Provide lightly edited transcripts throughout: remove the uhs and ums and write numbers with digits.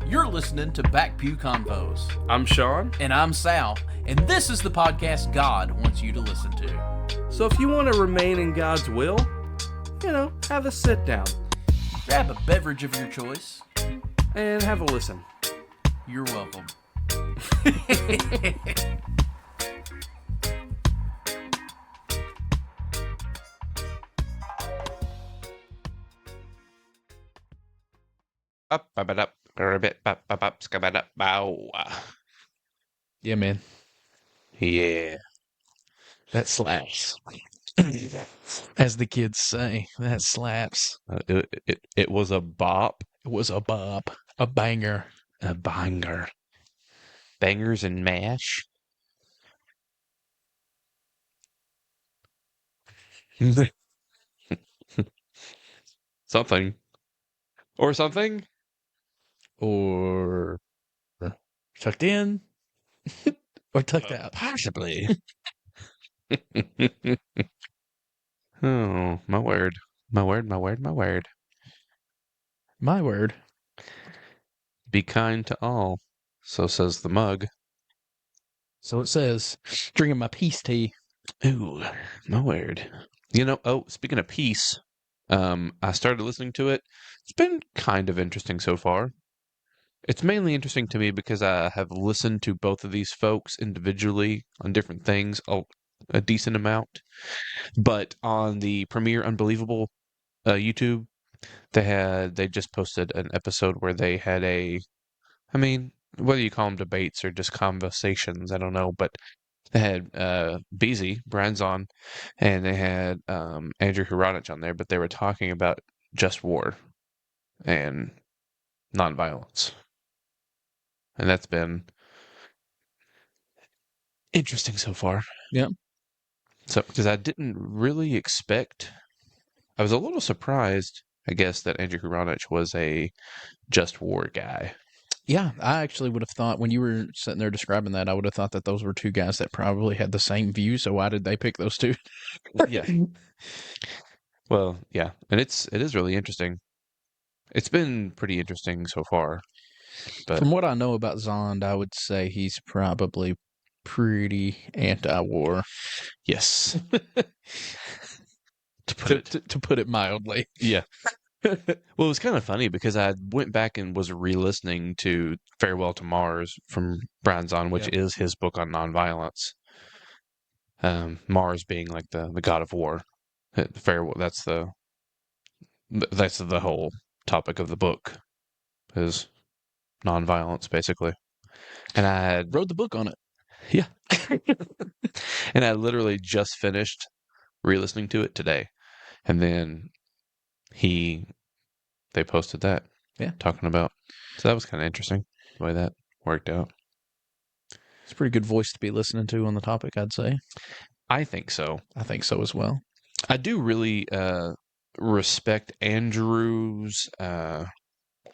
You're listening to Back Pew Convos. I'm Sean. And I'm Sal. And this is the podcast God wants you to listen to. So if you want to remain in God's will, have a sit down. Grab a beverage of your choice. And have a listen. You're welcome. Yeah, man. Yeah. That slaps. As the kids say, that slaps. It was a bop. It was a bop. A banger. A banger. Bangers and mash. Something. Or something. Or tucked in. Or tucked out. Possibly. Oh, my word. My word, my word, my word. My word. Be kind to all. So says the mug. So it says, drinking my peace tea. Ooh, my word. Speaking of peace, I started listening to it. It's been kind of interesting so far. It's mainly interesting to me because I have listened to both of these folks individually on different things a decent amount. But on the Premiere Unbelievable YouTube, they just posted an episode where they had whether you call them debates or just conversations, I don't know, but they had Beezy, Brian's on, and they had Andrew Huranich on there, but they were talking about just war and nonviolence. And that's been interesting so far. Yeah. So, because I didn't really expect, I was a little surprised, I guess, that Andrew Huranich was a just war guy. Yeah, I actually would have thought, when you were sitting there describing that, I would have thought that those were two guys that probably had the same view, so why did they pick those two? Yeah. Well, yeah, and it is really interesting. It's been pretty interesting so far. But From what I know about Zond, I would say he's probably pretty anti-war. yes. To put it mildly. Yeah. Well, it was kind of funny because I went back and was re-listening to Farewell to Mars from Brian Zahn, which is his book on nonviolence. Mars being like the god of war. Farewell, that's the whole topic of the book, is nonviolence, basically. And I had wrote the book on it. Yeah. And I literally just finished re-listening to it today. And then they posted that. Yeah. Talking about. So that was kind of interesting, the way that worked out. It's a pretty good voice to be listening to on the topic, I'd say. I think so. I think so as well. I do really respect Andrew's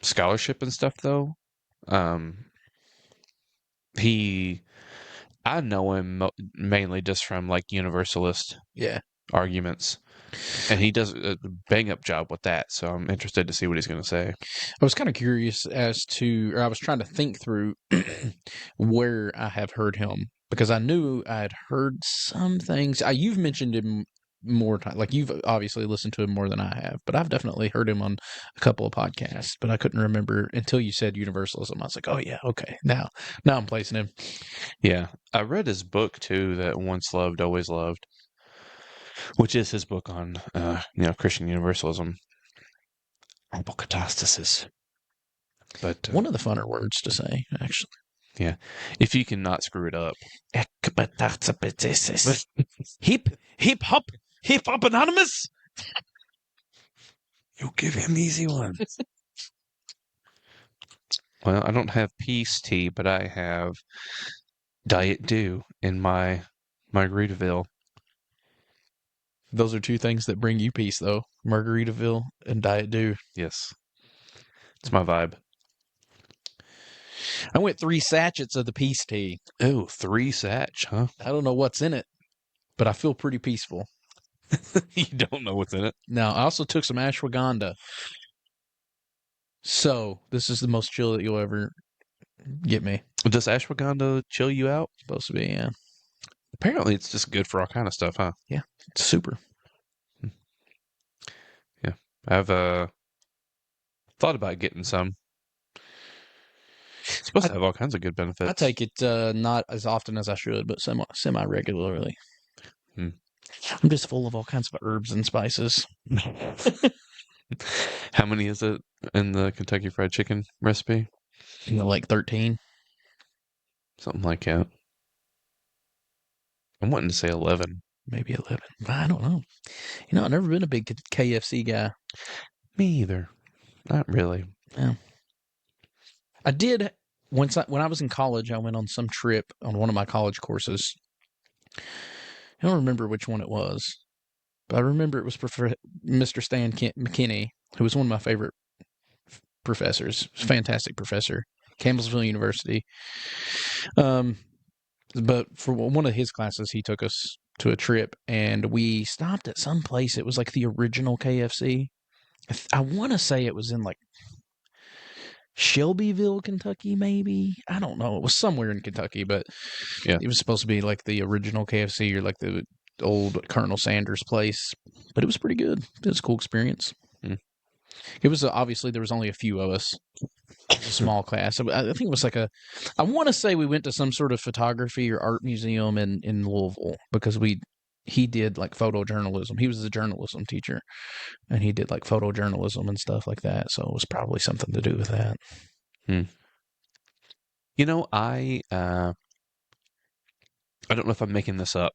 scholarship and stuff, though. I know him mainly just from like Universalist arguments. And he does a bang-up job with that, so I'm interested to see what he's going to say. I was kind of curious I was trying to think through where I have heard him, because I knew I had heard some things. You've mentioned him more time, like you've obviously listened to him more than I have, but I've definitely heard him on a couple of podcasts, but I couldn't remember until you said Universalism. I was like, oh yeah, okay, now I'm placing him. Yeah, I read his book too, that Once Loved, Always Loved, which is his book on Christian Universalism, apokatastasis. But one of the funner words to say, actually. Yeah, if you cannot screw it up. Hip hop anonymous. You give him easy ones. Well, I don't have peace tea, but I have Diet Dew in my Margaritaville. Those are two things that bring you peace, though. Margaritaville and Diet Dew. Yes. It's my vibe. I went 3 sachets of the peace tea. Oh, 3 satch, huh? I don't know what's in it, but I feel pretty peaceful. You don't know what's in it? Now, I also took some ashwagandha. So this is the most chill that you'll ever get me. Does ashwagandha chill you out? Supposed to be, yeah. Apparently, it's just good for all kind of stuff, huh? It's super. Yeah, I've thought about getting some. It's supposed to have all kinds of good benefits. I take it not as often as I should, but semi regularly. Hmm. I'm just full of all kinds of herbs and spices. How many is it in the Kentucky Fried Chicken recipe? Like 13. Something like that. I'm wanting to say 11. Maybe 11. I don't know. I've never been a big KFC guy. Me either. Not really. Yeah. I did when I was in college. I went on some trip on one of my college courses. I don't remember which one it was, but I remember it was Mr. Stan McKinney, who was one of my favorite professors. Fantastic professor, Campbellsville University. But for one of his classes, he took us to a trip, and we stopped at some place. It was like the original KFC. I want to say it was in like Shelbyville, Kentucky, maybe. I don't know. It was somewhere in Kentucky, but Yeah. it was supposed to be like the original KFC or like the old Colonel Sanders place. But it was pretty good. It was a cool experience. Hmm. It was obviously there was only a few of us. It was a small class. I think it was like I want to say we went to some sort of photography or art museum in Louisville because he did like photojournalism. He was a journalism teacher, and he did like photojournalism and stuff like that. So it was probably something to do with that. I don't know if I'm making this up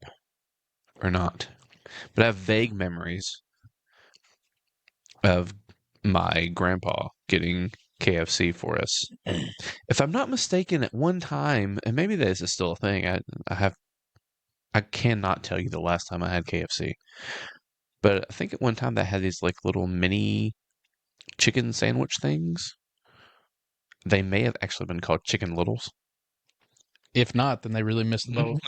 or not, but I have vague memories of my grandpa getting KFC for us. If I'm not mistaken, at one time, and maybe this is still a thing, I cannot tell you the last time I had KFC. But I think at one time they had these like little mini chicken sandwich things. They may have actually been called Chicken Littles. If not, then they really missed the boat.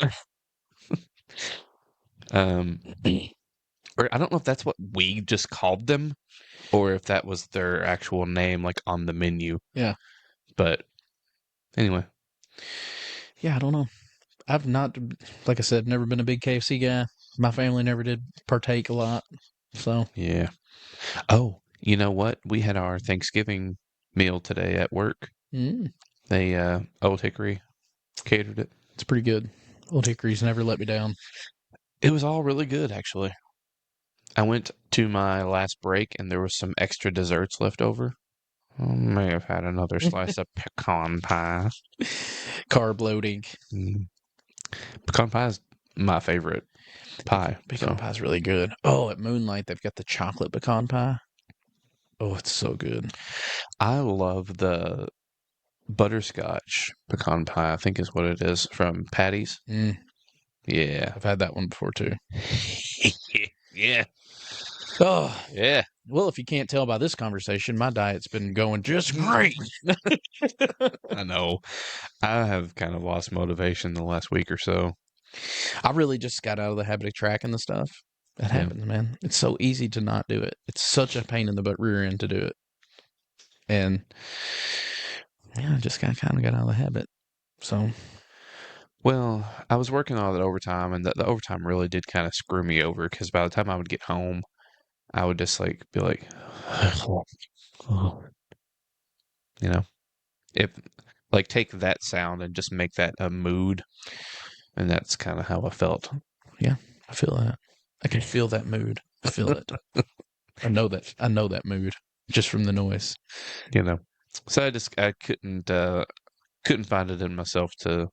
Or I don't know if that's what we just called them, or if that was their actual name, like on the menu. Yeah. But anyway. Yeah, I don't know. I've not, like I said, never been a big KFC guy. My family never did partake a lot. So Yeah. Oh, you know what? We had our Thanksgiving meal today at work. They Old Hickory catered it. It's pretty good. Old Hickory's never let me down. It was all really good, actually. I went to my last break and there was some extra desserts left over. I may have had another slice of pecan pie. Carb loading. Pecan pie is my favorite pie. Pecan pie is really good. Oh, at Moonlight, they've got the chocolate pecan pie. Oh, it's so good. I love the butterscotch pecan pie, I think is what it is, from Patty's. Yeah. I've had that one before, too. Yeah. Oh, yeah. Well, if you can't tell by this conversation, my diet's been going just great. I know. I have kind of lost motivation the last week or so. I really just got out of the habit of tracking the stuff. That happens, man. It's so easy to not do it. It's such a pain in the butt rear end to do it. And I just kind of got out of the habit. So, well, I was working all that overtime, and the overtime really did kind of screw me over because by the time I would get home, I would just like be like, if like take that sound and just make that a mood, and that's kind of how I felt. Yeah, I feel that. I can feel that mood. I feel it. I know that mood just from the noise. So I couldn't find it in myself to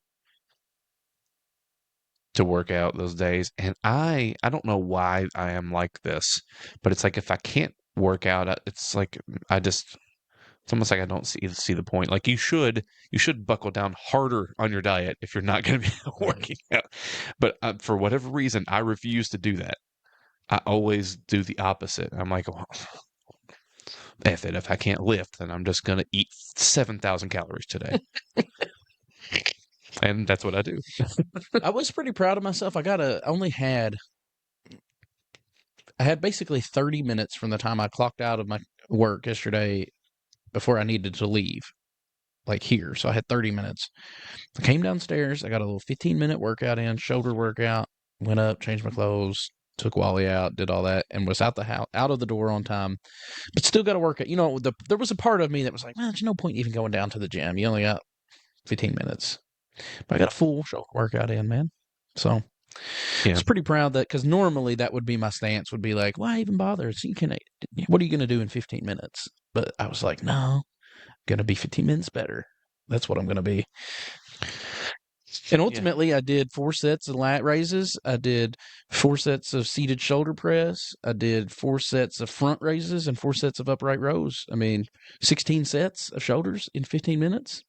work out those days. And I don't know why I am like this, but it's like if I can't work out, it's like it's almost like I don't see the point. Like you should buckle down harder on your diet if you're not going to be working out. But for whatever reason, I refuse to do that. I always do the opposite. I'm like, well, F it. If I can't lift, then I'm just going to eat 7,000 calories today. And that's what I do. I was pretty proud of myself. I had basically 30 minutes from the time I clocked out of my work yesterday before I needed to leave, like here. So I had 30 minutes. I came downstairs. I got a little 15-minute workout in, shoulder workout, went up, changed my clothes, took Wally out, did all that, and was out the house, out of the door on time, but still got to work out. You know, there was a part of me that was like, well, there's no point even going down to the gym. You only got 15 minutes. But I got a full shoulder workout in, man. So I was pretty proud that, because normally that would be my stance, would be like, why even bother? So what are you going to do in 15 minutes? But I was like, no, going to be 15 minutes better. That's what I'm going to be. And ultimately, I did 4 sets of lat raises. I did 4 sets of seated shoulder press. I did 4 sets of front raises and 4 sets of upright rows. I mean, 16 sets of shoulders in 15 minutes.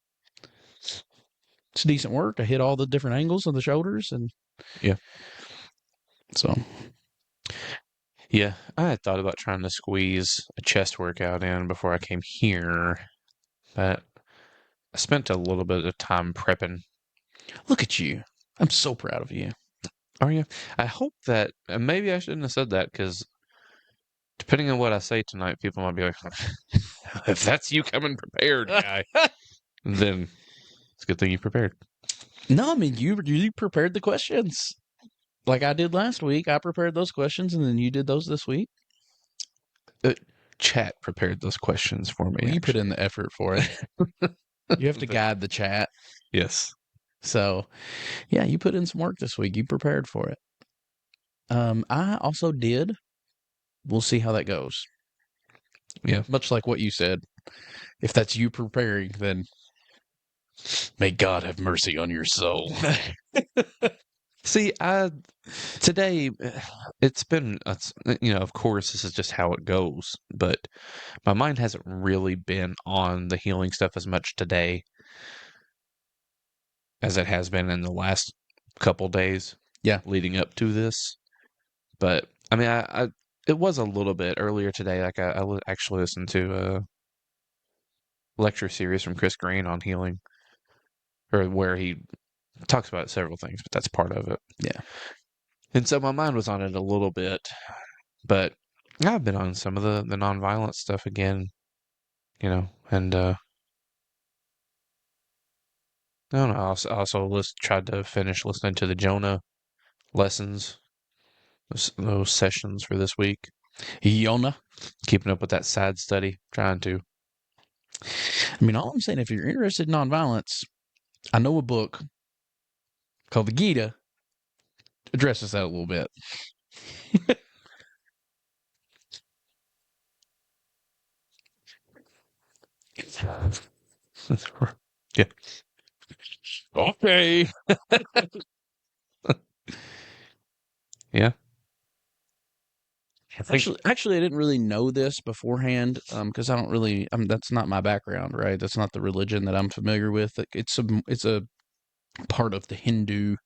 It's decent work. I hit all the different angles of the shoulders, and so yeah, I had thought about trying to squeeze a chest workout in before I came here, but I spent a little bit of time prepping. Look at you. I'm so proud of you. Are you? I hope that, maybe I shouldn't have said that, because depending on what I say tonight, people might be like, if that's you coming prepared, guy, then it's a good thing you prepared. No, I mean, you prepared the questions. Like I did last week. I prepared those questions, and then you did those this week. Chat prepared those questions for me. Well, you put in the effort for it. You have to guide the chat. Yes. So, yeah, you put in some work this week. You prepared for it. I also did. We'll see how that goes. Yeah. Much like what you said. If that's you preparing, then may God have mercy on your soul. See, today, it's been, of course, this is just how it goes, but my mind hasn't really been on the healing stuff as much today as it has been in the last couple days. Yeah. Leading up to this. But, I mean, it was a little bit earlier today. Like, I actually listened to a lecture series from Chris Green on healing, or where he talks about several things, but that's part of it. Yeah. And so my mind was on it a little bit, but I've been on some of the nonviolent stuff again, and I don't know. I also tried to finish listening to the Jonah lessons, those sessions for this week. Yona. Keeping up with that sad study, trying to. I mean, all I'm saying, if you're interested in nonviolence, I know a book called the Gita addresses that a little bit. Yeah. Okay. Yeah. Actually, I didn't really know this beforehand, because I don't really. That's not my background, right? That's not the religion that I'm familiar with. It's a part of the Hindu.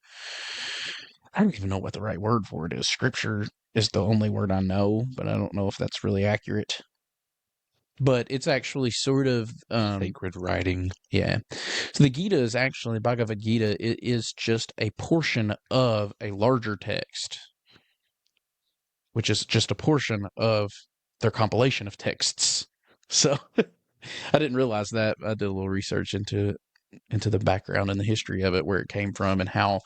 I don't even know what the right word for it is. Scripture is the only word I know, but I don't know if that's really accurate. But it's actually sort of Sacred writing. Yeah. So the Gita is actually, Bhagavad Gita, it is just a portion of a larger text, which is just a portion of their compilation of texts. So I didn't realize that. I did a little research into the background and the history of it, where it came from, and how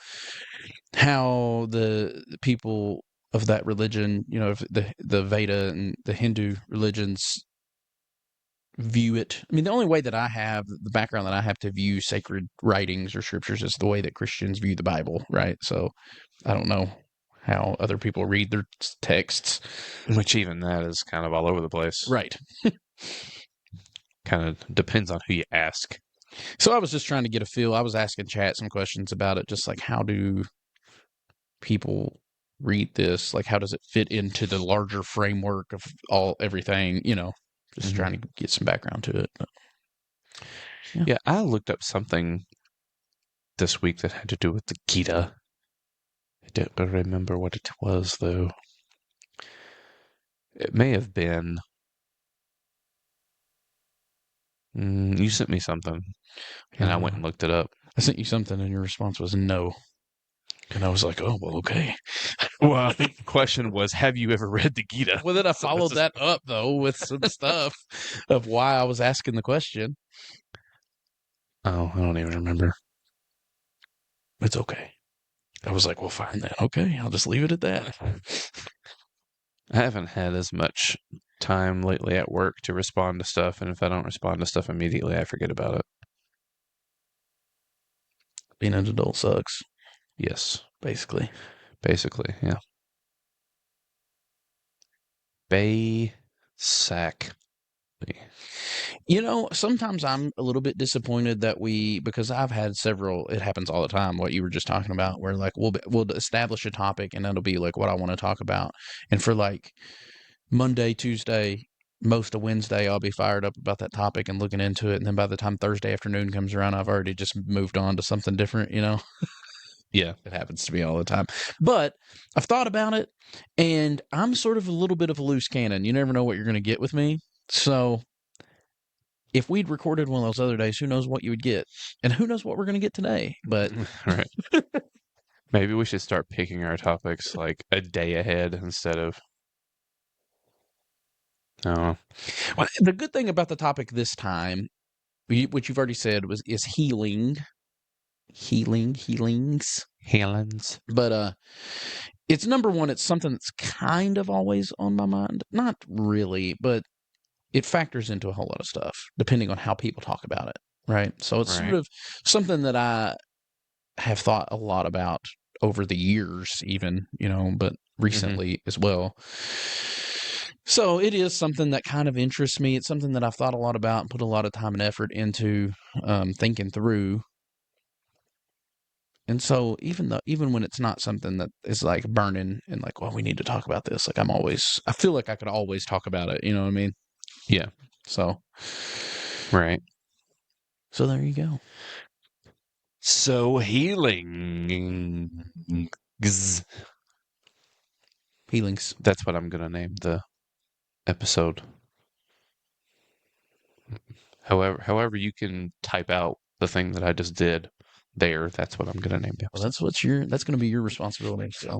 the people of that religion, the Veda and the Hindu religions view it. I mean, the only way that I have, the background that I have to view sacred writings or scriptures, is the way that Christians view the Bible, right? So I don't know how other people read their texts. Which even that is kind of all over the place. Right. Kind of depends on who you ask. So I was just trying to get a feel. I was asking chat some questions about it, just like, how do people read this? Like, how does it fit into the larger framework of everything, just trying to get some background to it. But, yeah, I looked up something this week that had to do with the Gita. I don't remember what it was, though. It may have been. You sent me something, and I went and looked it up. I sent you something, and your response was no. And I was like, oh, well, okay. Well, I think the question was, have you ever read the Gita? Well, then I So followed this is- that up though with some stuff of why I was asking the question. Oh, I don't even remember. It's okay. I was like, well, fine then. Okay, I'll just leave it at that. I haven't had as much time lately at work to respond to stuff, and if I don't respond to stuff immediately, I forget about it. Being an adult sucks, Yes, basically. basically, yeah. Bay sack. You know, sometimes I'm a little bit disappointed that because I've had several, it happens all the time, what you were just talking about, where like we'll establish a topic and that'll be like what I want to talk about. And for like Monday, Tuesday, most of Wednesday, I'll be fired up about that topic and looking into it. And then by the time Thursday afternoon comes around, I've already just moved on to something different, you know? Yeah. It happens to me all the time. But I've thought about it and I'm sort of a little bit of a loose cannon. You never know what you're going to get with me. So if we'd recorded one of those other days, who knows what you would get? And who knows what we're going to get today? But Right. Maybe we should start picking our topics like a day ahead instead of. Oh, well, the good thing about the topic this time, which you've already said, is healings. Helens. But it's number one. It's something that's kind of always on my mind. Not really, but it factors into a whole lot of stuff depending on how people talk about it. Right. So it's sort Right. of something that I have thought a lot about over the years, even, but recently as well. So it is something that kind of interests me. It's something that I've thought a lot about and put a lot of time and effort into thinking through. And so even when it's not something that is like burning and like, well, we need to talk about this, like I feel like I could always talk about it. You know what I mean? Yeah. So, Right. so there you go. So healing. Healings. That's what I'm gonna name the episode. However you can type out the thing that I just did there, that's what I'm gonna name the Well, episode. that's going to be your responsibility. So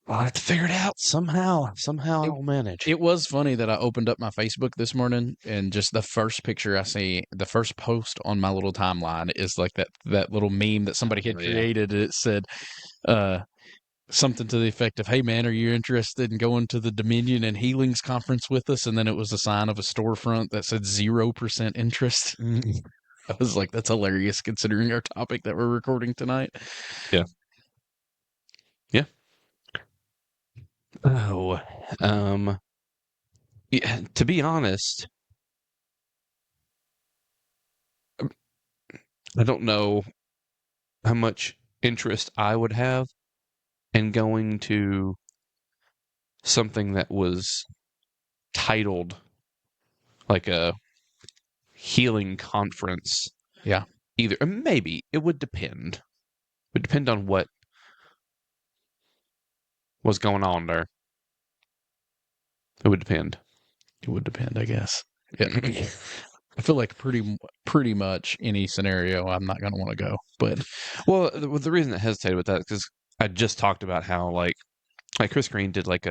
I'll have to figure it out somehow. Somehow I'll manage. it was funny that I opened up my Facebook this morning and just the first picture I see, the first post on my little timeline is like that little meme that somebody had created. It said something to the effect of, "Hey man, are you interested in going to the Dominion and Healings conference with us?" And then it was a sign of a storefront that said 0% interest. I was like, that's hilarious considering our topic that we're recording tonight. Yeah. Yeah. Oh, yeah, to be honest, I don't know how much interest I would have in going to something that was titled like a healing conference. Yeah. Either, or maybe it would depend. It would depend on what was going on there. It would depend. It would depend, I guess. Yeah. I feel like pretty much any scenario, I'm not going to want to go. But Well, the reason I hesitated with that is because I just talked about how like Chris Green did like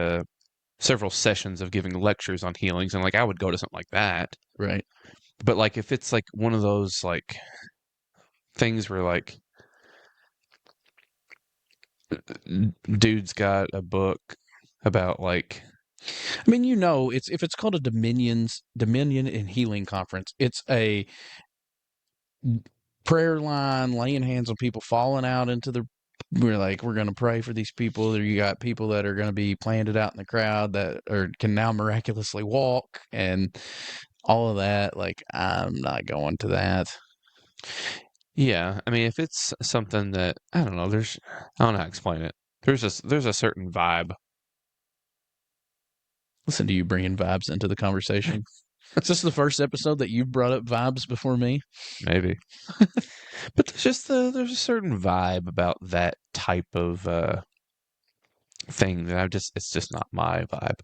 several sessions of giving lectures on healings, and like I would go to something like that. right. But like if it's like one of those like things where like dude's got a book about like I mean, it's if it's called a Dominion and Healing Conference, it's a prayer line, laying hands on people, falling out into the. We're going to pray for these people. You got people that are going to be planted out in the crowd that can now miraculously walk and all of that. Like, I'm not going to that. yeah, I mean if it's something that I don't know, I don't know how to explain it. There's a certain vibe. Listen to you bringing vibes into the conversation. Is this the first episode that you've brought up vibes before me? Maybe. But there's a certain vibe about that type of thing that it's just not my vibe.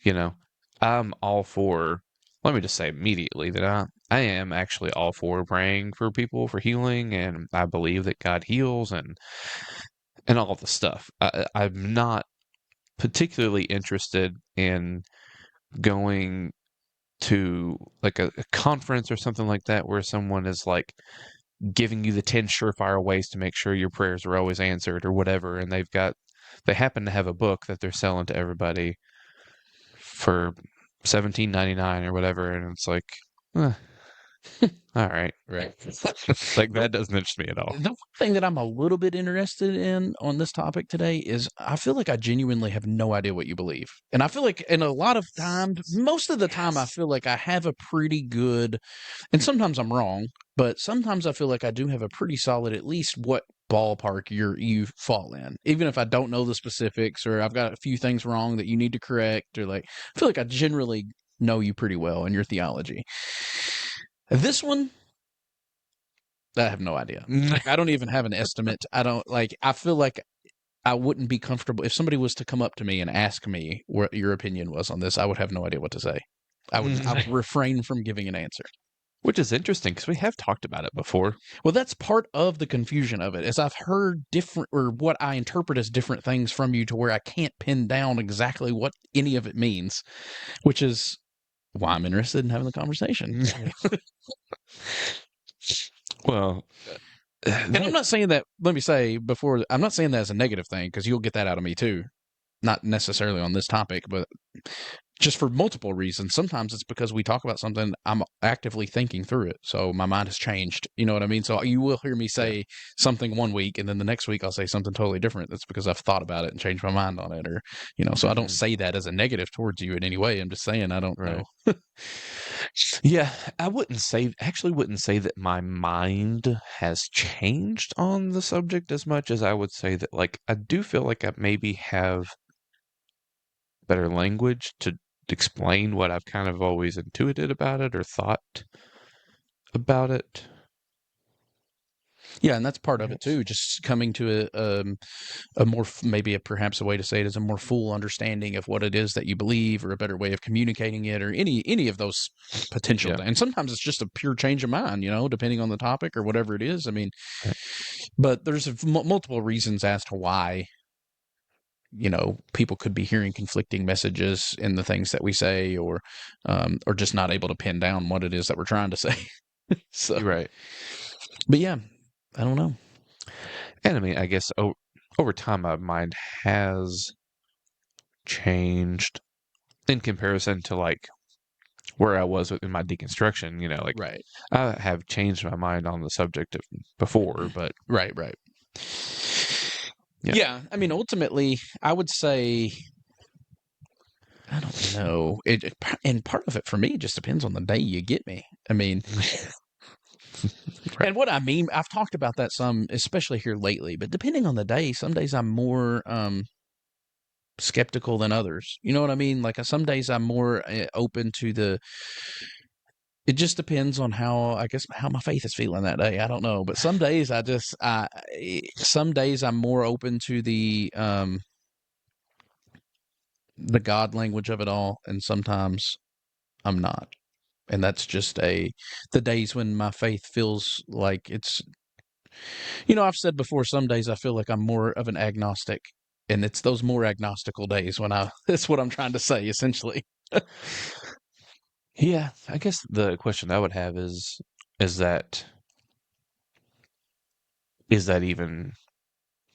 You know, I'm all for, let me just say immediately that I am actually all for praying for people for healing, and I believe that God heals, and and all the stuff. I'm not particularly interested in going to like a conference or something like that where someone is like giving you the 10 surefire ways to make sure your prayers are always answered or whatever, and they happen to have a book that they're selling to everybody for $17.99 or whatever, and it's like, all right, Right. like that doesn't interest me at all. The one thing that I'm a little bit interested in on this topic today is I feel like I genuinely have no idea what you believe. And I feel like in a lot of times, most of the time, I feel like I have a pretty good, and sometimes I'm wrong, but sometimes I feel like I do have a pretty solid, at least what ballpark you fall in. Even if I don't know the specifics or I've got a few things wrong that you need to correct, or like, I feel like I generally know you pretty well in your theology. This one, I have no idea. I don't even have an estimate. I feel like I wouldn't be comfortable if somebody was to come up to me and ask me what your opinion was on this. I would have no idea what to say. I would refrain from giving an answer. Which is interesting because we have talked about it before. Well, that's part of the confusion of it, is I've heard different, or what I interpret as different things from you to where I can't pin down exactly what any of it means, which is why I'm interested in having the conversation. Well, And I'm not saying that, let me say before, I'm not saying that as a negative thing, because you'll get that out of me too. Not necessarily on this topic, but just for multiple reasons. Sometimes it's because we talk about something, I'm actively thinking through it. So my mind has changed. You know what I mean? So you will hear me say something one week, and then the next week I'll say something totally different. That's because I've thought about it and changed my mind on it. Or, so I don't say that as a negative towards you in any way. I'm just saying I don't know. Yeah, I wouldn't say that my mind has changed on the subject as much as I would say that, like, I do feel like I maybe have better language to explain what I've kind of always intuited about it or thought about it. Yeah, and that's part of it too. Just coming to a more, perhaps a way to say it is a more full understanding of what it is that you believe, or a better way of communicating it, or any of those potential. Yeah. And sometimes it's just a pure change of mind, depending on the topic or whatever it is. I mean, Right. but there's multiple reasons as to why people could be hearing conflicting messages in the things that we say, or just not able to pin down what it is that we're trying to say. So, You're right. but yeah, I don't know. And I mean, I guess over time, my mind has changed in comparison to like where I was in my deconstruction. Like Right. I have changed my mind on the subject before, but Right. Yeah, I mean, ultimately, I would say, I don't know. And part of it for me just depends on the day you get me. I mean, Right. and what I mean, I've talked about that some, especially here lately. But depending on the day, some days I'm more skeptical than others. You know what I mean? Like some days I'm more open to the. It just depends on how my faith is feeling that day. I don't know, but some days some days I'm more open to the God language of it all, and sometimes I'm not. And that's just the days when my faith feels like it's, I've said before, some days I feel like I'm more of an agnostic, and it's those more agnostical days when that's what I'm trying to say, essentially. Yeah, I guess the question I would have is that even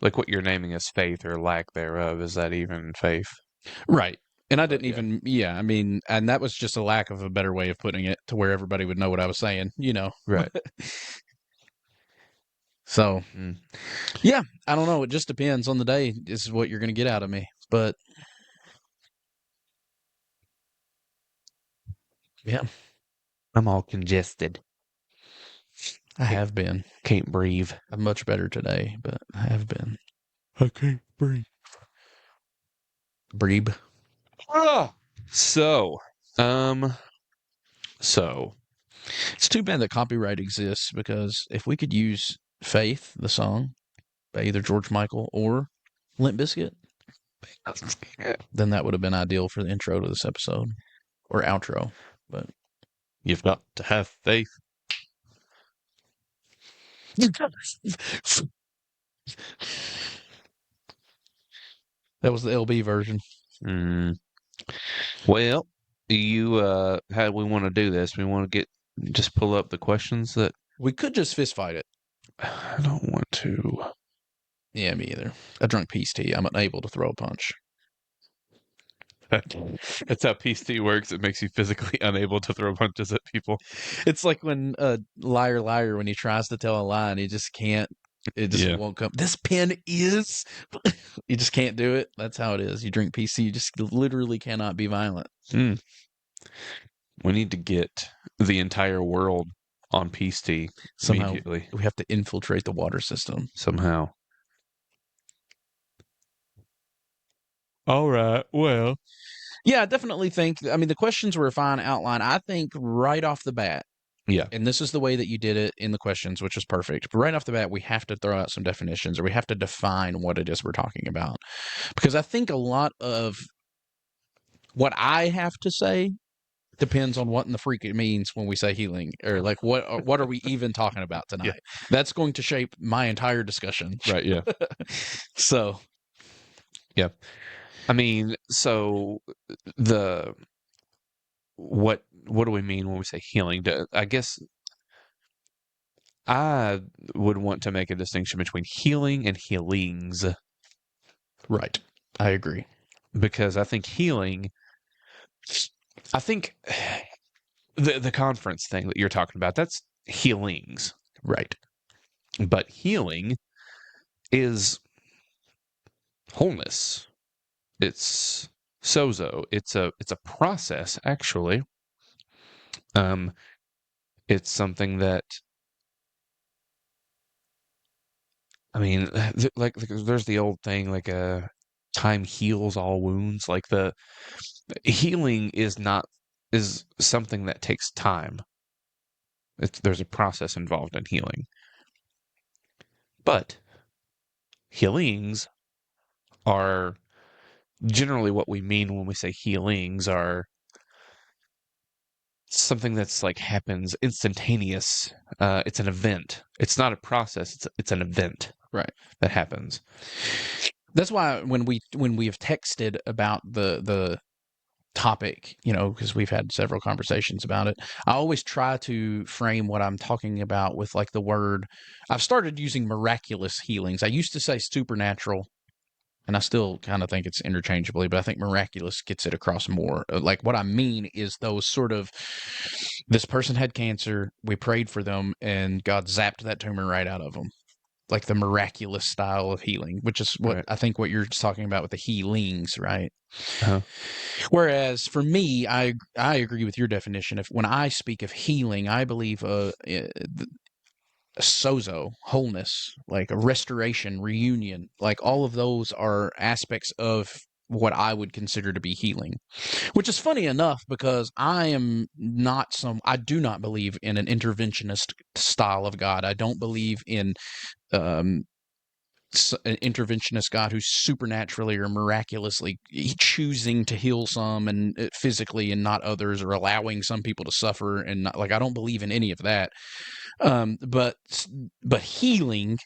like what you're naming as faith or lack thereof, is that even faith? Right. And I didn't Yeah. even, I mean, and that was just a lack of a better way of putting it to where everybody would know what I was saying, Right. So, Mm. yeah, I don't know. It just depends on the day. This is what you're going to get out of me. But, yeah, I'm all congested. I have been. Can't breathe. I'm much better today, but I have been. I can't breathe. Breeb. Ah! So, so It's too bad that copyright exists, because if we could use Faith, the song, by either George Michael or Limp Bizkit, then that would have been ideal for the intro to this episode, or outro. But you've got to have faith. That was the LB version. Mm. Well, how do we want to do this? We want to just pull up the questions that We could just fist fight it. I don't want to. Yeah, me either. I drunk peace tea. I'm unable to throw a punch. That's how peace tea works. It makes you physically unable to throw punches at people. It's like when liar when he tries to tell a lie and he just can't. It just won't come. This pen is. You just can't do it. That's how it is. You drink peace tea. You just literally cannot be violent. Mm. We need to get the entire world on peace tea immediately. We have to infiltrate the water system somehow. All right. Well, yeah, I definitely think. I mean, the questions were a fine outline. I think right off the bat. Yeah. And this is the way that you did it in the questions, which is perfect. But right off the bat, we have to throw out some definitions, or we have to define what it is we're talking about. Because I think a lot of what I have to say depends on what in the freak it means when we say healing, or like what are we even talking about tonight? Yeah. That's going to shape my entire discussion. Right, yeah. So. Yeah. I mean, so what do we mean when we say healing? I guess I would want to make a distinction between healing and healings. Right. I agree. Because I think the conference thing that you're talking about, that's healings. Right. But healing is wholeness. It's sozo. It's a process, actually. It's something that, I mean, like there's the old thing, like time heals all wounds. Like the healing is something that takes time. There's a process involved in healing. But healings are generally what we mean when we say healings are something that's like happens instantaneous. It's an event. It's not a process. It's an event. Right. That happens. That's why when we have texted about the topic, because we've had several conversations about it, I always try to frame what I'm talking about with like the word. I've started using miraculous healings. I used to say supernatural, and I still kind of think it's interchangeably, but I think miraculous gets it across more. Like what I mean is those sort of, this person had cancer, we prayed for them, and God zapped that tumor right out of them. Like the miraculous style of healing, which is what I think what you're talking about with the healings, right? Uh-huh. Whereas for me, I agree with your definition. When I speak of healing, I believe sozo, wholeness, like a restoration, reunion, like all of those are aspects of what I would consider to be healing, which is funny enough because I do not believe in an interventionist style of God. I don't believe in an interventionist God who's supernaturally or miraculously choosing to heal some and physically and not others, or allowing some people to suffer, and not, like, I don't believe in any of that. But healing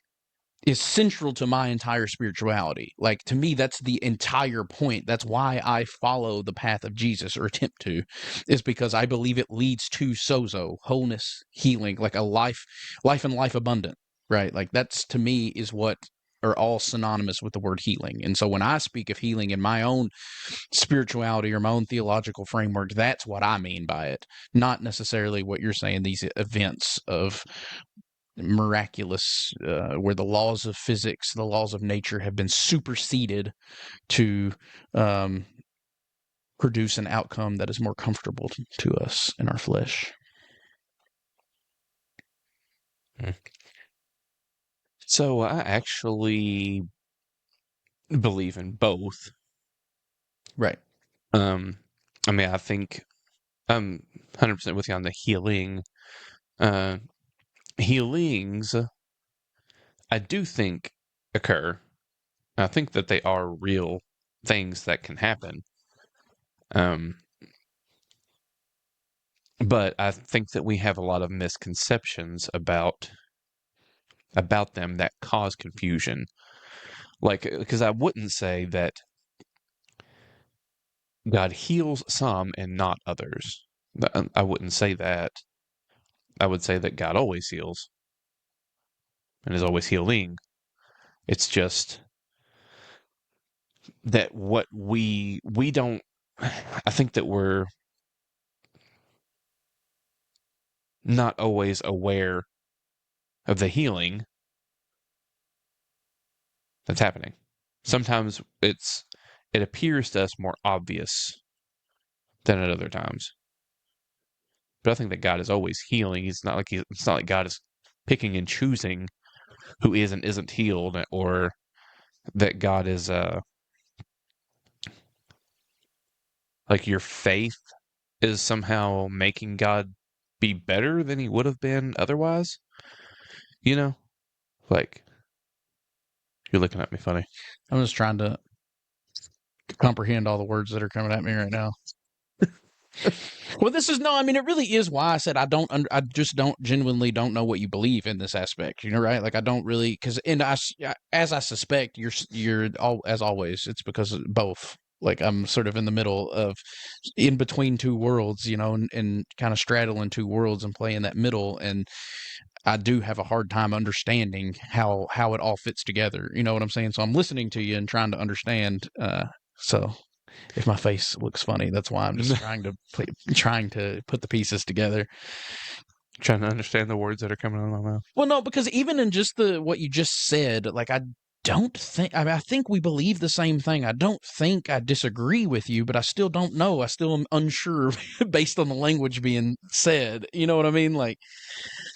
is central to my entire spirituality. Like, to me, that's the entire point. That's why I follow the path of Jesus, or attempt to, is because I believe it leads to sozo, wholeness, healing, like a life and life abundant, right? Like that's, to me, is what are all synonymous with the word healing. And so when I speak of healing in my own spirituality or my own theological framework, that's what I mean by it, not necessarily what you're saying, these events of miraculous, where the laws of physics, the laws of nature have been superseded to produce an outcome that is more comfortable to us in our flesh. So I actually believe in both. Right. I mean, I think I'm 100% with you on the healing. Healings, I do think, occur. I think that they are real things that can happen. But I think that we have a lot of misconceptions about them that cause confusion. Like, because I wouldn't say that God heals some and not others. I wouldn't say that. I would say that God always heals and is always healing. It's just that what we don't. I think that we're not always aware of the healing that's happening. Sometimes it appears to us more obvious than at other times. But I think that God is always healing. It's not like God is picking and choosing who is and isn't healed, or that God is like your faith is somehow making God be better than he would have been otherwise. You know? Like, you're looking at me funny. I'm just trying to comprehend all the words that are coming at me right now. Well, I mean, it really is why I said I just genuinely don't know what you believe in this aspect, right? Like, I don't really, because, as I suspect, you're all, as always, it's because of both. Like, I'm sort of in the middle in between two worlds, and kind of straddling two worlds and playing that middle. And I do have a hard time understanding how it all fits together. You know what I'm saying? So I'm listening to you and trying to understand. So if my face looks funny, that's why I'm just trying to put the pieces together. Trying to understand the words that are coming out of my mouth. Well, no, because even in just what you just said, like, I think we believe the same thing. I don't think I disagree with you, but I still don't know. I still am unsure based on the language being said. You know what I mean? Like,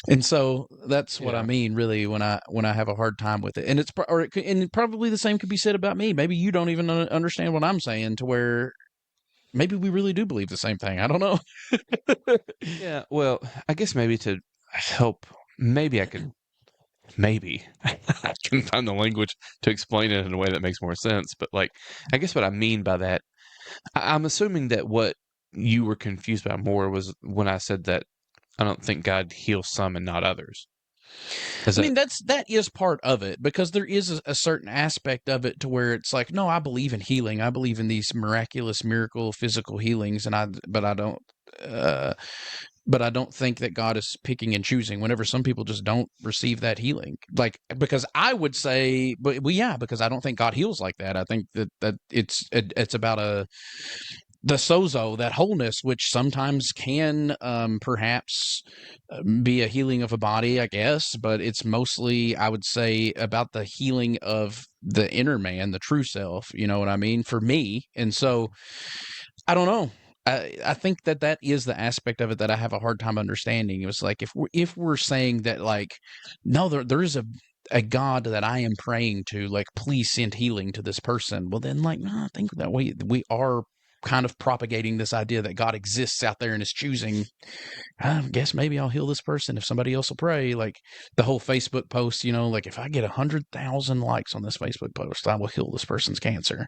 and so that's what I mean, really, when I have a hard time with it. And and probably the same could be said about me. Maybe you don't even understand what I'm saying, to where maybe we really do believe the same thing. I don't know. Yeah, well, I guess maybe to help, maybe I can find the language to explain it in a way that makes more sense. But, like, I guess what I mean by that, I'm assuming that what you were confused about more was when I said that I don't think God heals some and not others. I mean, that is part of it, because there is a certain aspect of it to where it's like, no, I believe in healing. I believe in these miraculous, miracle, physical healings, but I don't think that God is picking and choosing whenever some people just don't receive that healing. Like, because I would say, because I don't think God heals like that. I think that it's about the sozo, that wholeness, which sometimes can perhaps be a healing of a body, I guess, but it's mostly, I would say, about the healing of the inner man, the true self. You know what I mean? For me. And so, I don't know. I think that is the aspect of it that I have a hard time understanding. It was like, if we're saying that, like, no, there is a God that I am praying to, like, please send healing to this person. Well, then, like, no, I think that we are kind of propagating this idea that God exists out there and is choosing. I guess maybe I'll heal this person if somebody else will pray. Like the whole Facebook post, like, if I get 100,000 likes on this Facebook post, I will heal this person's cancer.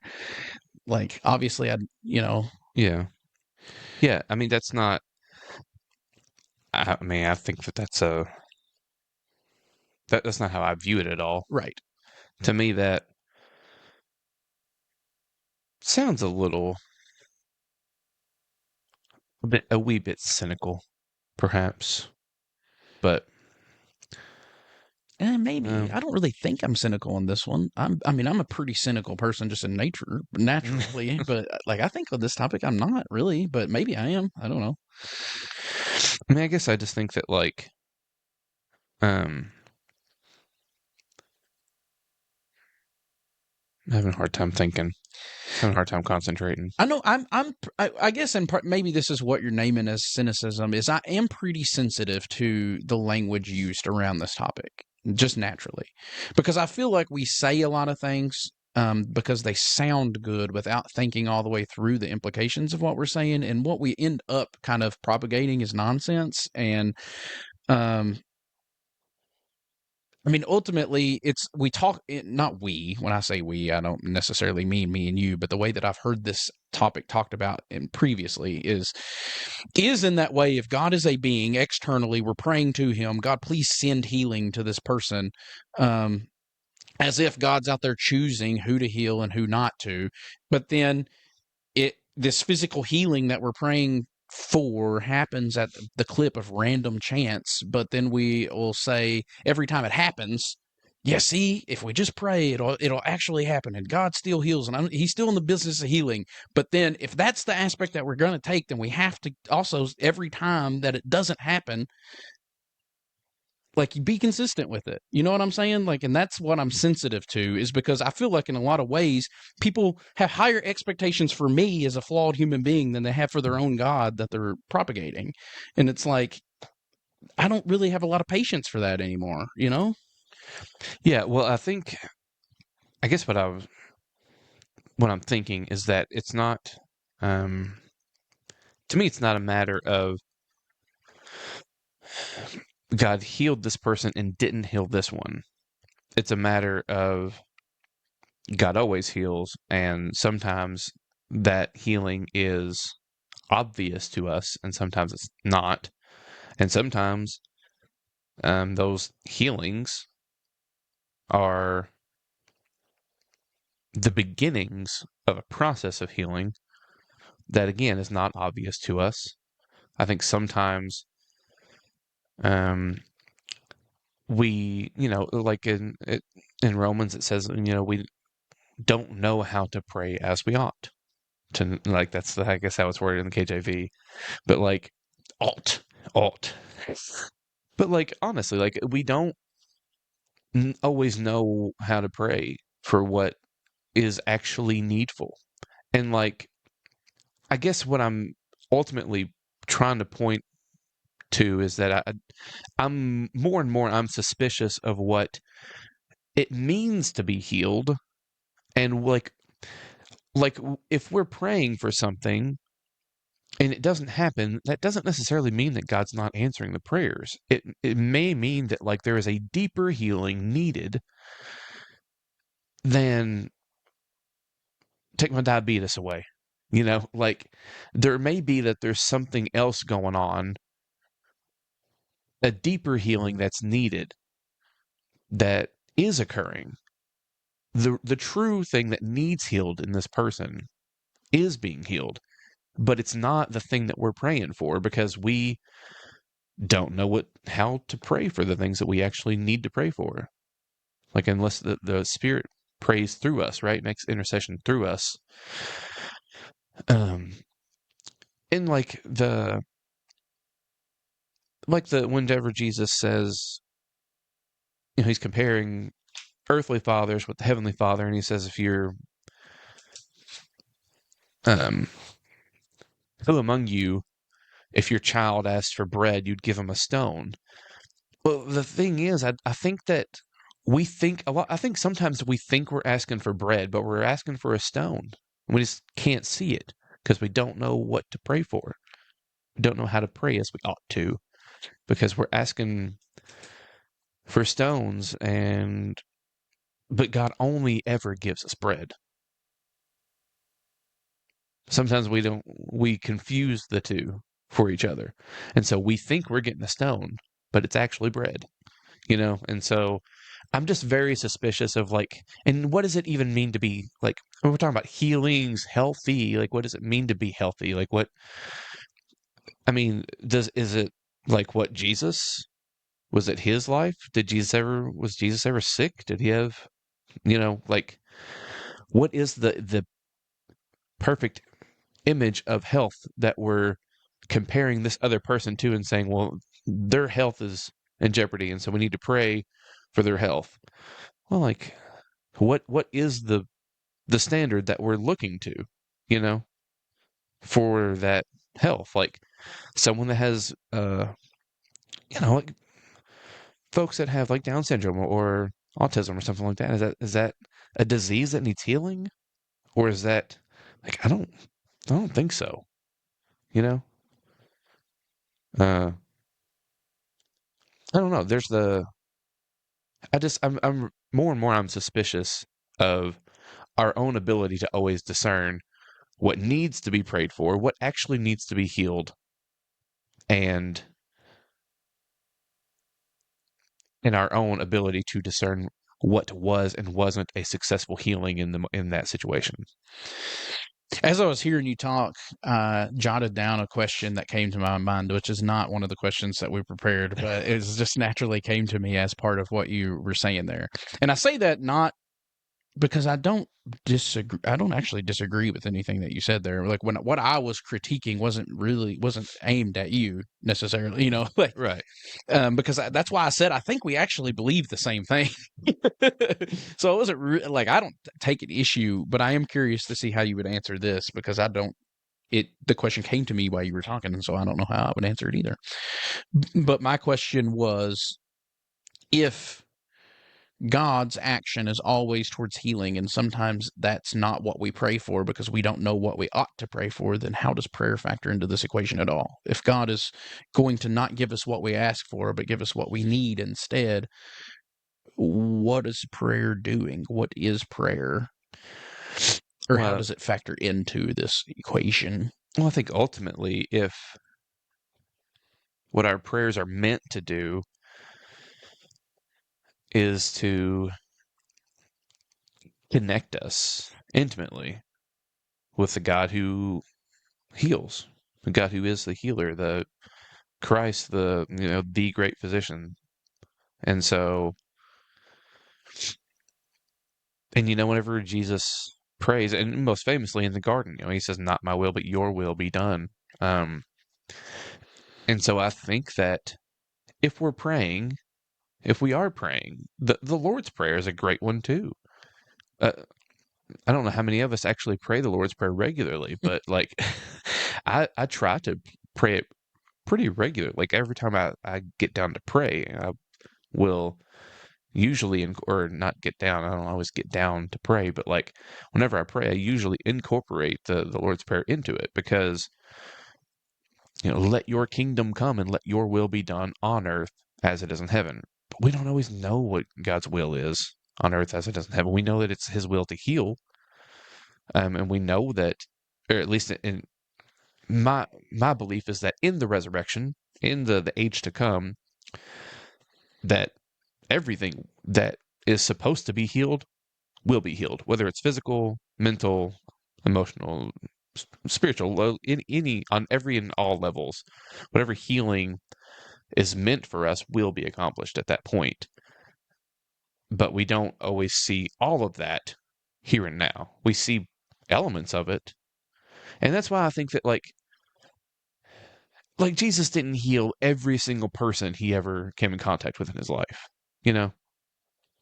Like, obviously, Yeah. Yeah, I mean, that's not, I mean, I think that's not how I view it at all. right. To me, that sounds a wee bit cynical, perhaps. But Maybe I don't really think I'm cynical on this one. I'm a pretty cynical person just in nature, naturally. But, like, I think on this topic, I'm not really. But maybe I am. I don't know. I mean, I guess I just think that, like, I'm having a hard time thinking. Having a hard time concentrating. I know I guess in part, maybe this is what you're naming as cynicism, is I am pretty sensitive to the language used around this topic, just naturally, because I feel like we say a lot of things because they sound good without thinking all the way through the implications of what we're saying, and what we end up kind of propagating is nonsense. And um, I mean, ultimately, not we. When I say we, I don't necessarily mean me and you, but the way that I've heard this topic talked about previously is in that way. If God is a being externally, we're praying to him, God, please send healing to this person, as if God's out there choosing who to heal and who not to. But then this physical healing that we're praying for happens at the clip of random chance, but then we will say every time it happens, yeah, see, if we just pray, it'll actually happen, and God still heals, and He's still in the business of healing. But then, if that's the aspect that we're going to take, then we have to also, every time that it doesn't happen, like, be consistent with it. You know what I'm saying? Like, and that's what I'm sensitive to, is because I feel like in a lot of ways, people have higher expectations for me as a flawed human being than they have for their own God that they're propagating. And it's like, I don't really have a lot of patience for that anymore, you know? Yeah, well, I guess what I'm thinking is that it's not, um, to me, it's not a matter of God healed this person and didn't heal this one. It's a matter of God always heals, and sometimes that healing is obvious to us, and sometimes it's not. And sometimes those healings are the beginnings of a process of healing that, again, is not obvious to us. I think sometimes we, like in Romans, it says, we don't know how to pray as we ought to. Like, that's I guess how it's worded in the KJV, but like ought. But like, honestly, like, we don't always know how to pray for what is actually needful. And like, I guess what I'm ultimately trying to point to is that I'm more and more I'm suspicious of what it means to be healed, and like if we're praying for something and it doesn't happen, that doesn't necessarily mean that God's not answering the prayers. It may mean that, like, there is a deeper healing needed than take my diabetes away. Like, there may be that there's something else going on, a deeper healing that's needed, that is occurring. The true thing that needs healed in this person is being healed, but it's not the thing that we're praying for, because we don't know how to pray for the things that we actually need to pray for. Like, unless the Spirit prays through us, right? Makes intercession through us. And whenever Jesus says, he's comparing earthly fathers with the heavenly Father, and he says, if you're who among you, if your child asked for bread, you'd give him a stone? Well, the thing is, I think that we think a lot. I think sometimes we think we're asking for bread, but we're asking for a stone. We just can't see it because we don't know what to pray for. We don't know how to pray as we ought to, because we're asking for stones, but God only ever gives us bread. Sometimes we confuse the two for each other. And so we think we're getting a stone, but it's actually bread, And so I'm just very suspicious of, like, and what does it even mean to be, like, when we're talking about healings, healthy, like, what does it mean to be healthy? Like, I mean, is it like what Jesus, was it his life? Was Jesus ever sick? Did he have, like, what is the perfect image of health that we're comparing this other person to, and saying, well, their health is in jeopardy, and so we need to pray for their health? Well, like, what is the standard that we're looking to, for that health? Like, someone that has like folks that have, like, Down syndrome or autism or something like that, is that a disease that needs healing? Or is that, like, I don't think so, you know? Uh, I don't know. I'm more and more I'm suspicious of our own ability to always discern what needs to be prayed for, what actually needs to be healed, and in our own ability to discern what was and wasn't a successful healing in that situation. As I was hearing you talk, jotted down a question that came to my mind, which is not one of the questions that we prepared, but it just naturally came to me as part of what you were saying there. And I say that not because I don't disagree. I don't actually disagree with anything that you said there. Like what I was critiquing wasn't aimed at you necessarily, like Right. because that's why I said I think we actually believe the same thing. So it wasn't like I don't take an issue, but I am curious to see how you would answer this because I don't. The question came to me while you were talking, and so I don't know how I would answer it either. But my question was, if God's action is always towards healing, and sometimes that's not what we pray for because we don't know what we ought to pray for, then how does prayer factor into this equation at all? If God is going to not give us what we ask for, but give us what we need instead, what is prayer doing? What is prayer? Or how does it factor into this equation? Well, I think ultimately, if what our prayers are meant to do is to connect us intimately with the God who heals, the God who is the healer, the Christ, the great physician. And so, and whenever Jesus prays, and most famously in the garden, he says, "Not my will, but your will be done." Um, and so I think that if we're praying, if we are praying, the Lord's Prayer is a great one too. I don't know how many of us actually pray the Lord's Prayer regularly, but like I try to pray it pretty regular. Like every time I get down to pray, I will usually, or not get down, I don't always get down to pray, but like whenever I pray, I usually incorporate the Lord's Prayer into it because, let your kingdom come and let your will be done on earth as it is in heaven. But we don't always know what God's will is on earth as it is in heaven. We know that it's his will to heal. And we know that, or at least in my belief is that in the resurrection, in the age to come, that everything that is supposed to be healed will be healed, whether it's physical, mental, emotional, spiritual, on every and all levels. Whatever healing is meant for us will be accomplished at that point. But we don't always see all of that here and now. We see elements of it. And that's why I think that like Jesus didn't heal every single person he ever came in contact with in his life,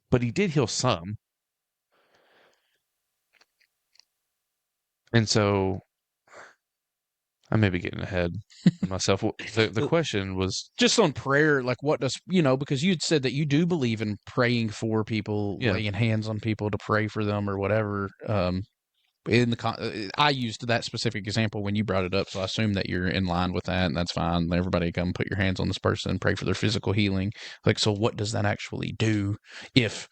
but he did heal some. And so I may be getting ahead of myself. The question was just on prayer, like what does, because you'd said that you do believe in praying for people, laying hands on people to pray for them or whatever. I used that specific example when you brought it up, so I assume that you're in line with that, and that's fine. Everybody come put your hands on this person, pray for their physical healing. Like, so what does that actually do if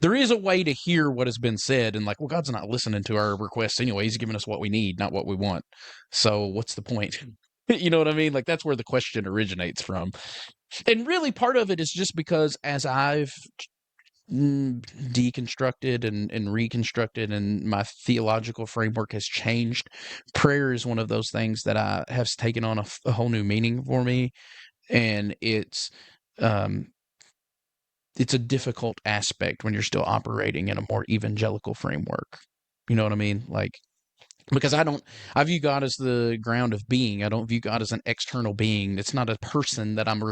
there is a way to hear what has been said and like, well, God's not listening to our requests anyway. He's giving us what we need, not what we want. So what's the point? You know what I mean? Like that's where the question originates from. And really part of it is just because as I've deconstructed and reconstructed and my theological framework has changed, prayer is one of those things that I have taken on a whole new meaning for me. And it's a difficult aspect when you're still operating in a more evangelical framework. You know what I mean? Like, because I view God as the ground of being. I don't view God as an external being. It's not a person that I'm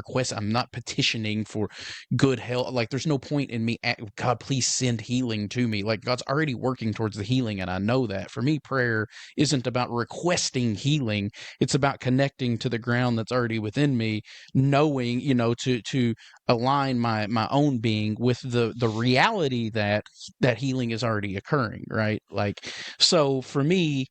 not petitioning for good health. Like there's no point in me, God, please send healing to me. Like God's already working towards the healing. And I know that. For me, prayer isn't about requesting healing. It's about connecting to the ground that's already within me, knowing, to align my own being with the reality that healing is already occurring. Right. Like, so for me,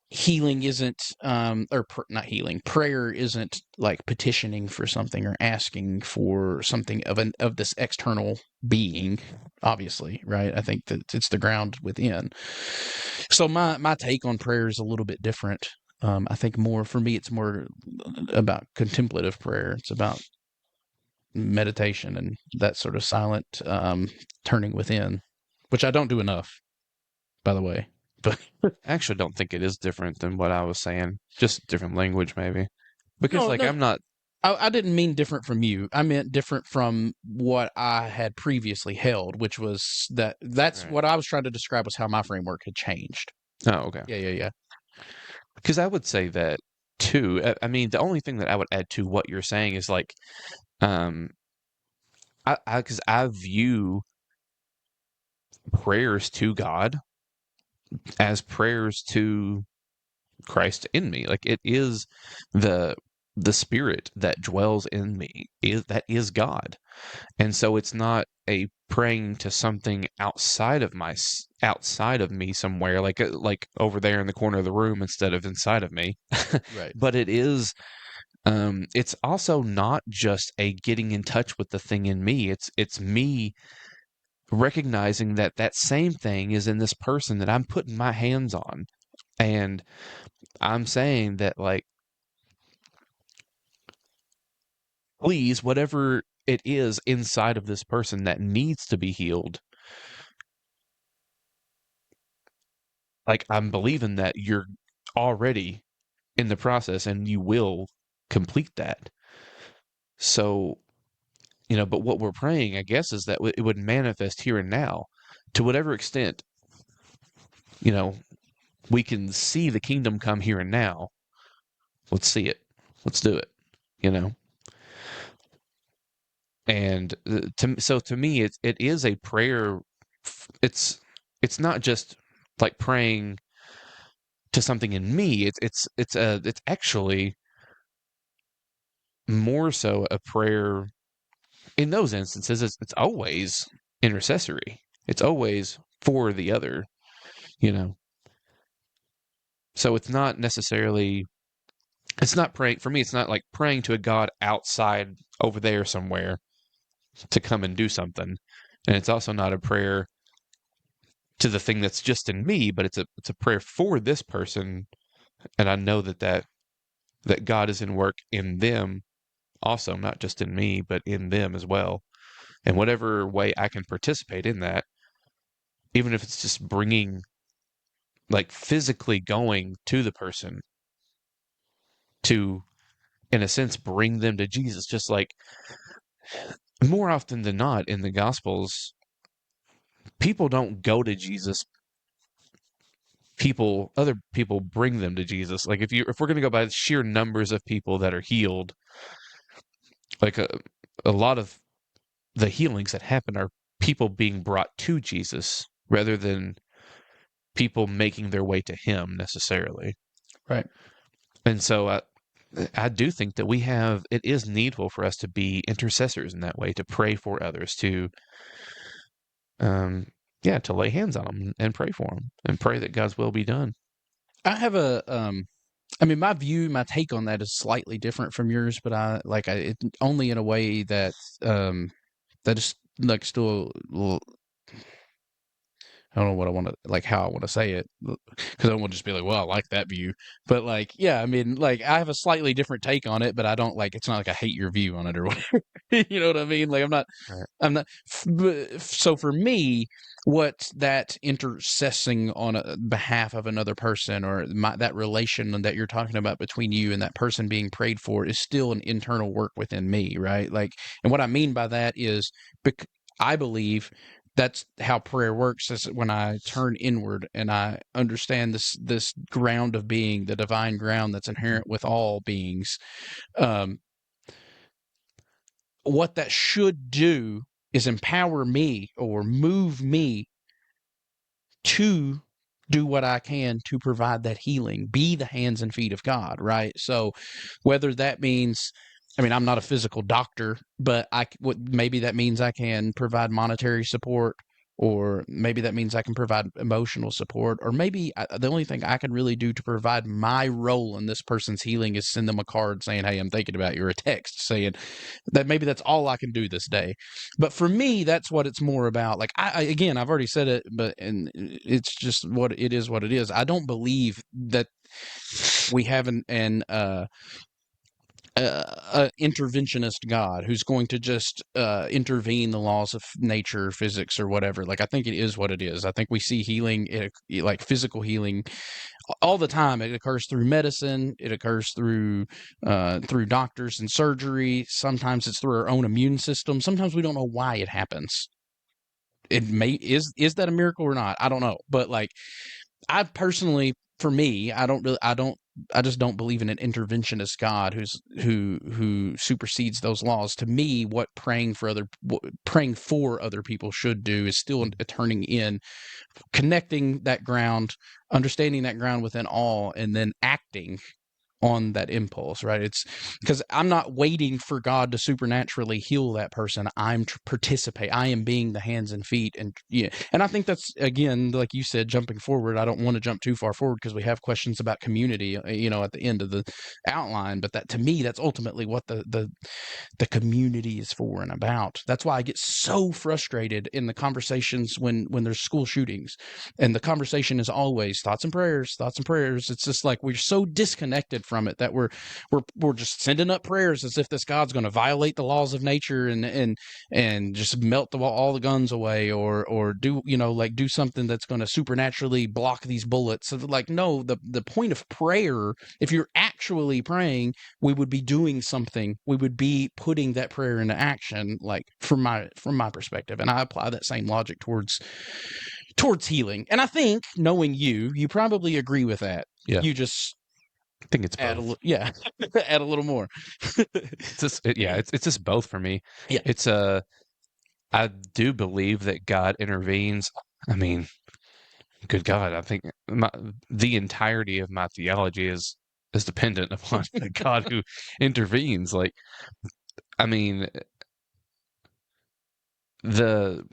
healing isn't not healing, prayer isn't like petitioning for something or asking for something of this external being, obviously, right? I think that it's the ground within. So my take on prayer is a little bit different. I think more for me it's more about contemplative prayer. It's about meditation and that sort of silent turning within, which I don't do enough, by the way. But I actually don't think it is different than what I was saying. Just different language, maybe. Because, no, like, no, I'm not. I didn't mean different from you. I meant different from what I had previously held, which was that's Right. what I was trying to describe was how my framework had changed. Oh, okay. Yeah. Because I would say that too. I mean, the only thing that I would add to what you're saying is like, um, because I view prayers to God as prayers to Christ in me. Like it is the spirit that dwells in me is God. And so it's not a praying to something outside of me somewhere like over there in the corner of the room instead of inside of me. Right. But it's also not just a getting in touch with the thing in me. It's me recognizing that that same thing is in this person that I'm putting my hands on. And I'm saying that, like, please, whatever it is inside of this person that needs to be healed, like, I'm believing that you're already in the process and you will complete that. So, but what we're praying, I guess, is that it would manifest here and now to whatever extent, you know, we can see the kingdom come here and now. Let's see it. Let's do it, you know? And to me, it is a prayer. It's not just like praying to something in me. It's actually more so a prayer in those instances. It's always intercessory. It's always for the other, you know. So it's not necessarily. It's not praying for me. It's not like praying to a God outside over there somewhere to come and do something. And it's also not a prayer to the thing that's just in me, but it's a prayer for this person, and I know that God is in work in them also, not just in me, but in them as well. And whatever way I can participate in that, even if it's just bringing, like, physically going to the person to, in a sense, bring them to Jesus, just like more often than not in the Gospels, people don't go to Jesus. Other people bring them to Jesus. Like if we're going to go by the sheer numbers of people that are healed, like a lot of the healings that happen are people being brought to Jesus rather than people making their way to him necessarily. Right. And so I do think that it is needful for us to be intercessors in that way, to pray for others, um, to lay hands on them and pray for them and pray that God's will be done. I have I mean, my take on that is slightly different from yours, but it only in a way that that is like still. I don't know what I want to like how I want to say it because I don't want to just be like, well, I like that view, but like, yeah, I mean, like I have a slightly different take on it, but I don't like it's not like I hate your view on it or whatever. You know what I mean? Like Right. I'm not. So for me, what that intercessing on a behalf of another person or that relation that you're talking about between you and that person being prayed for is still an internal work within me, right? Like, and what I mean by that is, I believe that's how prayer works. Is when I turn inward and I understand this ground of being, the divine ground that's inherent with all beings. Um, what that should do is empower me or move me to do what I can to provide that healing, be the hands and feet of God, right? So whether that means, I mean, I'm not a physical doctor, but maybe that means I can provide monetary support, or maybe that means I can provide emotional support, or maybe the only thing I can really do to provide my role in this person's healing is send them a card saying, "Hey, I'm thinking about you," or a text saying that maybe that's all I can do this day. But for me, that's what it's more about. Like again, I've already said it, but and it's just what it is. What it is. I don't believe that we have an a interventionist God who's going to just intervene the laws of nature, physics, or whatever. Like, I think it is what it is. I think we see healing, like physical healing, all the time. It occurs through medicine. It occurs through doctors and surgery. Sometimes it's through our own immune system. Sometimes we don't know why it happens. It is that a miracle or not? I don't know. But like, I personally, for me, I just don't believe in an interventionist God who supersedes those laws. To me, what praying for other people should do is still turning in, connecting that ground, understanding that ground within all, and then acting on that impulse, right? It's because I'm not waiting for God to supernaturally heal that person. I'm participate. I am being the hands and feet, and yeah. And I think that's, again, like you said, jumping forward. I don't want to jump too far forward because we have questions about community, at the end of the outline. But that, to me, that's ultimately what the community is for and about. That's why I get so frustrated in the conversations when there's school shootings, and the conversation is always thoughts and prayers, thoughts and prayers. It's just like we're so disconnected from it that we're just sending up prayers as if this God's going to violate the laws of nature and just melt all the guns away, or do do something that's going to supernaturally block these bullets. So like, no, the point of prayer, if you're actually praying, we would be doing something. We would be putting that prayer into action, like from my perspective. And I apply that same logic towards healing. And I think, knowing you probably agree with that. Yeah. You just I think it's add both. add a little more. It's just it's just both for me. Yeah. It's I do believe that God intervenes. I mean, good God, I think the entirety of my theology is dependent upon a God who intervenes. Like, I mean, the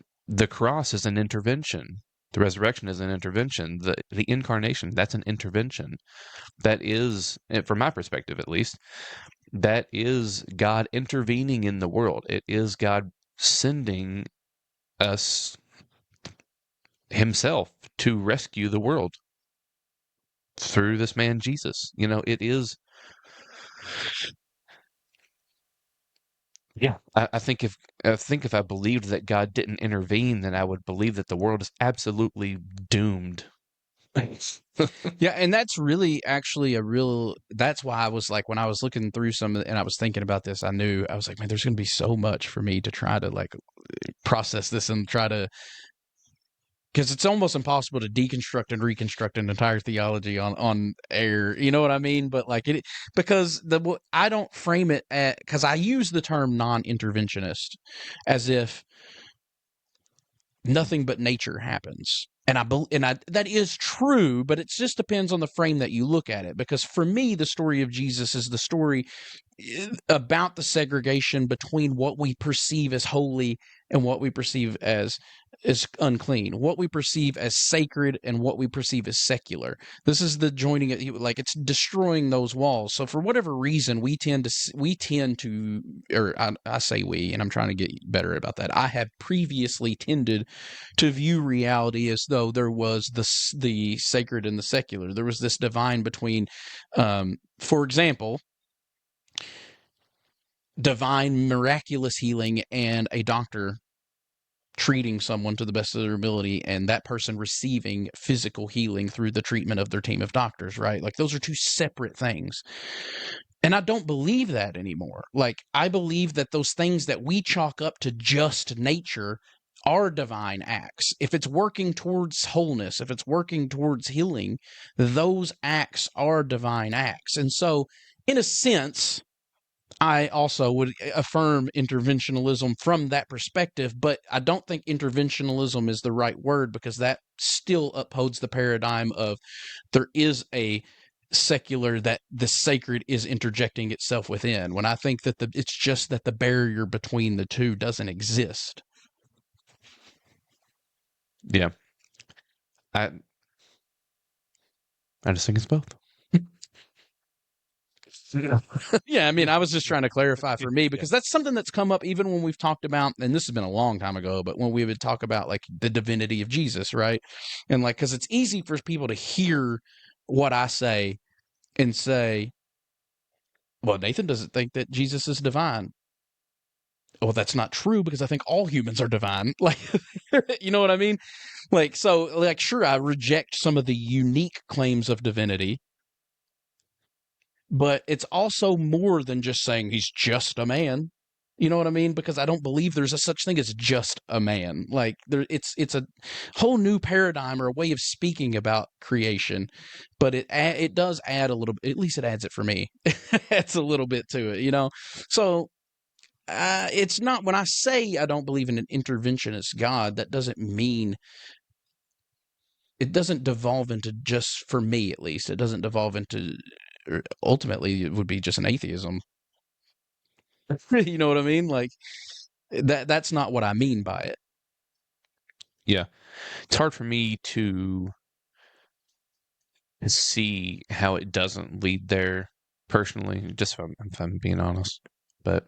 cross is an intervention. The resurrection is an intervention. The incarnation, that's an intervention. That is, from my perspective at least, that is God intervening in the world. It is God sending us himself to rescue the world through this man Jesus. It is. Yeah, I think if I believed that God didn't intervene, then I would believe that the world is absolutely doomed. Yeah, and that's really actually that's why I was like, when I was looking through some and I was thinking about this, I was like, man, there's going to be so much for me to try to like process this and try to, because it's almost impossible to deconstruct and reconstruct an entire theology on air. You know what I mean? But like because I don't frame it because I use the term non-interventionist as if nothing but nature happens. And that is true, but it just depends on the frame that you look at it. Because for me, the story of Jesus is the story about the segregation between what we perceive as holy and what we perceive as unclean, what we perceive as sacred and what we perceive as secular. This is the joining it, like it's destroying those walls. So for whatever reason, we tend to, or I say we, and I'm trying to get better about that. I have previously tended to view reality as though there was the sacred and the secular. There was this divine between, for example, divine miraculous healing and a doctor treating someone to the best of their ability, and that person receiving physical healing through the treatment of their team of doctors, right? Like, those are two separate things. And I don't believe that anymore. Like, I believe that those things that we chalk up to just nature are divine acts. If it's working towards wholeness, if it's working towards healing, those acts are divine acts. And so, in a sense, I also would affirm interventionalism from that perspective, but I don't think interventionalism is the right word, because that still upholds the paradigm of there is a secular that the sacred is interjecting itself within. When I think that it's just that the barrier between the two doesn't exist. Yeah, I just think it's both. Yeah, I mean, I was just trying to clarify for me, because that's something that's come up even when we've talked about, and this has been a long time ago, but when we would talk about like the divinity of Jesus, right? And like, because it's easy for people to hear what I say and say, Well, Nathan doesn't think that Jesus is divine. Well, that's not true because I think all humans are divine. Like, you know what I mean? Like, so, like, sure, I reject some of the unique claims of divinity, but it's also more than just saying he's just a man. You know what I mean? Because I don't believe there's a such thing as just a man. Like it's a whole new paradigm or a way of speaking about creation, but it does add a little. At least it adds it for me. It's a little bit to it, you know. So it's not when I say I don't believe in an interventionist God. That doesn't mean it doesn't devolve into just for me at least. It doesn't devolve into ultimately it would be just an atheism. You know what I mean? Like that's not what I mean by it. Yeah. It's hard for me to see how it doesn't lead there personally, just if I'm being honest. But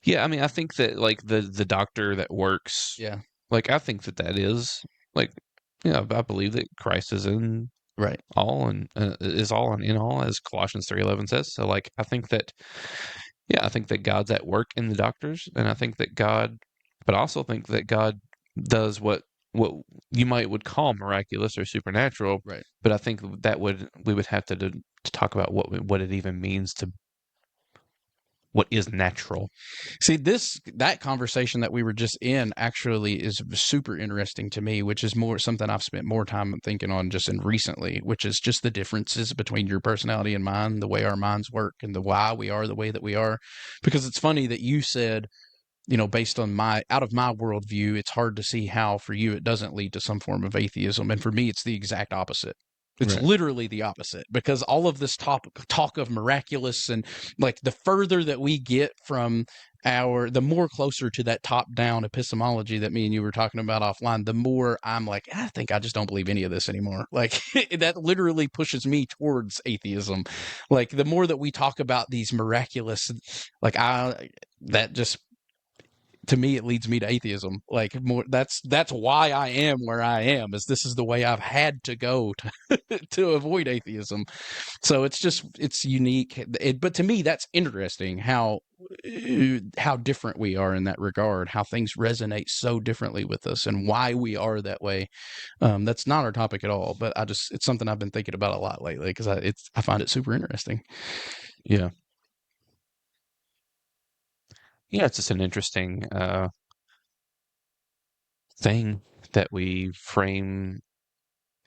yeah, I mean, I think that like the doctor that works, Yeah. like I think that is like, I believe that Christ is in Right. all and is all and in all, as Colossians 3:11 says. So like, I think that God's at work in the doctors, and I think that but I also think that God does what you would call miraculous or supernatural. Right. But I think that we would have to talk about what it even means to what is natural. See, that conversation that we were just in actually is super interesting to me, which is more something I've spent more time thinking on just in recently, which is just the differences between your personality and mine, the way our minds work, and the why we are the way that we are. Because it's funny that you said, based on out of my worldview, it's hard to see how for you it doesn't lead to some form of atheism, and for me, it's the exact opposite. It's Right. literally the opposite because all of this talk of miraculous and like the further that we get from the more closer to that top down epistemology that me and you were talking about offline, the more I'm like, I think I just don't believe any of this anymore. Like that literally pushes me towards atheism. Like the more that we talk about these miraculous, like that just to me it leads me to atheism. Like more that's why I am where I am, is this is the way I've had to go to to avoid atheism. So it's unique. But to me that's interesting how different we are in that regard, how things resonate so differently with us and why we are that way. That's not our topic at all, but it's something I've been thinking about a lot lately because I find it super interesting. Yeah. Yeah, it's just an interesting thing that we frame.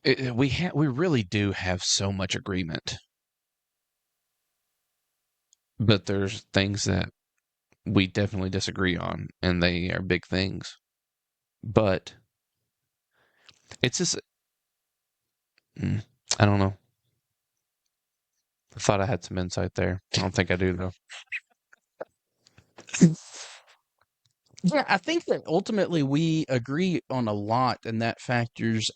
We really do have so much agreement, but there's things that we definitely disagree on, and they are big things. But it's just, I don't know. I thought I had some insight there. I don't think I do though. Yeah, I think that ultimately we agree on a lot, and that factors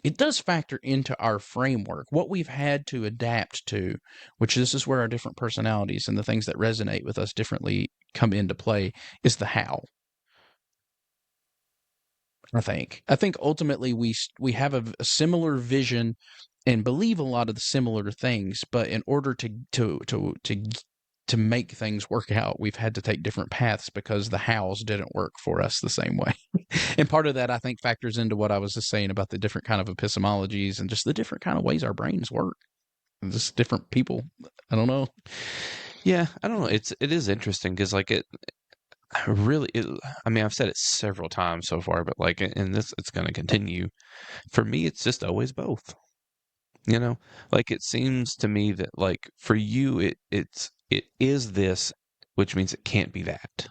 it does factor into our framework, what we've had to adapt to, which this is where our different personalities and the things that resonate with us differently come into play, is the how. I think ultimately we have a similar vision and believe a lot of the similar things, but in order to make things work out, we've had to take different paths because the hows didn't work for us the same way. And part of that I think factors into what I was just saying about the different kind of epistemologies and just the different kind of ways our brains work. Just different people. I don't know. Yeah, I don't know. It is interesting because like I mean, I've said it several times so far, but like in this, it's going to continue. For me, it's just always both. You know, like it seems to me that like for you, it is this, which means it can't be that.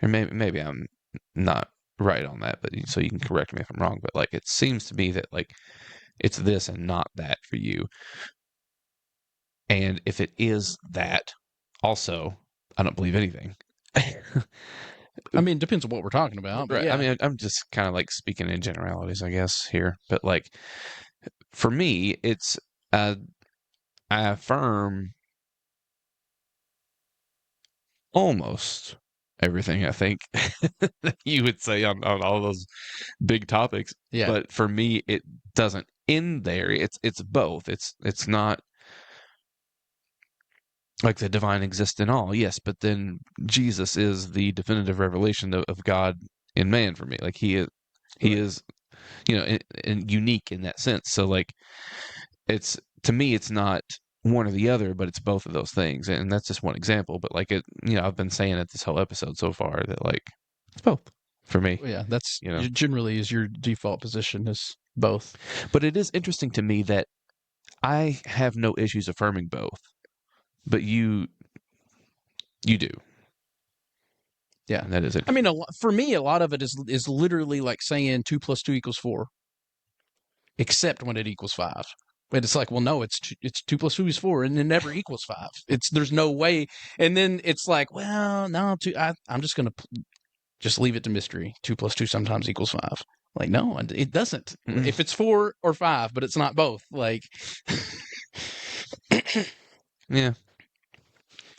Or maybe I'm not right on that, but so you can correct me if I'm wrong. But like it seems to me that like it's this and not that for you. And if it is that, also, I don't believe anything. I mean, it depends on what we're talking about, but Right. I yeah. mean, I'm just kind of like speaking in generalities, I guess, here. But like for me, it's uh, I affirm almost everything I think that you would say on all those big topics. Yeah. But for me, it doesn't end there. It's both. It's not like the divine exists in all, yes, but then Jesus is the definitive revelation of God in man for me. Like he is, and unique in that sense. So like, it's to me, it's not one or the other, but it's both of those things, and that's just one example. But like I've been saying it this whole episode so far that like it's both for me. Yeah, that's You know, generally is your default position is both. but it is interesting to me that I have no issues affirming both, but you do. Yeah, And that is it. I mean, for me, a lot of it is literally like saying 2 + 2 = 4, except when it equals 5. But it's like, well, no, it's 2 + 2 = 4, and it never equals 5. There's no way. And then it's like, well, no, I'm just gonna just leave it to mystery. 2 + 2 sometimes equals 5. Like, no, it doesn't. Mm. If it's 4 or 5, but it's not both. Like, Yeah.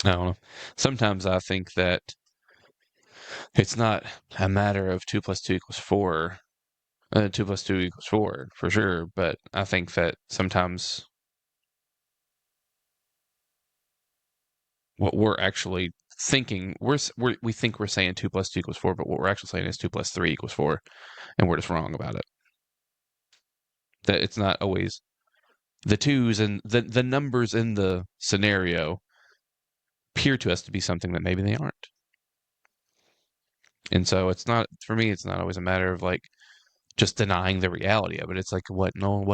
I don't know. Sometimes I think that it's not a matter of 2 + 2 = 4. 2 + 2 = 4 for sure, but I think that sometimes what we're actually thinking, we think we're saying 2 + 2 = 4, but what we're actually saying is 2 + 3 = 4, and we're just wrong about it. That it's not always the twos, and the numbers in the scenario appear to us to be something that maybe they aren't. And so it's not, for me, it's not always a matter of like just denying the reality of it. It's like, what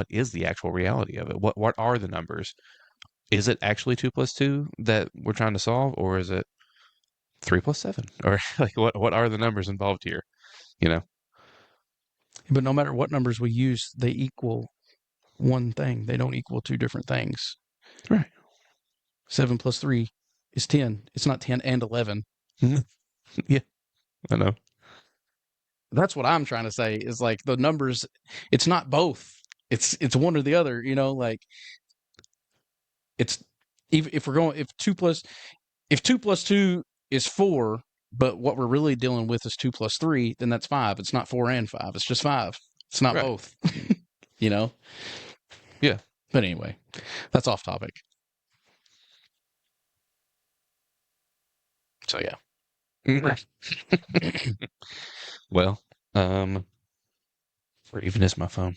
is the actual reality of it? What are the numbers? Is it actually 2 + 2 that we're trying to solve, or is it 3 + 7? Or like, what are the numbers involved here? You know? but no matter what numbers we use, they equal one thing. They don't equal two different things. Right. 7 + 3 is 10. It's not 10 and 11. Yeah, I know. That's what I'm trying to say is like the numbers, it's not both. It's one or the other, like it's if we're going if 2 + 2 is 4, but what we're really dealing with is 2 + 3, then that's 5. It's not 4 and 5. It's just 5. It's not Right. both. you know? Yeah. But anyway, that's off topic. So yeah. Well, where even is my phone?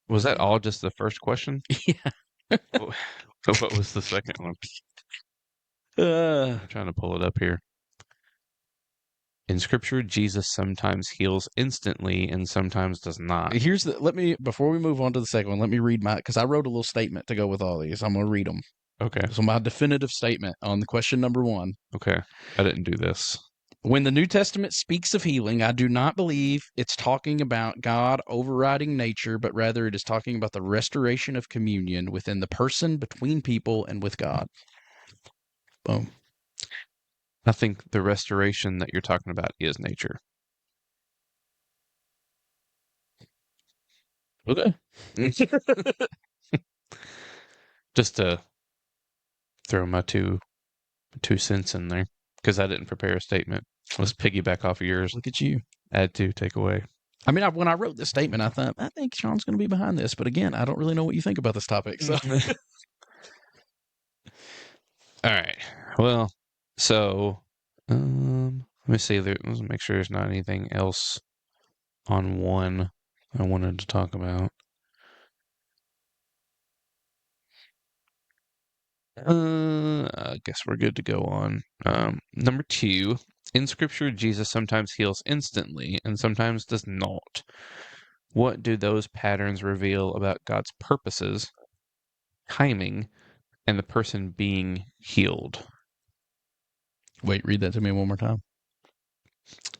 Was that all just the first question? Yeah. What was the second one? I'm trying to pull it up here. In scripture, Jesus sometimes heals instantly and sometimes does not. Before we move on to the second one, let me read because I wrote a little statement to go with all these. I'm going to read them. Okay. So my definitive statement on the question number 1. Okay. I didn't do this. When the New Testament speaks of healing, I do not believe it's talking about God overriding nature, but rather it is talking about the restoration of communion within the person, between people, and with God. Boom. I think the restoration that you're talking about is nature. Okay. Just to throw my two cents in there, because I didn't prepare a statement. Let's piggyback off of yours. Look at you. Add to, take away. I mean, when I wrote this statement, I thought, I think Sean's going to be behind this. But again, I don't really know what you think about this topic. So, All right. Well, so let me see. Let's make sure there's not anything else on one I wanted to talk about. I guess we're good to go on. Number 2, in Scripture, Jesus sometimes heals instantly and sometimes does not. What do those patterns reveal about God's purposes, timing, and the person being healed? wait, read that to me one more time.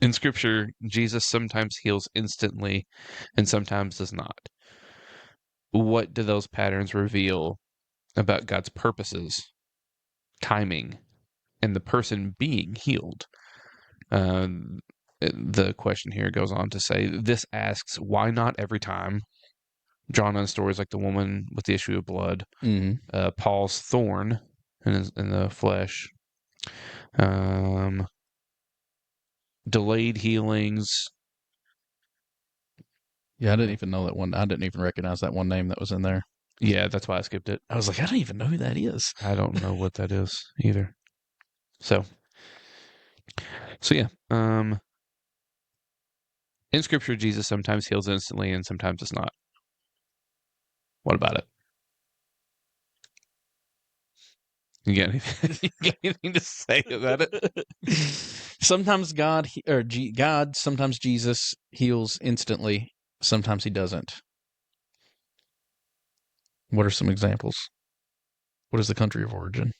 In Scripture, Jesus sometimes heals instantly and sometimes does not. What do those patterns reveal about God's purposes, timing, and the person being healed? The question here goes on to say, this asks, why not every time? Drawn on stories like the woman with the issue of blood, Paul's thorn in the flesh, delayed healings. Yeah, I didn't even know that one. I didn't even recognize that one name that was in there. Yeah, that's why I skipped it. I was like, I don't even know who that is. I don't know what that is either. So yeah. In Scripture, Jesus sometimes heals instantly, and sometimes it's not. What about it? You got anything to say about it? Sometimes God sometimes Jesus heals instantly. Sometimes he doesn't. What are some examples? What is the country of origin?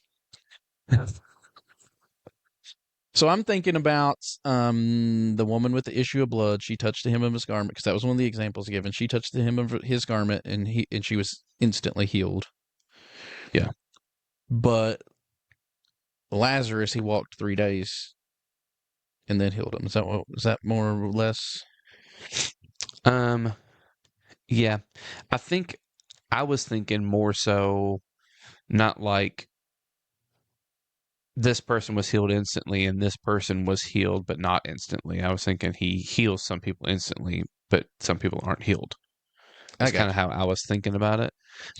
So I'm thinking about the woman with the issue of blood. She touched the hem of his garment because that was one of the examples given. She touched the hem of his garment, and she was instantly healed. Yeah. But Lazarus, he walked 3 days and then healed him. Is that more or less? Yeah. I think I was thinking more so not like this person was healed instantly and this person was healed but not instantly. I was thinking he heals some people instantly, but some people aren't healed. That's kind of how I was thinking about it.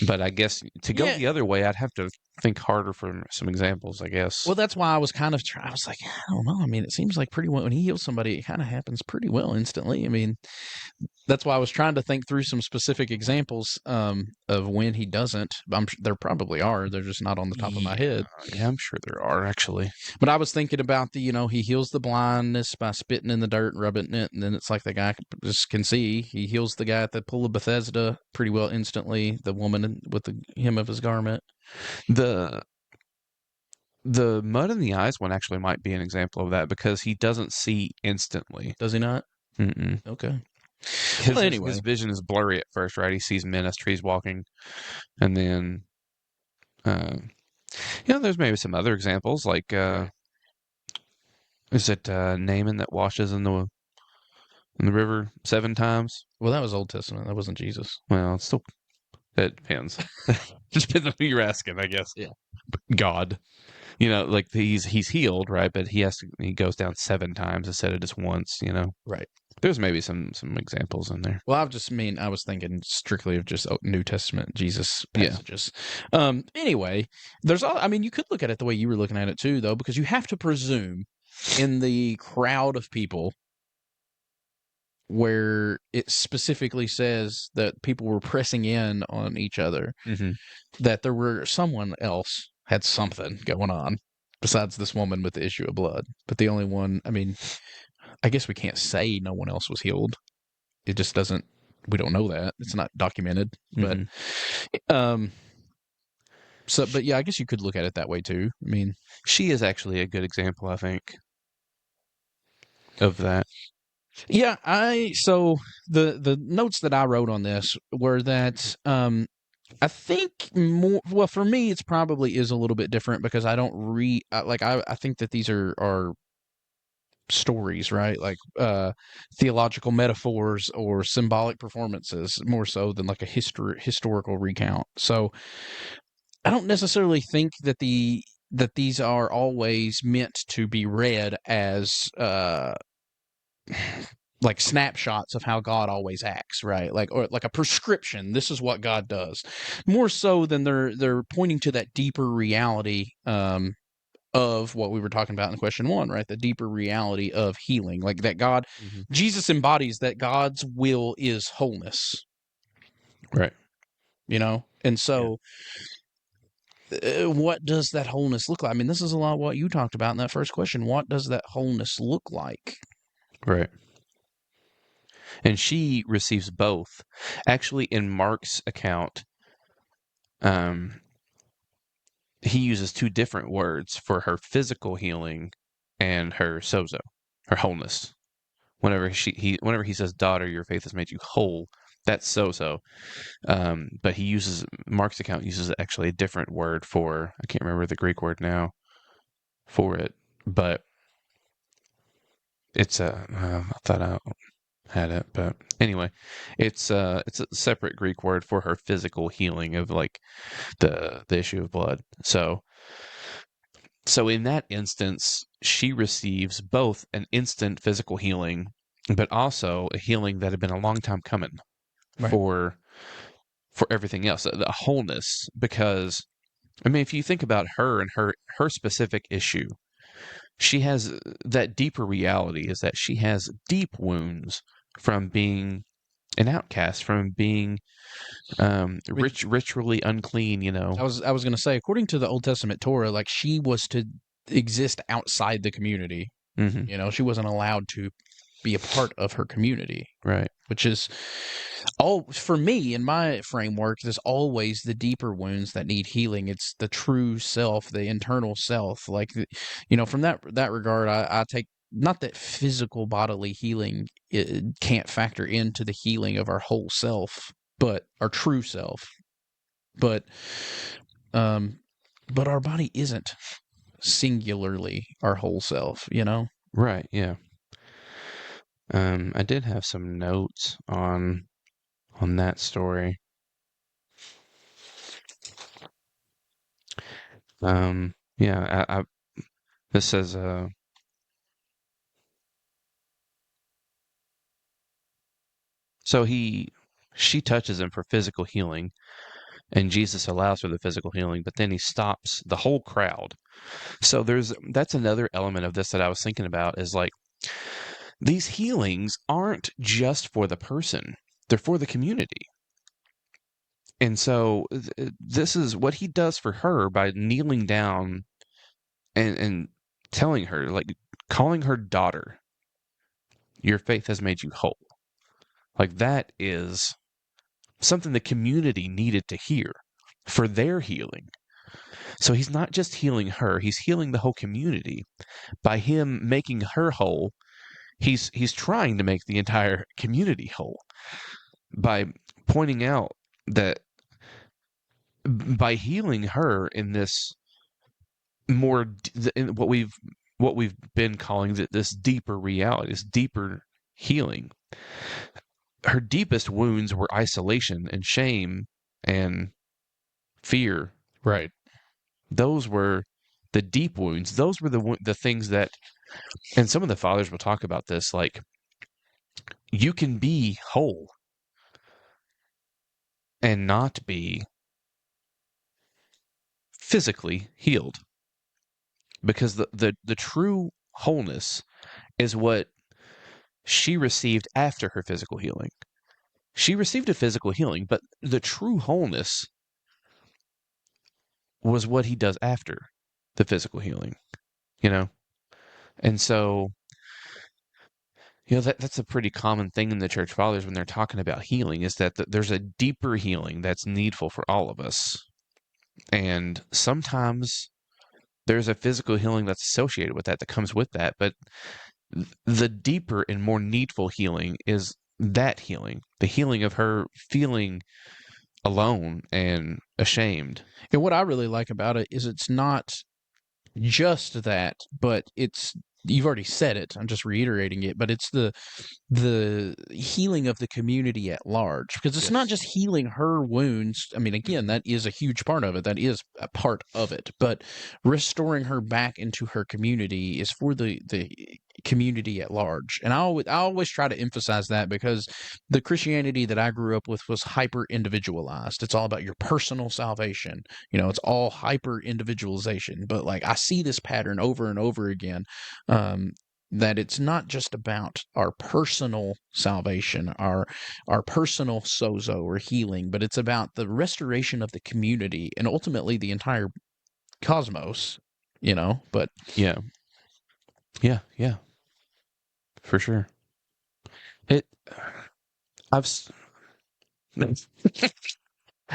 But I guess to go the other way, I'd have to think harder for some examples, I guess. Well, that's why I was kind of I was like, I don't know. I mean, it seems like pretty well when he heals somebody, it kind of happens pretty well instantly. I mean, that's why I was trying to think through some specific examples of when he doesn't. There probably are. They're just not on the top of my head. Yeah, I'm sure there are actually. But I was thinking about he heals the blindness by spitting in the dirt and rubbing it, and then it's like the guy just can see. He heals the guy at the pool of Bethesda pretty well instantly. The woman with the hem of his garment. The mud in the eyes one actually might be an example of that because he doesn't see instantly. Does he not? Mm-mm. Okay. Anyway, his vision is blurry at first, right? He sees men as trees walking, and then, there's maybe some other examples like, is it Naaman that washes in the river 7 times? Well, that was Old Testament. That wasn't Jesus. Well, it depends. Just depends on who you're asking, I guess. Yeah. God. Like he's healed, right? But he goes down 7 times instead of just once, Right. There's maybe some examples in there. Well, I was thinking strictly of just New Testament Jesus passages. Yeah. Anyway, you could look at it the way you were looking at it too, though, because you have to presume in the crowd of people where it specifically says that people were pressing in on each other, that there were someone else had something going on besides this woman with the issue of blood. But the only one, I guess we can't say no one else was healed. It just doesn't, we don't know that. It's not documented. But, but yeah, I guess you could look at it that way too. She is actually a good example, I think, of that. Yeah, so the notes that I wrote on this were that I think for me it's probably is a little bit different because I don't I think that these are stories, right? Like theological metaphors or symbolic performances more so than like a historical recount. So I don't necessarily think that these are always meant to be read as like snapshots of how God always acts, right? Or like a prescription. This is what God does. More so than they're pointing to that deeper reality of what we were talking about in question 1, right? The deeper reality of healing, like that God, Jesus embodies that God's will is wholeness, right? And so. What does that wholeness look like? This is a lot of what you talked about in that first question. What does that wholeness look like? Right. And she receives both. Actually, in Mark's account, he uses 2 different words for her physical healing and her sozo, her wholeness. Whenever he says, "Daughter, your faith has made you whole," that's sozo. But Mark's account uses actually a different word for, I can't remember the Greek word now for it, but it's I thought I had it, but anyway, it's a separate Greek word for her physical healing of like the issue of blood. So in that instance, she receives both an instant physical healing, but also a healing that had been a long time coming for for everything else, the wholeness. Because, I mean, if you think about her and her specific issue, she has that deeper reality is that she has deep wounds from being an outcast, from being ritually unclean, you know. I was going to say, according to the Old Testament Torah, like she was to exist outside the community. Mm-hmm. You know, she wasn't allowed to be a part of her community. Right. Which is all for me in my framework. There's always the deeper wounds that need healing. It's the true self, the internal self. Like, you know, from that regard, I take not that physical bodily healing can't factor into the healing of our whole self, but our true self. But our body isn't singularly our whole self, you know? Right. Yeah. I did have some notes on that story. Yeah, this says so she touches him for physical healing, and Jesus allows for the physical healing, but then he stops the whole crowd. So that's another element of this that I was thinking about is like these healings aren't just for the person, they're for the community. And so this is what he does for her by kneeling down and telling her, like calling her daughter, your faith has made you whole. Like that is something the community needed to hear for their healing. So he's not just healing her, he's healing the whole community. By him making her whole, he's trying to make the entire community whole by pointing out that by healing her in this more in what we've been calling this deeper reality, this deeper healing. Her deepest wounds were isolation and shame and fear. Right. Those were the deep wounds. Those were the things that, and some of the fathers will talk about this, like you can be whole and not be physically healed, because the true wholeness is what she received after her physical healing. She received a physical healing, but the true wholeness was what he does after the physical healing, you know? And so, you know, that's a pretty common thing in the church fathers when they're talking about healing is that there's a deeper healing that's needful for all of us. And sometimes there's a physical healing that's associated with that comes with that. But the deeper and more needful healing is that healing, the healing of her feeling alone and ashamed. And what I really like about it is it's not just that, but it's, you've already said it, I'm just reiterating it, but it's the healing of the community at large, because it's not just healing her wounds. I mean, again, that is a huge part of it, that is a part of it, but restoring her back into her community is for the community at large. And I always try to emphasize that, because the Christianity that I grew up with was hyper individualized. It's all about your personal salvation. You know, it's all hyper individualization. But like I see this pattern over and over again, that it's not just about our personal salvation, our personal sozo or healing, but it's about the restoration of the community and ultimately the entire cosmos, you know. But Yeah, for sure. I've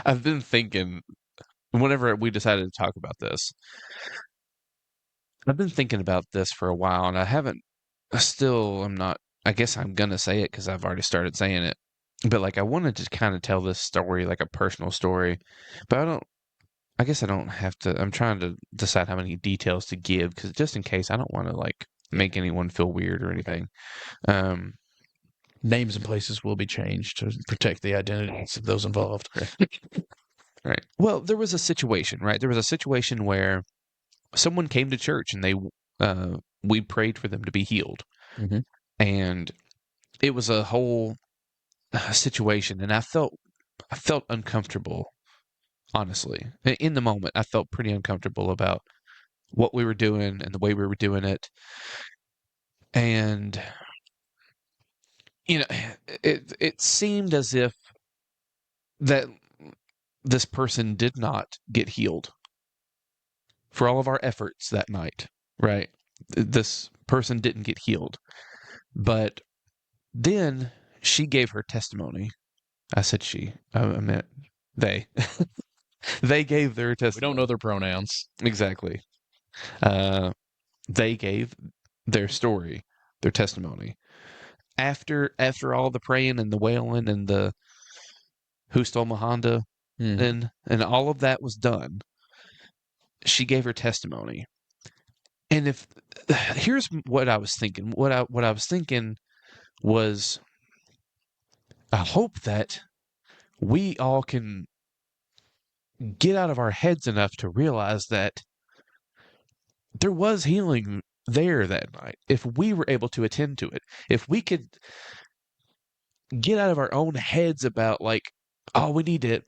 I've been thinking whenever we decided to talk about this, I've been thinking about this for a while, and I'm not, I guess I'm gonna say it because I've already started saying it, but like I wanted to kind of tell this story, like a personal story, but I guess I don't have to, I'm trying to decide how many details to give, because just in case, I don't want to like make anyone feel weird or anything. Names and places will be changed to protect the identities of those involved. Right. Well, there was a situation, right? There was a situation where someone came to church and we prayed for them to be healed. Mm-hmm. And it was a whole situation. And I felt I felt uncomfortable, honestly. In the moment, I felt pretty uncomfortable about what we were doing and the way we were doing it. And, it seemed as if that this person did not get healed for all of our efforts that night, right? This person didn't get healed. But then she gave her testimony. I said she. I meant they. They gave their We testimony. don't know their pronouns. Exactly. They gave their story, their testimony. After all the praying and the wailing and the who stole my Honda and all of that was done, she gave her testimony. And if here's what I was thinking. What I was thinking was, I hope that we all can get out of our heads enough to realize that there was healing there that night. If we were able to attend to it, if we could get out of our own heads about like, oh, we need it.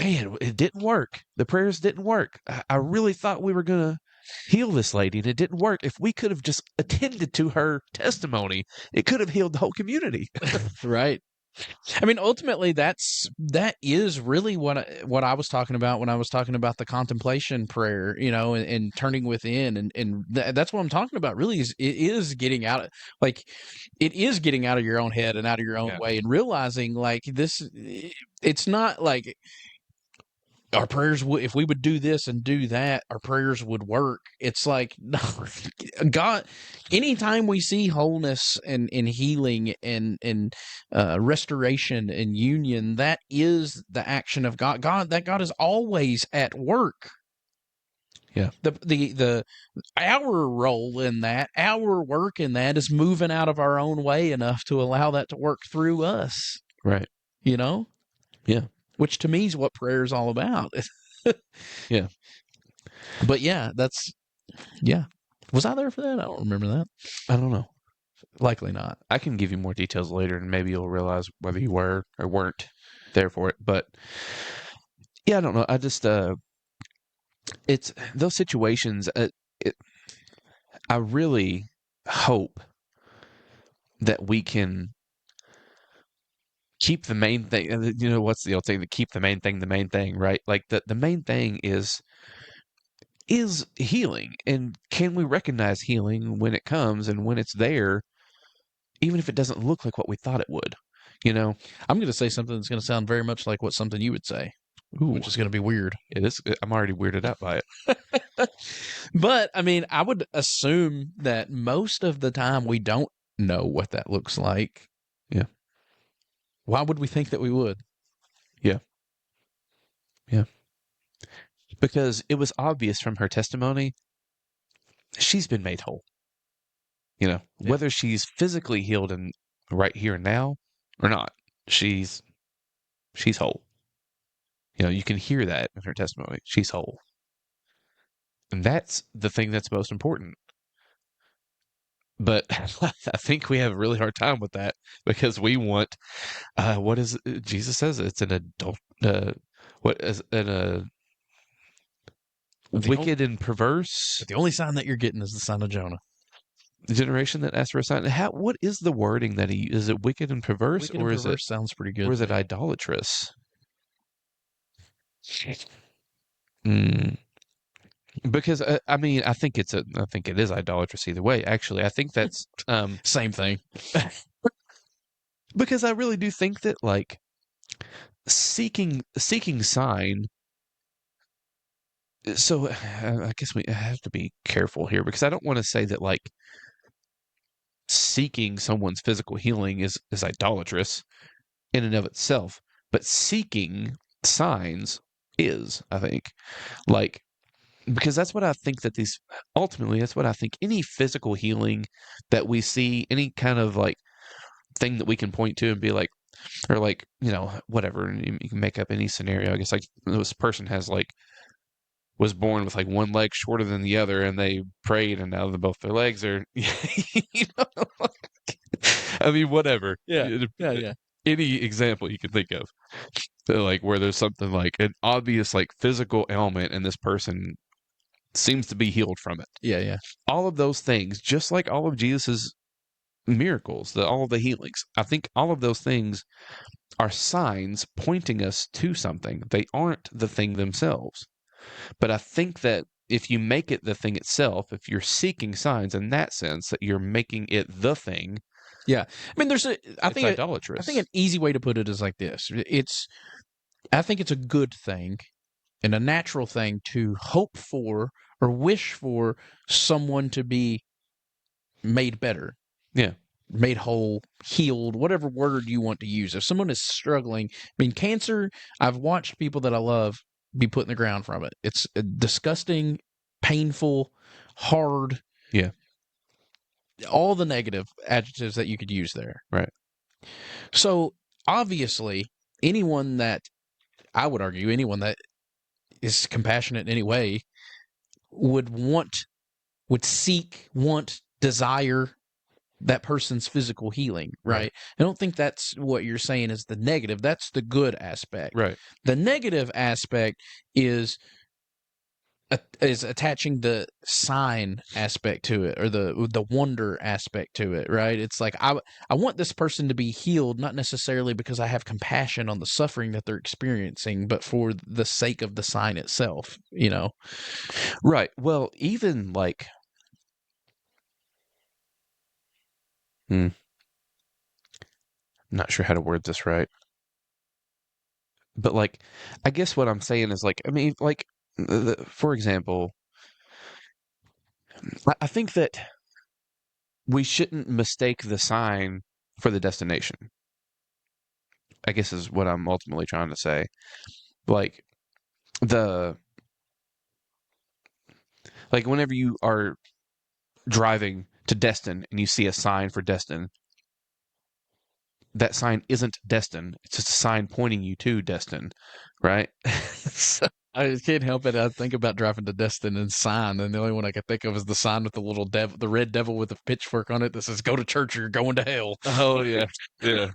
Man, it didn't work. The prayers didn't work. I really thought we were going to heal this lady and it didn't work. If we could have just attended to her testimony, it could have healed the whole community. Right. I mean, ultimately, that is really what I was talking about when I was talking about the contemplation prayer, and turning within, and that's what I'm talking about. Really, it is getting out of your own head and out of your own way, and realizing like this. It's not like our prayers if we would do this and do that, our prayers would work. It's like, no, God, anytime we see wholeness and healing and restoration and union, that is the action of God. God is always at work. Yeah. The our role in that, our work in that, is moving out of our own way enough to allow that to work through us. Right. Yeah. Which to me is what prayer is all about. Yeah. But yeah, was I there for that? I don't remember that. I don't know. Likely not. I can give you more details later and maybe you'll realize whether you were or weren't there for it. But yeah, I don't know. I just, it's those situations. I really hope that we can keep the main thing. What's the old saying? To keep the main thing, right? Like the main thing is healing. And can we recognize healing when it comes and when it's there, even if it doesn't look like what we thought it would? I'm going to say something that's going to sound very much like something you would say. Ooh. Which is going to be weird. It is. I'm already weirded out by it. But I mean, I would assume that most of the time we don't know what that looks like. Yeah. Why would we think that we would? Yeah. Because it was obvious from her testimony, she's been made whole. Whether she's physically healed and right here and now or not, she's whole. You can hear that in her testimony. She's whole. And that's the thing that's most important. But I think we have a really hard time with that because we want, what is it? Jesus says it's an adult, what is an wicked and perverse. But the only sign that you're getting is the sign of Jonah. The generation that asks for a sign. What is the wording that is it wicked and perverse, wicked and perverse sounds pretty good. Or is it idolatrous? Because I mean, I think it is idolatrous either way. Actually, I think that's same thing. Because I really do think that like seeking sign. So I guess we have to be careful here because I don't want to say that like seeking someone's physical healing is idolatrous in and of itself, but seeking signs is, I think, like, because that's what I think that that's what I think any physical healing that we see, any kind of like thing that we can point to and be like, or like, whatever, and you can make up any scenario. I guess like this person was born with like one leg shorter than the other and they prayed and now both their legs are, I mean, whatever. Yeah. any example you can think of, like where there's something like an obvious like physical ailment and this person seems to be healed from it. Yeah. All of those things, just like all of Jesus's miracles, all of the healings, I think all of those things are signs pointing us to something. They aren't the thing themselves. But I think that if you make it the thing itself, if you're seeking signs in that sense, that you're making it the thing, Yeah. I mean, it's idolatrous. I think an easy way to put it is like this. I think it's a good thing and a natural thing to hope for or wish for someone to be made better. Yeah. Made whole, healed, whatever word you want to use. If someone is struggling, I mean, cancer, I've watched people that I love be put in the ground from it. It's disgusting, painful, hard. Yeah. All the negative adjectives that you could use there. Right. So, obviously, anyone that, I would argue, anyone that is compassionate in any way would seek, desire that person's physical healing, right? I don't think that's what you're saying is the negative. That's the good aspect. Right. The negative aspect is attaching the sign aspect to it, or the wonder aspect to it, right? It's like I want this person to be healed, not necessarily because I have compassion on the suffering that they're experiencing, but for the sake of the sign itself, you know? Right. Well, even like I'm not sure how to word this right. But like I guess what I'm saying is like I mean like for example, I think that we shouldn't mistake the sign for the destination. I guess is what I'm ultimately trying to say. Like whenever you are driving to Destin and you see a sign for Destin, that sign isn't Destin. It's just a sign pointing you to Destin, right? So, I can't help it. I think about driving to Destin and sign, and the only one I can think of is the sign with the little devil, the red devil with a pitchfork on it that says "Go to church or you're going to hell." Oh yeah, yeah.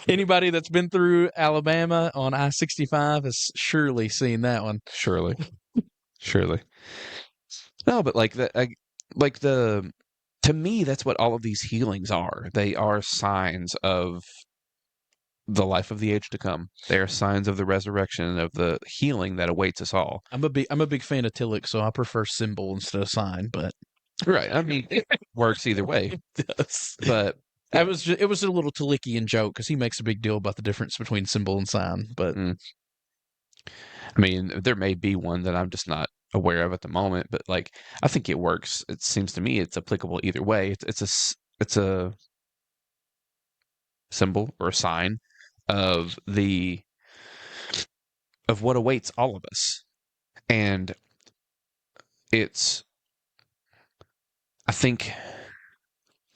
Anybody that's been through Alabama on I-65 has surely seen that one. Surely. No, but to me, that's what all of these healings are. They are signs of the life of the age to come. They are signs of the resurrection, of the healing that awaits us all. I'm a big fan of Tillich, so I prefer symbol instead of sign. But right, I mean, it works either way. It does. But it was a little Tillichian joke because he makes a big deal about the difference between symbol and sign. But I mean, there may be one that I'm just not aware of at the moment. But like, I think it works. It seems to me it's applicable either way. It's a symbol or a sign of what awaits all of us. And I think,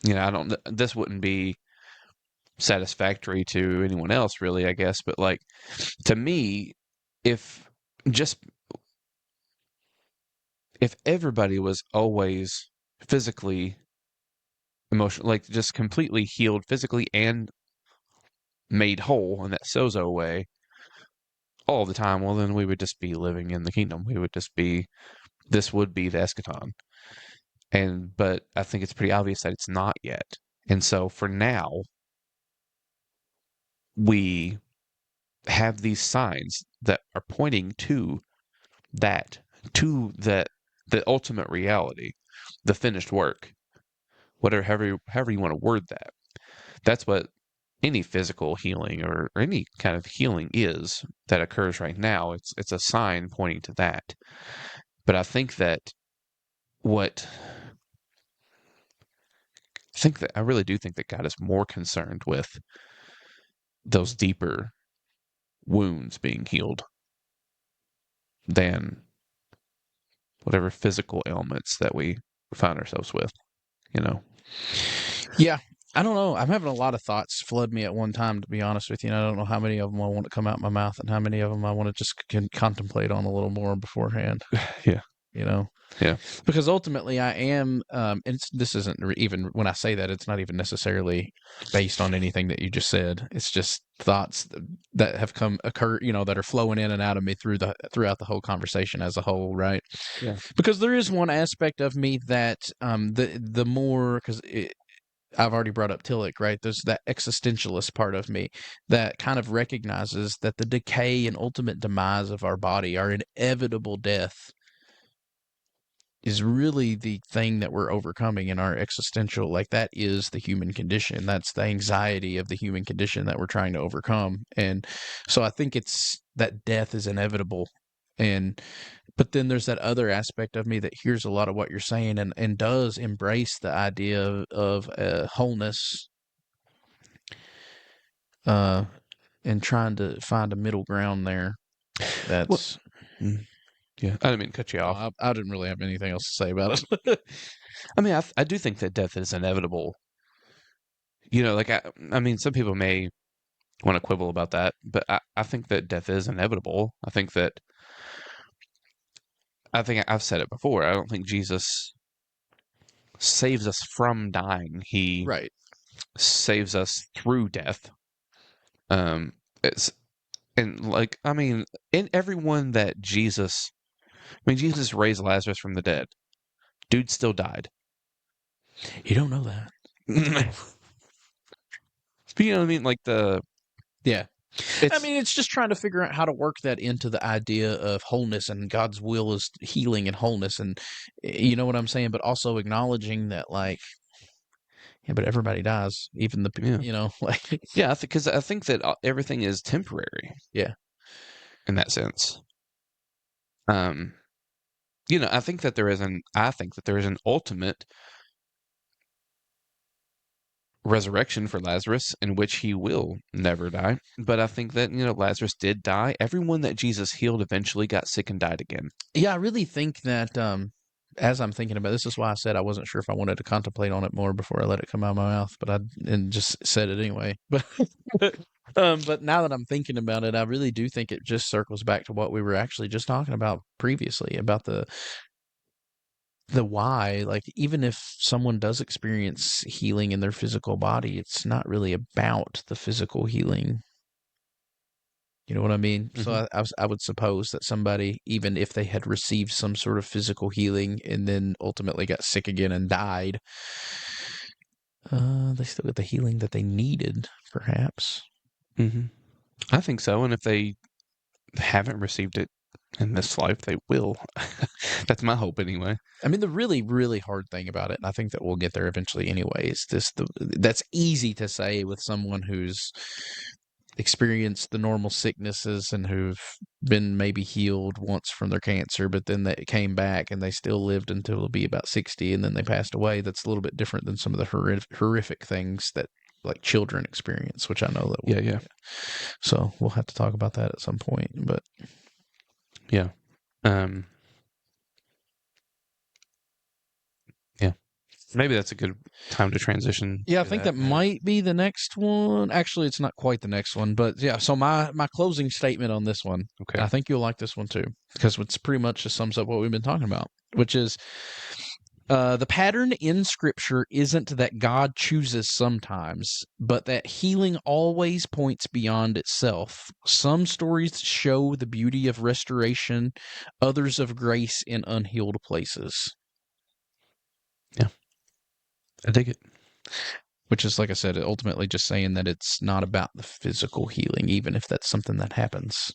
this wouldn't be satisfactory to anyone else really, I guess, but like to me, if everybody was always physically, emotionally, like just completely healed physically and made whole in that sozo way all the time, well, then we would just be living in the kingdom. This would be the eschaton. But I think it's pretty obvious that it's not yet. And so for now, we have these signs that are pointing to the ultimate reality, the finished work, however you want to word that. That's what any physical healing or any kind of healing is that occurs right now. It's a sign pointing to that. But I think that I really do think that God is more concerned with those deeper wounds being healed than whatever physical ailments that we find ourselves with, Yeah, I don't know. I'm having a lot of thoughts flood me at one time, to be honest with you. And I don't know how many of them I want to come out my mouth and how many of them I want to just contemplate on a little more beforehand. Yeah. you know? Yeah. Because ultimately I am, and this isn't even, when I say that, it's not even necessarily based on anything that you just said. It's just thoughts that have occur, that are flowing in and out of me throughout the whole conversation as a whole, right? Yeah. Because there is one aspect of me that, the more, because I've already brought up Tillich, right? There's that existentialist part of me that kind of recognizes that the decay and ultimate demise of our body, our inevitable death, is really the thing that we're overcoming in our existential. Like, that is the human condition. That's the anxiety of the human condition that we're trying to overcome. And so I think it's that death is inevitable. But then there's that other aspect of me that hears a lot of what you're saying and does embrace the idea of wholeness, and trying to find a middle ground there. That's Yeah. I didn't mean to cut you off. I didn't really have anything else to say about it. I mean, I do think that death is inevitable. Like, I mean, some people may want to quibble about that, but I think that death is inevitable. I think I've said it before. I don't think Jesus saves us from dying. He Right. saves us through death. It's and like, I mean, in everyone that Jesus raised Lazarus from the dead. Dude still died. You don't know that. You know what I mean? Like Yeah. it's I mean, it's just trying to figure out how to work that into the idea of wholeness, and God's will is healing and wholeness. And you know what I'm saying? But also acknowledging that, like, yeah, but everybody dies, even yeah, like, yeah. Because I think that everything is temporary. Yeah. In that sense. Um, I think that there is an ultimate resurrection for Lazarus in which he will never die. But I think that, Lazarus did die. Everyone that Jesus healed eventually got sick and died again. Yeah, I really think that, as I'm thinking about this, is why I said I wasn't sure if I wanted to contemplate on it more before I let it come out of my mouth, but and just said it anyway. But now that I'm thinking about it, I really do think it just circles back to what we were actually just talking about previously, about the why. Like, even if someone does experience healing in their physical body, it's not really about the physical healing. You know what I mean? Mm-hmm. So I would suppose that somebody, even if they had received some sort of physical healing and then ultimately got sick again and died, they still got the healing that they needed, perhaps. Mm-hmm. I think so. And if they haven't received it in this life, they will. That's my hope anyway. I mean, the really, really hard thing about it, and I think that we'll get there eventually anyway, is that's easy to say with someone who's experienced the normal sicknesses and who've been maybe healed once from their cancer, but then they came back and they still lived until they'll be about 60 and then they passed away. That's a little bit different than some of the horrific things that, like, children experience, which I know that Yeah. So we'll have to talk about that at some point, but yeah. Yeah. Maybe that's a good time to transition. yeah, I to think that might be the next one. Actually, it's not quite the next one, but yeah. So my closing statement on this one, Okay. and I think you'll like this one too, because it's pretty much just sums up what we've been talking about, which is the pattern in Scripture isn't that God chooses sometimes, but that healing always points beyond itself. Some stories show the beauty of restoration, others of grace in unhealed places. Yeah. I dig it. Which is, like I said, ultimately just saying that it's not about the physical healing, even if that's something that happens.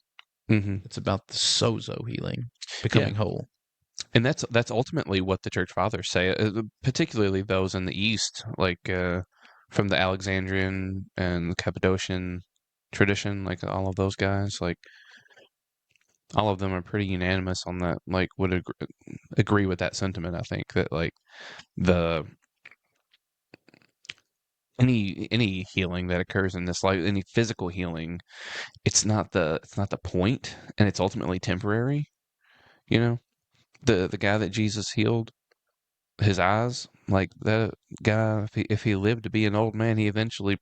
Mm-hmm. It's about the sozo healing, becoming whole. And that's ultimately what the church fathers say, particularly those in the East, like from the Alexandrian and the Cappadocian tradition, like all of those guys, like all of them are pretty unanimous on that, like would agree with that sentiment. I think that, like, the any healing that occurs in this life, any physical healing, it's not the point, and it's ultimately temporary. You know, the guy that Jesus healed his eyes, like that guy, if he lived to be an old man, he eventually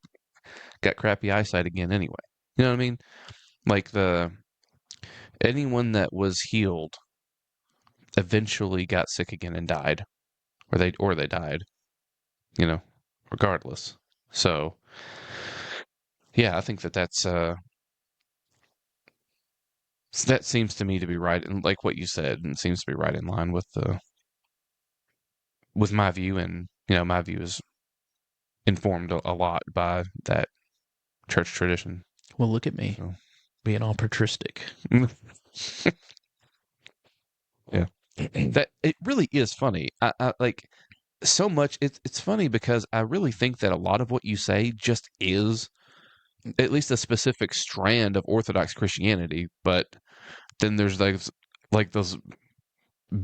got crappy eyesight again anyway. You know what I mean? Like, anyone that was healed eventually got sick again and died, or they died, regardless. So, yeah, I think that seems to me to be right, and like what you said, and seems to be right in line with my view, and my view is informed a lot by that church tradition. Well, look at me So. being all patristic. Yeah, that it really is funny. I like so much. It's funny because I really think that a lot of what you say just is at least a specific strand of Orthodox Christianity, but then there's those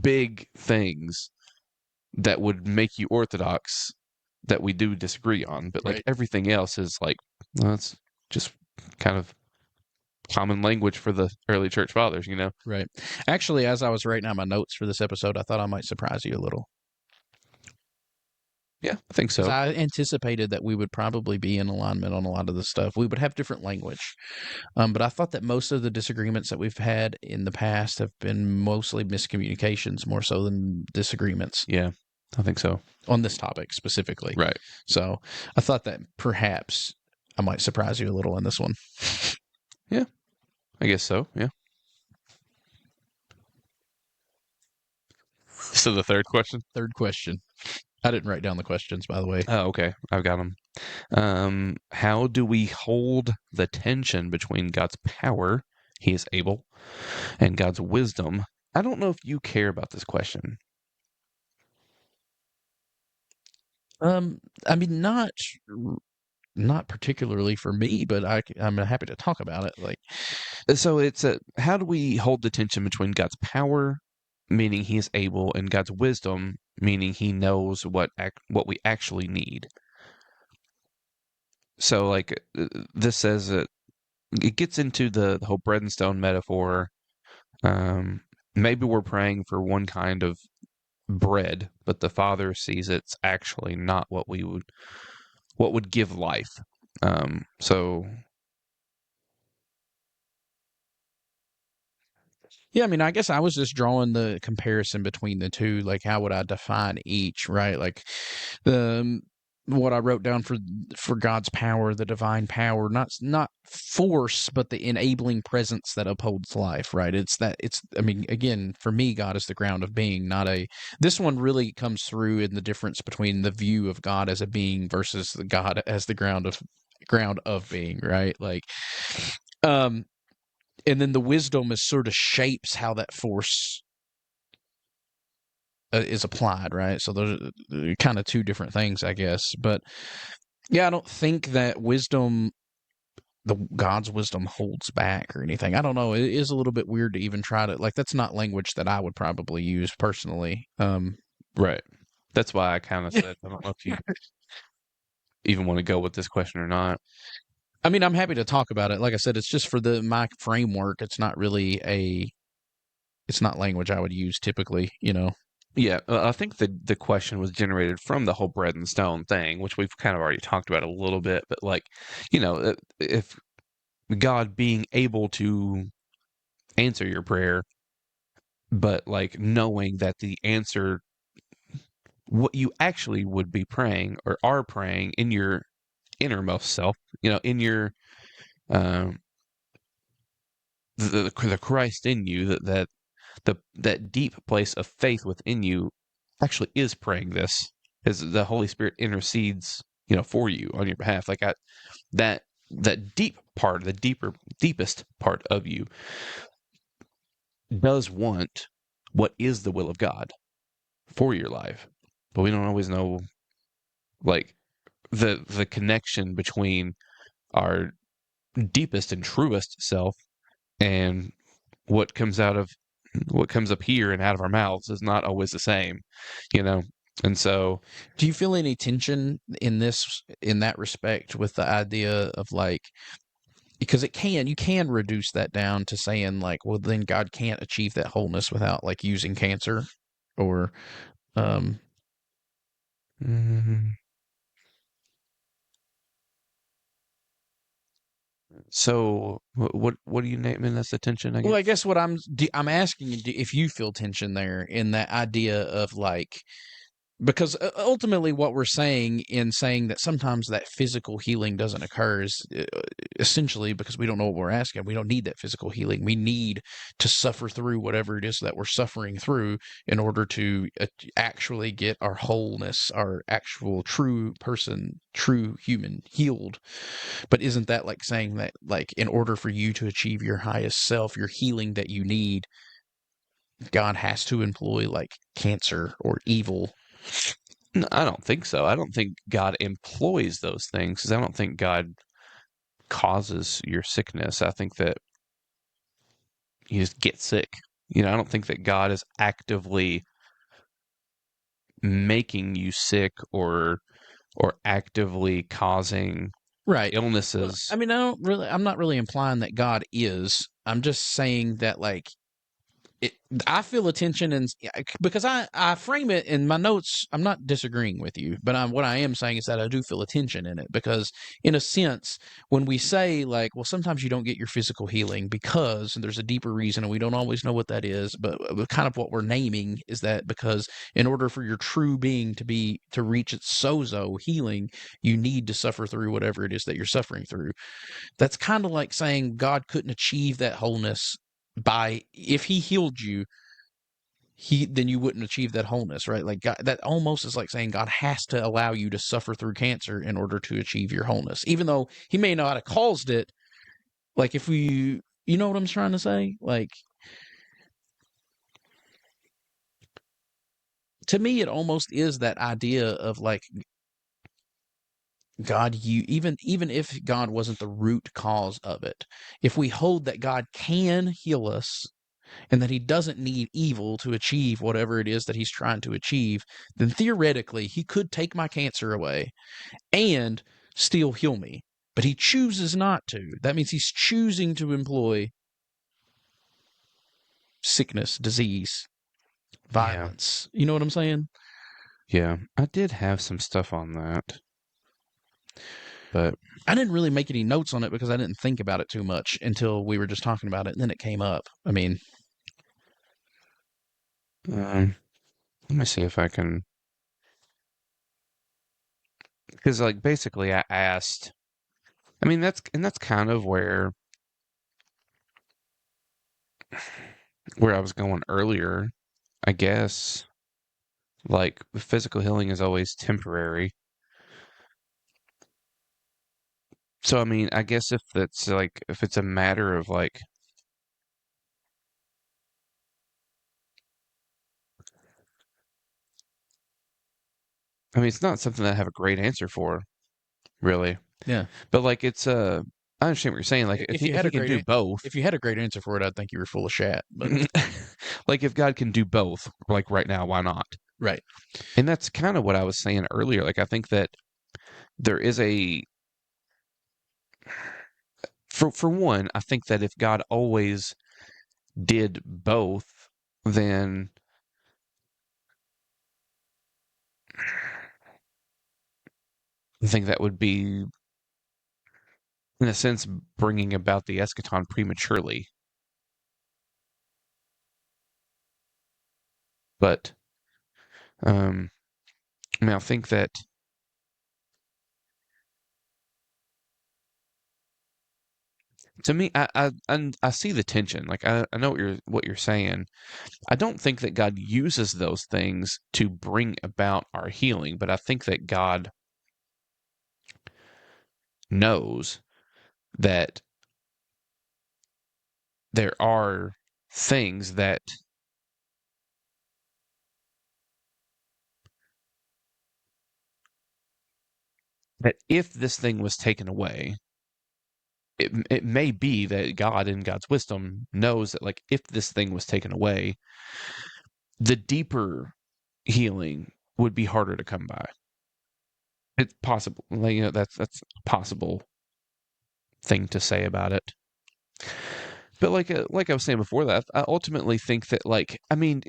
big things that would make you Orthodox that we do disagree on, but like Right. everything else is like, well, it's just kind of common language for the early church fathers, Right. Actually, as I was writing out my notes for this episode, I thought I might surprise you a little. Yeah, I think Because so. I anticipated that we would probably be in alignment on a lot of the stuff. We would have different language. But I thought that most of the disagreements that we've had in the past have been mostly miscommunications more so than disagreements Yeah, I think so. on this topic specifically. Right. So I thought that perhaps I might surprise you a little in this one. Yeah, I guess so. Yeah. So the third question. Third question. I didn't write down the questions, by the way. Oh, okay. I've got them. How do we hold the tension between God's power, He is able, and God's wisdom? I don't know if you care about this question. I mean, not particularly for me, but I'm happy to talk about it. Like, So it's how do we hold the tension between God's power, meaning He is able, and God's wisdom, meaning He knows what we actually need? So, like, this says it gets into the whole bread and stone metaphor. Maybe we're praying for one kind of bread, but the Father sees it's actually not what would give life. So yeah, I mean, I guess I was just drawing the comparison between the two. Like, how would I define each, right? Like, the what I wrote down for God's power, the divine power, not force, but the enabling presence that upholds life, right? I mean, again, for me, God is the ground of being, not a. This one really comes through in the difference between the view of God as a being versus the God as the ground of being, right? Like, um, and then the wisdom is sort of shapes how that force is applied, right? So those are kind of two different things, I guess. But yeah, I don't think that God's wisdom holds back or anything. I don't know. It is a little bit weird to even try to like. That's not language that I would probably use personally. right. That's why I kind of said I don't know if you even want to go with this question or not. I mean, I'm happy to talk about it. Like I said, it's just for my framework. It's not really it's not language I would use typically, Yeah, I think the question was generated from the whole bread and stone thing, which we've kind of already talked about a little bit. But like, if God being able to answer your prayer, but like knowing that the answer, what you actually would be praying or are praying in your innermost self, in your um, the Christ in you, that deep place of faith within you actually is praying this, as the Holy Spirit intercedes, for you on your behalf. Like that deep part, deepest part of you does want what is the will of God for your life, but we don't always know, like, the connection between our deepest and truest self and what comes up here and out of our mouths is not always the same, and so do you feel any tension in that respect with the idea of like, because you can reduce that down to saying like, well, then God can't achieve that wholeness without like using cancer or um mm, So what are you naming this attention? I guess. Well, I guess what I'm asking you if you feel tension there in that idea of like, because ultimately what we're saying in saying that sometimes that physical healing doesn't occur is essentially because we don't know what we're asking. We don't need that physical healing. We need to suffer through whatever it is that we're suffering through in order to actually get our wholeness, our actual true person, true human healed. But isn't that like saying that, like, in order for you to achieve your highest self, your healing that you need, God has to employ like cancer or evil? No, I don't think so. I don't think God employs those things because I don't think God causes your sickness. I think that you just get sick. I don't think that God is actively making you sick or actively causing Right. Well, illnesses. I mean, I'm not really implying that God is. I'm just saying that, like, it, I feel attention, and because I frame it in my notes. I'm not disagreeing with you, but what I am saying is that I do feel attention in it because, in a sense, when we say like, well, sometimes you don't get your physical healing because there's a deeper reason, and we don't always know what that is. But kind of what we're naming is that because in order for your true being to reach its sozo healing, you need to suffer through whatever it is that you're suffering through. That's kind of like saying God couldn't achieve that wholeness by, if he healed you, then you wouldn't achieve that wholeness, right? Like God, that almost is like saying God has to allow you to suffer through cancer in order to achieve your wholeness, even though he may not have caused it. Like, if you know what I'm trying to say? Like, to me, it almost is that idea of like, God, you even if God wasn't the root cause of it, if we hold that God can heal us and that he doesn't need evil to achieve whatever it is that he's trying to achieve, then theoretically he could take my cancer away and still heal me. But he chooses not to. That means he's choosing to employ sickness, disease, Yeah. violence. You know what I'm saying? Yeah. I did have some stuff on that, but I didn't really make any notes on it because I didn't think about it too much until we were just talking about it, and then it came up. I mean, let me see if I can, because like basically I asked. I mean that's kind of where I was going earlier, I guess. Like physical healing is always temporary. So I mean, I guess if it's a matter of like, I mean, it's not something that I have a great answer for, really. yeah. But like I understand what you're saying. Like If you if had he a can great do both, if you had a great answer for it, I'd think you were full of shat. But like if God can do both, like right now, why not? right, And that's kind of what I was saying earlier. Like I think that there is a for one, I think that if God always did both, then I think that would be, in a sense, bringing about the eschaton prematurely. But I mean, I think that to me, I see the tension. Like I know what you're saying. I don't think that God uses those things to bring about our healing, but I think that God knows that there are things that if this thing was taken away, it may be that God in God's wisdom knows that like if this thing was taken away, the deeper healing would be harder to come by. It's possible. Like, that's a possible thing to say about it. But like I was saying before that, I ultimately think that like I mean,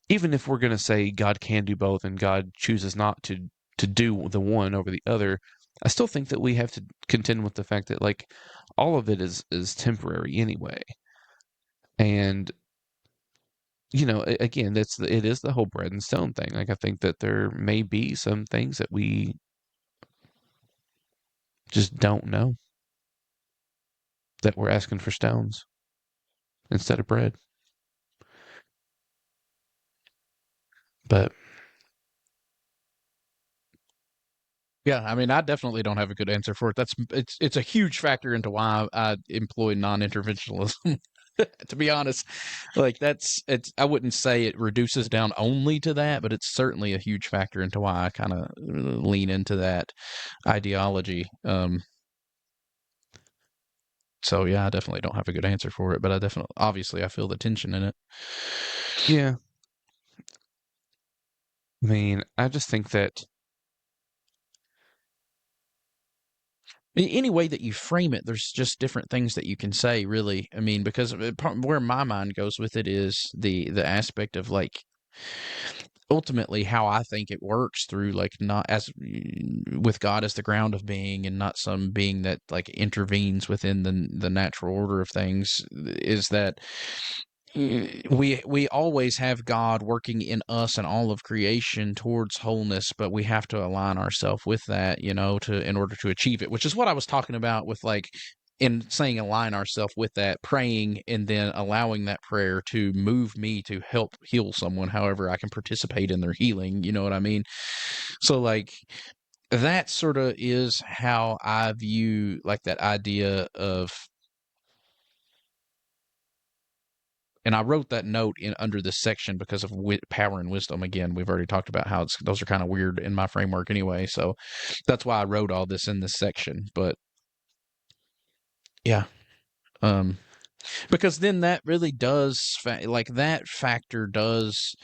even if we're gonna say God can do both and God chooses not to do the one over the other, I still think that we have to contend with the fact that like all of it is temporary anyway. And again, it is the whole bread and stone thing. Like I think that there may be some things that we just don't know, that we're asking for stones instead of bread. But Yeah, I mean, I definitely don't have a good answer for it. It's a huge factor into why I employ non-interventionalism. To be honest, like I wouldn't say it reduces down only to that, but it's certainly a huge factor into why I kind of lean into that ideology. So yeah, I definitely don't have a good answer for it, but obviously I feel the tension in it. yeah, I mean, I just think that Any way that you frame it, there's just different things that you can say, really. I mean, because where my mind goes with it is the aspect of like ultimately how I think it works through like not as with God as the ground of being and not some being that like intervenes within the natural order of things is that we always have God working in us and all of creation towards wholeness, but we have to align ourselves with that, to in order to achieve it, which is what I was talking about with like in saying align ourselves with that, praying and then allowing that prayer to move me to help heal someone, however I can participate in their healing. You know what I mean? So like that sort of is how I view like that idea of. And I wrote that note in under this section because of power and wisdom. Again, we've already talked about how those are kind of weird in my framework anyway. So that's why I wrote all this in this section. But yeah, um, because then that really does like that factor does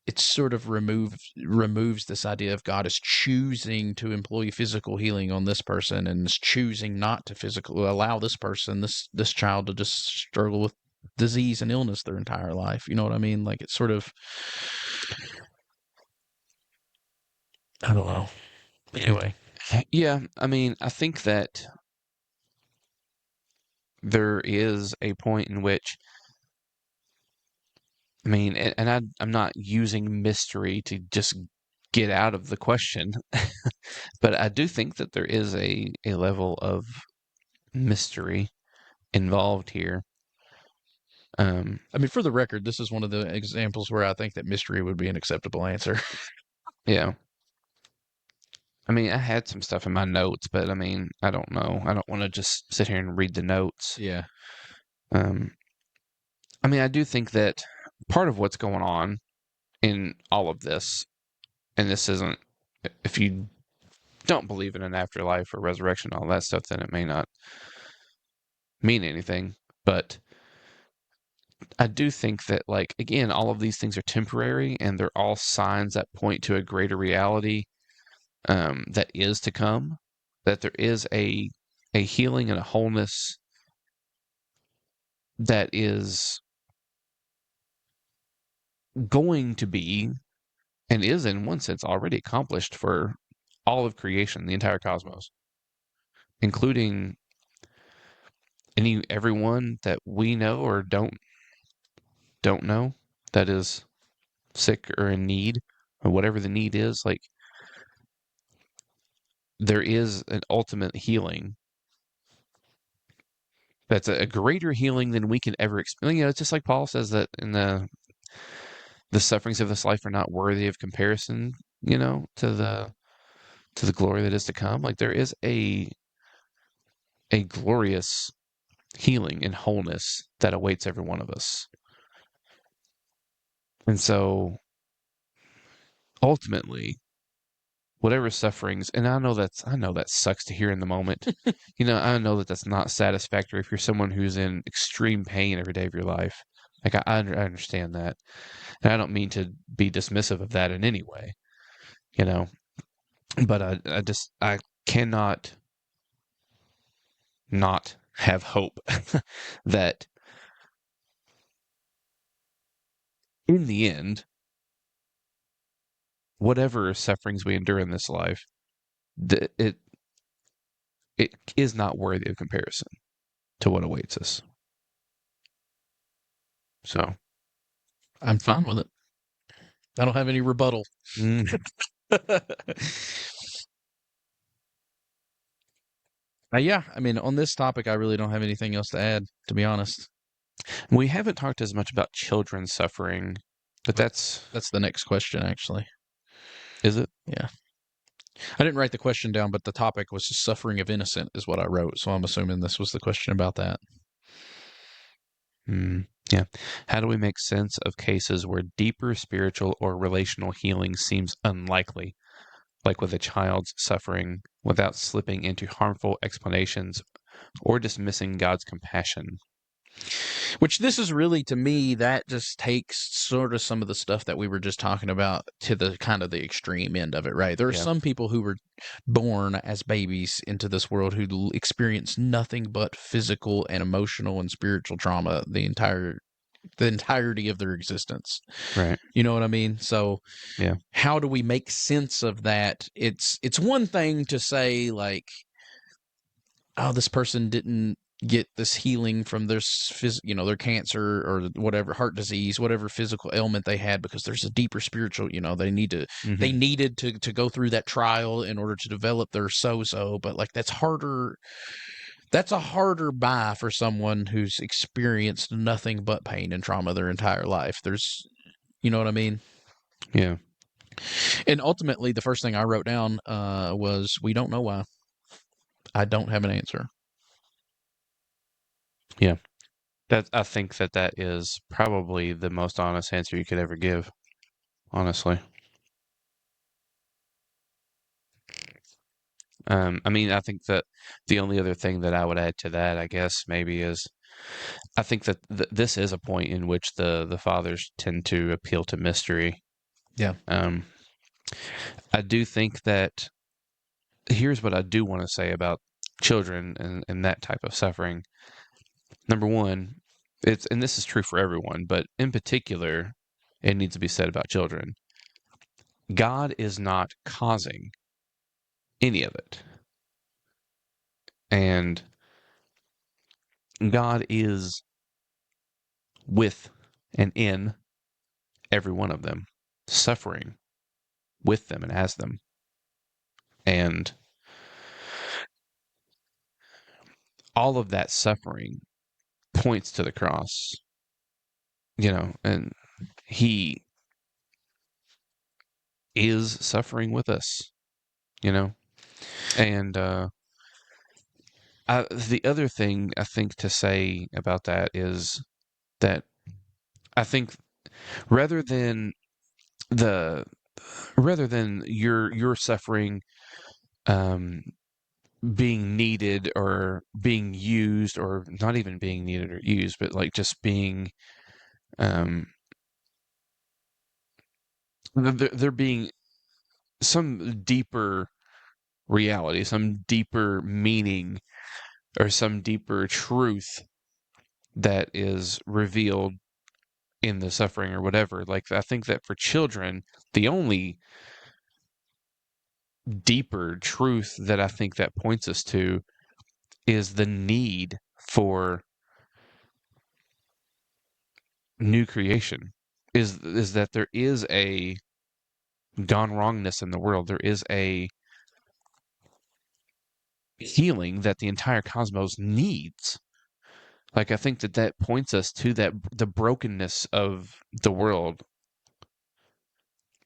it sort of removes this idea of God is choosing to employ physical healing on this person and is choosing not to physically allow this child to just struggle with disease and illness their entire life. You know what I mean? Like it's sort of, I don't know. Anyway, yeah, I mean, I think that there is a point in which, I mean, I'm not using mystery to just get out of the question, but I do think that there is a level of mystery involved here. I mean, for the record, this is one of the examples where I think that mystery would be an acceptable answer. Yeah. I mean, I had some stuff in my notes, but I mean, I don't know. I don't want to just sit here and read the notes. Yeah. Um, I mean, I do think that part of what's going on in all of this, and this isn't, if you don't believe in an afterlife or resurrection, all that stuff, then it may not mean anything. But I do think that, like, again, all of these things are temporary and they're all signs that point to a greater reality that is to come, that there is a healing and a wholeness that is going to be and is in one sense already accomplished for all of creation, the entire cosmos, including everyone that we know or don't know that is sick or in need, or whatever the need is. Like there is an ultimate healing that's a greater healing than we can ever experience. It's just like Paul says that in the sufferings of this life are not worthy of comparison, to the glory that is to come. Like there is a glorious healing and wholeness that awaits every one of us. And so ultimately, whatever sufferings, and I know that sucks to hear in the moment. I know that that's not satisfactory if you're someone who's in extreme pain every day of your life. Like I understand that. And I don't mean to be dismissive of that in any way, but I cannot not have hope that in the end, whatever sufferings we endure in this life, it is not worthy of comparison to what awaits us. So I'm fine with it. I don't have any rebuttal. mm. Yeah, I mean, on this topic, I really don't have anything else to add, to be honest. We haven't talked as much about children suffering, but that's the next question, actually. is it? Yeah. I didn't write the question down, but the topic was suffering of innocent is what I wrote. So I'm assuming this was the question about that. Yeah. How do we make sense of cases where deeper spiritual or relational healing seems unlikely, like with a child's suffering, without slipping into harmful explanations or dismissing God's compassion? Which this is really, to me, that just takes sort of some of the stuff that we were just talking about to the kind of the extreme end of it, right? There are Yeah. some people who were born as babies into this world who experience nothing but physical and emotional and spiritual trauma the entirety of their existence. Right. You know what I mean? So Yeah. how do we make sense of that? It's one thing to say, like, oh, this person didn't get this healing from their their cancer or whatever, heart disease, whatever physical ailment they had, because there's a deeper spiritual, they needed to go through that trial in order to develop their sozo. But like, that's a harder buy for someone who's experienced nothing but pain and trauma their entire life. You know what I mean? Yeah. And ultimately, the first thing I wrote down was, we don't know why. I don't have an answer. Yeah. I think that is probably the most honest answer you could ever give, honestly. I mean, I think that the only other thing that I would add to that, I guess, maybe is I think that this is a point in which the fathers tend to appeal to mystery. Yeah. I do think that here's what I do want to say about children and that type of suffering. Number one, and this is true for everyone, but in particular, it needs to be said about children. God is not causing any of it. And God is with and in every one of them, suffering with them and as them. And all of that suffering points to the cross, and he is suffering with us, and the other thing I think to say about that is that I think rather than the rather than your suffering being needed or being used, or not even being needed or used, but like just being there being some deeper reality, some deeper meaning, or some deeper truth that is revealed in the suffering or whatever. Like, I think that for children, the only deeper truth that I think that points us to is the need for new creation. Is that there is a gone wrongness in the world. There is a healing that the entire cosmos needs. Like, I think that points us to the brokenness of the world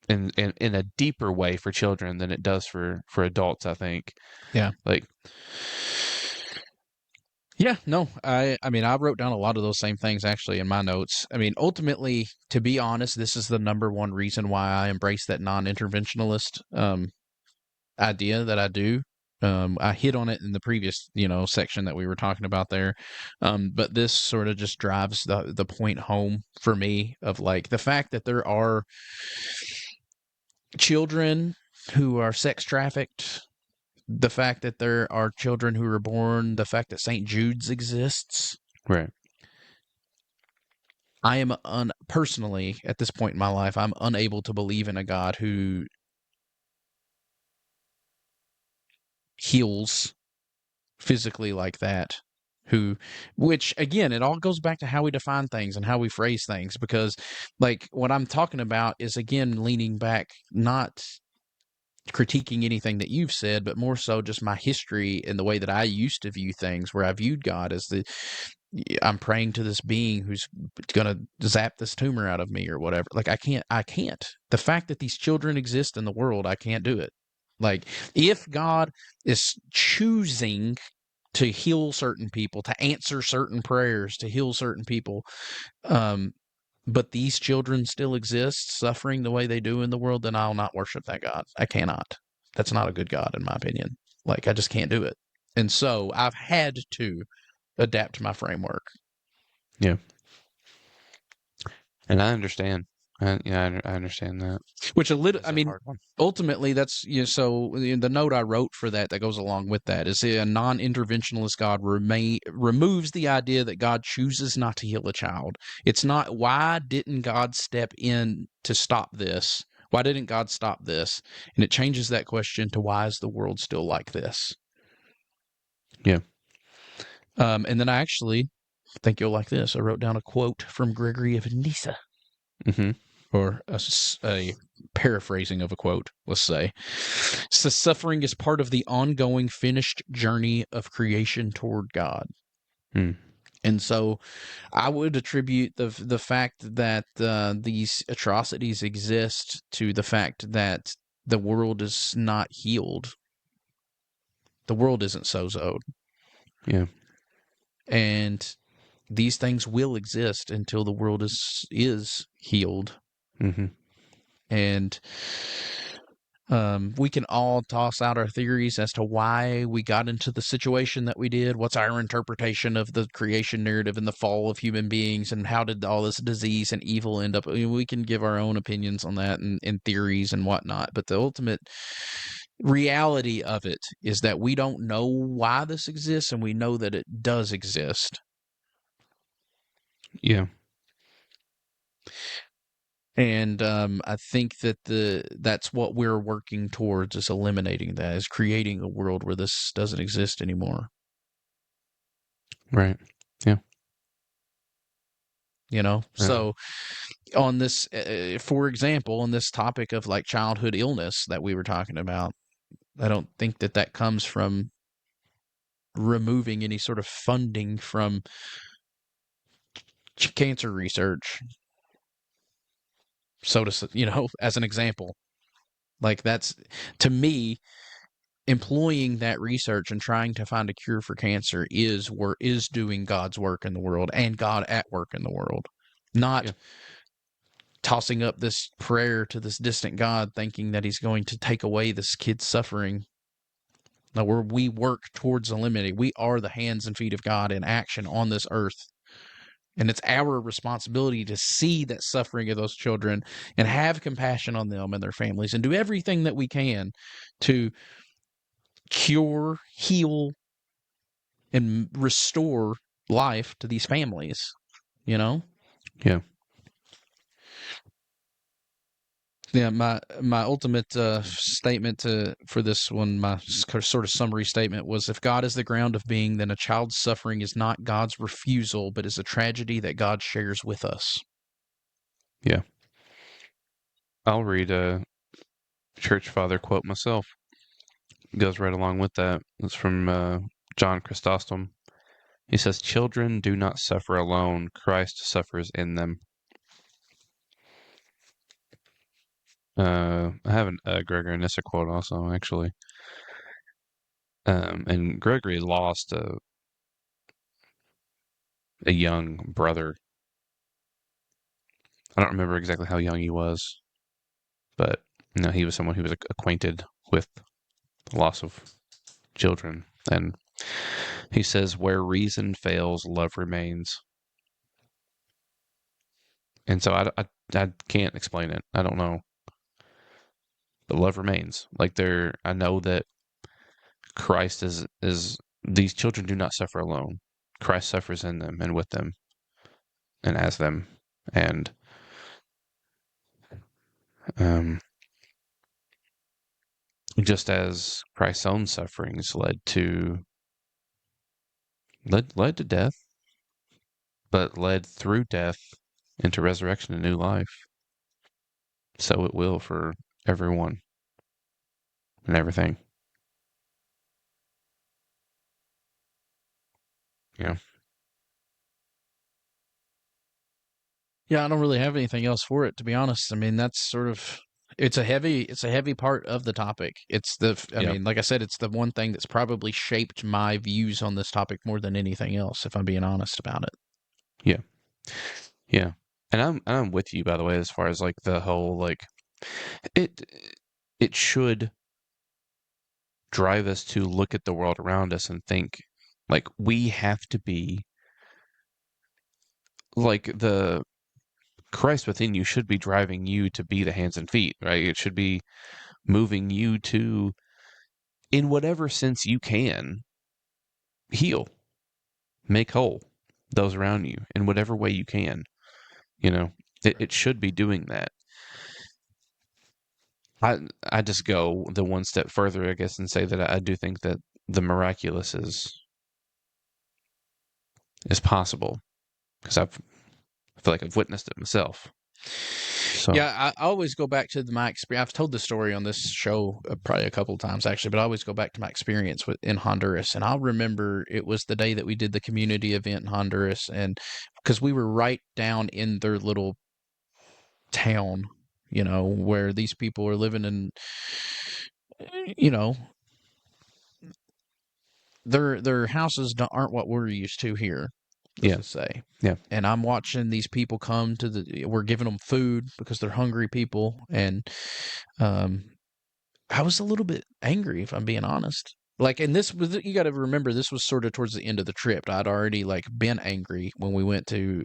in a deeper way for children than it does for adults, I think. Yeah. Like, Yeah, no, I mean, I wrote down a lot of those same things actually in my notes. I mean, ultimately, to be honest, this is the number one reason why I embrace that non-interventionalist idea that I do. I hit on it in the previous, section that we were talking about there. But this sort of just drives the point home for me of like the fact that there are children who are sex trafficked, the fact that there are children who are born, the fact that St. Jude's exists. right. I am personally, at this point in my life, I'm unable to believe in a God who heals physically like that, which again, it all goes back to how we define things and how we phrase things, because like what I'm talking about is again leaning back, not critiquing anything that you've said, but more so just my history and the way that I used to view things, where I viewed God as I'm praying to this being who's going to zap this tumor out of me or whatever. Like I can't. The fact that these children exist in the world, I can't do it. Like if God is choosing to heal certain people, to answer certain prayers, to heal certain people, but these children still exist suffering the way they do in the world, then I'll not worship that God. I cannot. That's not a good God, in my opinion. Like, I just can't do it. And so I've had to adapt my framework. Yeah. And I understand. I understand that. Which It's I a mean, hard one. ultimately, that's, so the note I wrote for that goes along with that is a non-interventionalist God removes the idea that God chooses not to heal a child. It's not, why didn't God step in to stop this? Why didn't God stop this? And it changes that question to, why is the world still like this? Yeah. And then I think you'll like this. I wrote down a quote from Gregory of Nyssa. Mm-hmm. Or a paraphrasing of a quote, let's say. So suffering is part of the ongoing finished journey of creation toward God. Mm. And so I would attribute the fact that these atrocities exist to the fact that the world is not healed. The world isn't sozoed. Yeah. And these things will exist until the world is healed. Mm-hmm. And we can all toss out our theories as to why we got into the situation that we did. What's our interpretation of the creation narrative and the fall of human beings, and how did all this disease and evil end up? I mean, we can give our own opinions on that and theories and whatnot. But the ultimate reality of it is that we don't know why this exists, and we know that it does exist. Yeah. And I think that that's what we're working towards, is eliminating that, is creating a world where this doesn't exist anymore. Right. Yeah. You know, Yeah. so on this, for example, on this topic of like childhood illness that we were talking about, I don't think that comes from removing any sort of funding from cancer research. So as an example, like that's, to me, employing that research and trying to find a cure for cancer is doing God's work in the world, and God at work in the world, not tossing up this prayer to this distant God thinking that he's going to take away this kid's suffering. No, we work towards eliminating. We are the hands and feet of God in action on this earth. And it's our responsibility to see that suffering of those children and have compassion on them and their families, and do everything that we can to cure, heal, and restore life to these families, Yeah. Yeah, my ultimate statement for this one, my sort of summary statement was: if God is the ground of being, then a child's suffering is not God's refusal, but is a tragedy that God shares with us. Yeah. I'll read a church father quote myself. It goes right along with that. It's from John Chrysostom. He says, "Children do not suffer alone. Christ suffers in them." I have a Gregory Nyssa quote also, actually. And Gregory lost a young brother. I don't remember exactly how young he was, but he was someone who was acquainted with the loss of children. And he says, "Where reason fails, love remains." And so I can't explain it. I don't know. But love remains. Like I know that Christ is these children do not suffer alone. Christ suffers in them and with them and as them. And just as Christ's own sufferings led to death, but led through death into resurrection and new life. So it will for everyone and everything. Yeah. Yeah, I don't really have anything else for it, to be honest. I mean, that's sort of it's a heavy part of the topic. I Yeah. mean, like I said, it's the one thing that's probably shaped my views on this topic more than anything else, if I'm being honest about it. Yeah. Yeah. And I'm with you, by the way, as far as like the whole like it it should drive us to look at the world around us and think like we have to be like the Christ within you should be driving you to be the hands and feet, right? It should be moving you to, in whatever sense you can, heal, make whole those around you in whatever way you can. You know, it should be doing that. I just go the one step further, I guess, and say that I do think that the miraculous is possible because I feel like I've witnessed it myself. So Yeah, I always go back to my experience. I've told the story on this show probably a couple of times actually, but I always go back to my experience in Honduras. And I'll remember it was the day that we did the community event in Honduras, and because we were right down in their little town, where these people are living in, you know, their houses aren't what we're used to here. Let's yeah, just say. yeah, And I'm watching these people come we're giving them food because they're hungry people, and um, I was a little bit angry, if I'm being honest. Like, and this was, you got to remember, this was sort of towards the end of the trip. I'd already like been angry when we went to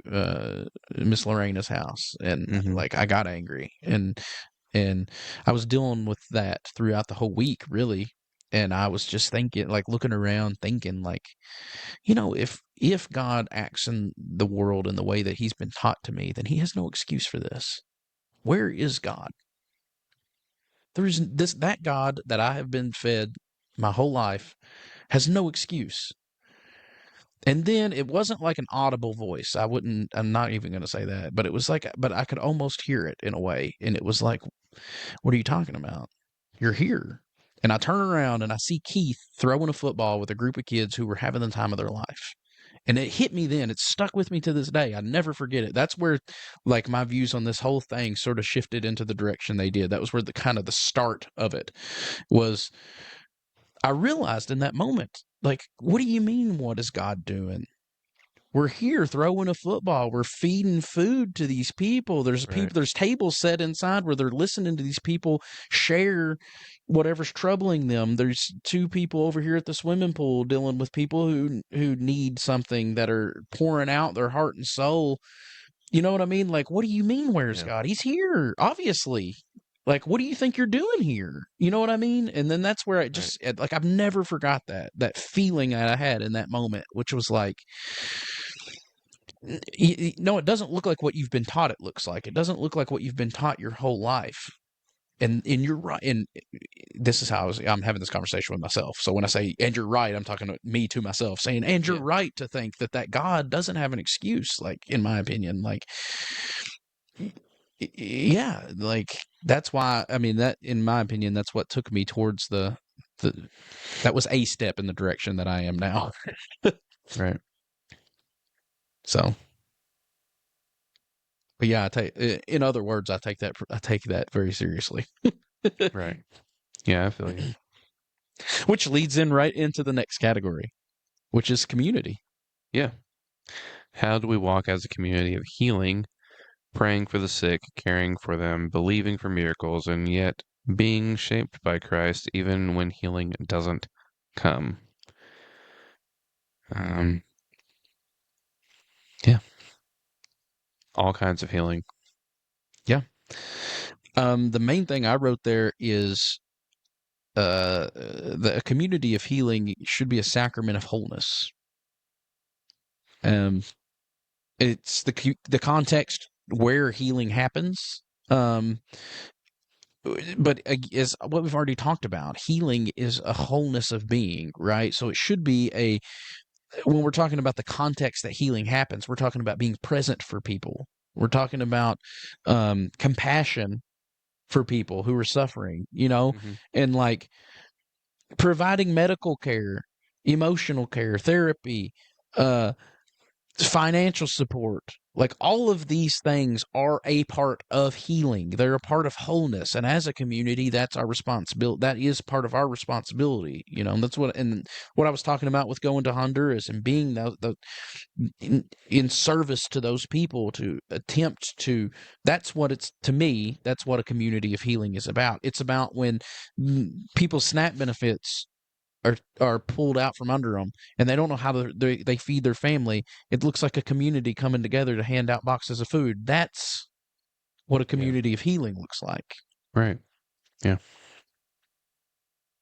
Miss Lorena's house, and hmm like I got angry, and I was dealing with that throughout the whole week, really. And I was just thinking, like looking around, thinking, like, if God acts in the world in the way that He's been taught to me, then He has no excuse for this. Where is God? There's that God that I have been fed my whole life has no excuse. And then it wasn't like an audible voice. I'm not even going to say that, but it was like, but I could almost hear it in a way. And it was like, what are you talking about? You're here. And I turn around and I see Keith throwing a football with a group of kids who were having the time of their life. And it hit me then. It stuck with me to this day. I never forget it. That's where, like, my views on this whole thing sort of shifted into the direction they did. That was where the kind of the start of it was. I realized in that moment, like, what do you mean? What is God doing? We're here throwing a football. We're feeding food to these people. There's right, people. There's tables set inside where they're listening to these people share whatever's troubling them. There's two people over here at the swimming pool dealing with people who need something, that are pouring out their heart and soul. You know what I mean? Like, what do you mean? Where's yeah, God? He's here, obviously. Like, what do you think you're doing here? You know what I mean? And then that's where right, like, I've never forgot that feeling that I had in that moment, which was like, no, it doesn't look like what you've been taught it looks like. It doesn't look like what you've been taught your whole life. And you're right. And this is how I'm having this conversation with myself. So when I say, and you're right, I'm talking to me, to myself, saying, and you're yeah, right to think that God doesn't have an excuse, like, in my opinion. Like, yeah, like, that's why, I mean, that, in my opinion, that's what took me towards the that was a step in the direction that I am now. right. So, but yeah, in other words, I take that very seriously. Right. Yeah, I feel you. Which leads in right into the next category, which is community. Yeah. How do we walk as a community of healing, praying for the sick, caring for them, believing for miracles, and yet being shaped by Christ even when healing doesn't come? Um, yeah, all kinds of healing. Yeah. The main thing I wrote there is the community of healing should be a sacrament of wholeness. Um, it's the context where healing happens. Um, but as what we've already talked about, healing is a wholeness of being, right? So it should be when we're talking about the context that healing happens, we're talking about being present for people. We're talking about compassion for people who are suffering, Mm-hmm. and like providing medical care, emotional care, therapy, uh, financial support. Like all of these things are a part of healing. They're a part of wholeness. And as a community, that's our responsibility. That is part of our responsibility, and that's what I was talking about with going to Honduras and being in service to those people to attempt to, to me, that's what a community of healing is about. It's about when people's SNAP benefits are pulled out from under them and they don't know how they feed their family. It looks like a community coming together to hand out boxes of food. That's what a Yeah. community of healing looks like. Right. Yeah.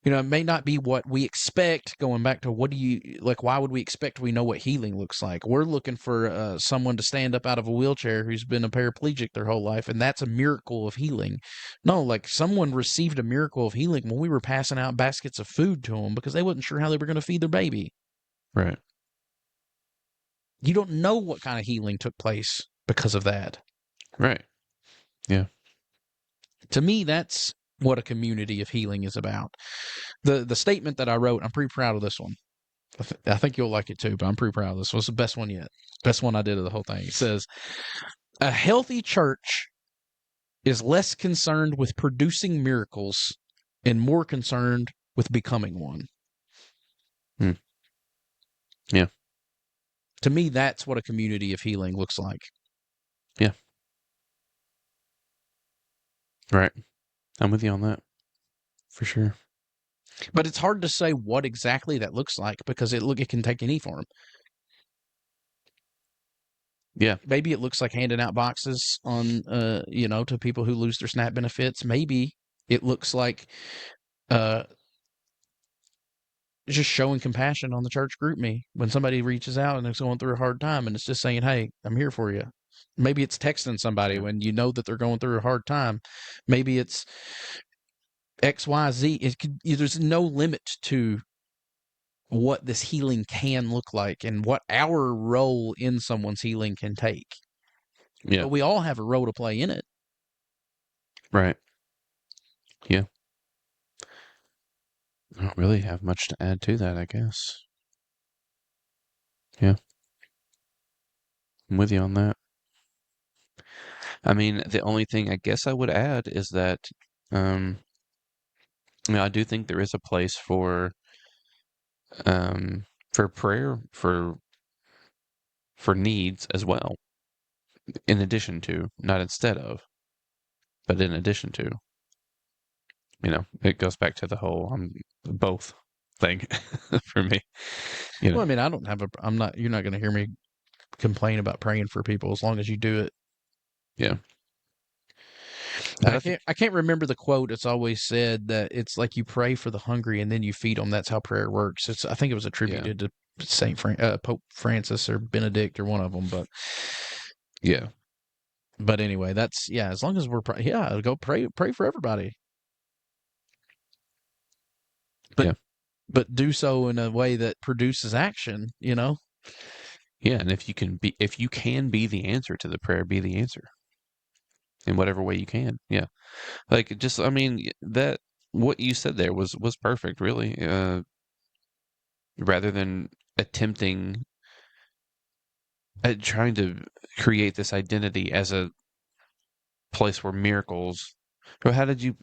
It may not be what we expect. Going back to why would we expect we know what healing looks like? We're looking for someone to stand up out of a wheelchair who's been a paraplegic their whole life, and that's a miracle of healing. No, like someone received a miracle of healing when we were passing out baskets of food to them because they wasn't sure how they were going to feed their baby. Right. You don't know what kind of healing took place because of that. Right. Yeah. To me, that's what a community of healing is about. The statement that I wrote, I'm pretty proud of this one. I think you'll like it too, but I'm pretty proud of this. It was the best one yet. Best one I did of the whole thing. It says, a healthy church is less concerned with producing miracles and more concerned with becoming one. Yeah. To me, that's what a community of healing looks like. Yeah. Right. I'm with you on that. For sure. But it's hard to say what exactly that looks like because it can take any form. Yeah. Maybe it looks like handing out boxes to people who lose their SNAP benefits. Maybe it looks like just showing compassion on the church group me when somebody reaches out and is going through a hard time and it's just saying, hey, I'm here for you. Maybe it's texting somebody when you know that they're going through a hard time. Maybe it's XYZ. There's no limit to what this healing can look like and what our role in someone's healing can take. Yeah. But we all have a role to play in it. Right. Yeah. I don't really have much to add to that, I guess. Yeah. I'm with you on that. I mean, the only thing I guess I would add is that um I do think there is a place for prayer for needs as well. In addition to, not instead of, but in addition to. It goes back to the whole both thing for me. Well, I mean, you're not going to hear me complain about praying for people as long as you do it. Yeah. But I can't remember the quote. It's always said that it's like you pray for the hungry and then you feed them. That's how prayer works. I think it was attributed to Pope Francis or Benedict or one of them. yeah. But anyway, as long as we're go pray for everybody. But do so in a way that produces action. Yeah, and if you can be the answer to the prayer, be the answer in whatever way you can. Yeah. Like that what you said there was perfect, really. Rather than attempting at trying to create this identity as a place where miracles, or how did you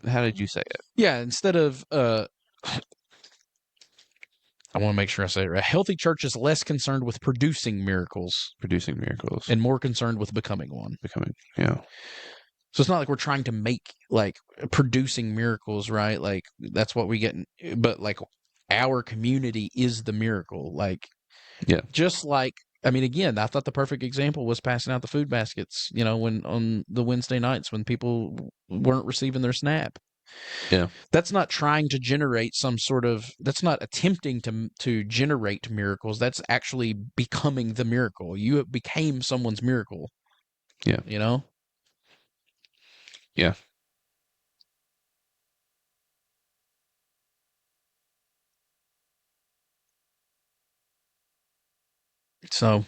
say it? Yeah, instead of I want to make sure I say it right. A healthy church is less concerned with producing miracles and more concerned with becoming one. Yeah. So it's not like we're trying to make like producing miracles, right? Like that's what we get, but like our community is the miracle. Like, Yeah. just like, I mean, again, I thought the perfect example was passing out the food baskets, when on the Wednesday nights when people weren't receiving their SNAP. Yeah. That's not trying to generate that's not attempting to generate miracles. That's actually becoming the miracle. You became someone's miracle. Yeah. You know? Yeah. So,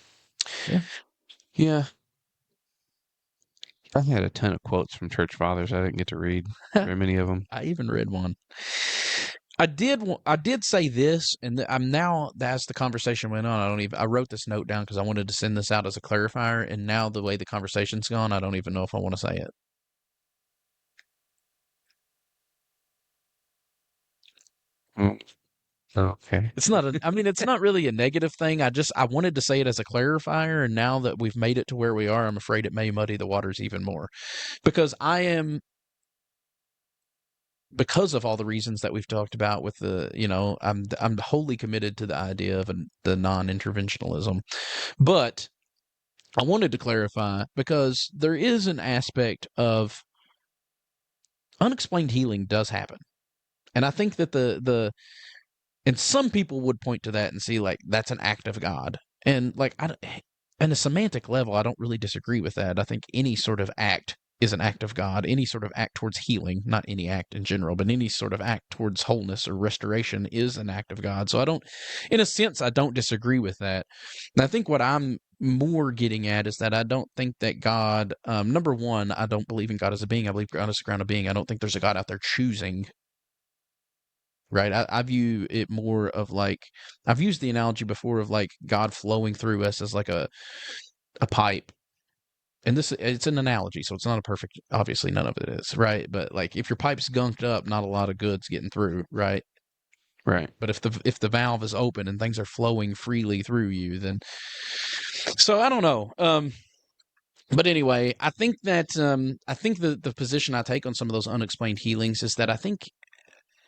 Yeah. I had a ton of quotes from church fathers. I didn't get to read very many of them. I even read one. I did say this, and I'm now, as the conversation went on, I wrote this note down because I wanted to send this out as a clarifier, and now the way the conversation's gone, I don't even know if I want to say it. Okay. It's not it's not really a negative thing. I wanted to say it as a clarifier, and now that we've made it to where we are, I'm afraid it may muddy the waters even more. Because because of all the reasons that we've talked about with I'm wholly committed to the idea of the non-interventionalism. But I wanted to clarify because there is an aspect of unexplained healing does happen. And I think that and some people would point to that and see like that's an act of God. And like on a semantic level, I don't really disagree with that. I think any sort of act is an act of God. Any sort of act towards healing, not any act in general, but any sort of act towards wholeness or restoration is an act of God. So in a sense, I don't disagree with that. And I think what I'm more getting at is that I don't think that God, number one, I don't believe in God as a being. I believe God is a ground of being. I don't think there's a God out there choosing. Right. I view it more of like, I've used the analogy before of like God flowing through us as like a pipe. And it's an analogy, so it's not a perfect, obviously none of it is, right? But like if your pipe's gunked up, not a lot of good's getting through, right? Right. But if the valve is open and things are flowing freely through you, then so I don't know. But anyway, I think that the position I take on some of those unexplained healings is that I think,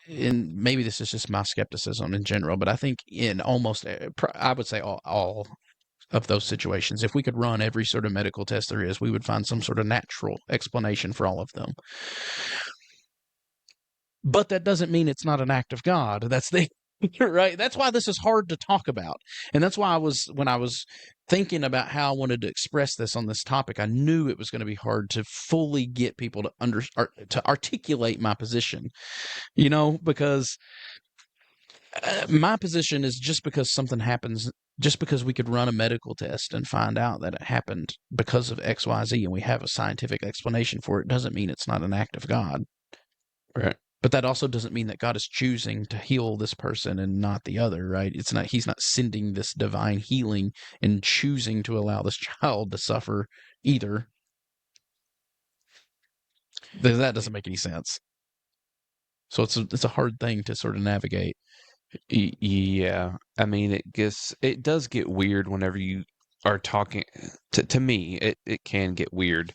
and maybe this is just my skepticism in general, but I think in almost, I would say all of those situations, if we could run every sort of medical test there is, we would find some sort of natural explanation for all of them. But that doesn't mean it's not an act of God. That's the right. That's why this is hard to talk about, and that's why when I was thinking about how I wanted to express this on this topic, I knew it was going to be hard to fully get people to articulate my position. Because my position is just because something happens, just because we could run a medical test and find out that it happened because of XYZ and we have a scientific explanation for it, doesn't mean it's not an act of God. Right. But that also doesn't mean that God is choosing to heal this person and not the other, right? He's not sending this divine healing and choosing to allow this child to suffer either. That doesn't make any sense. So it's a hard thing to sort of navigate. Yeah. I mean, it does get weird whenever you are talking to me. It can get weird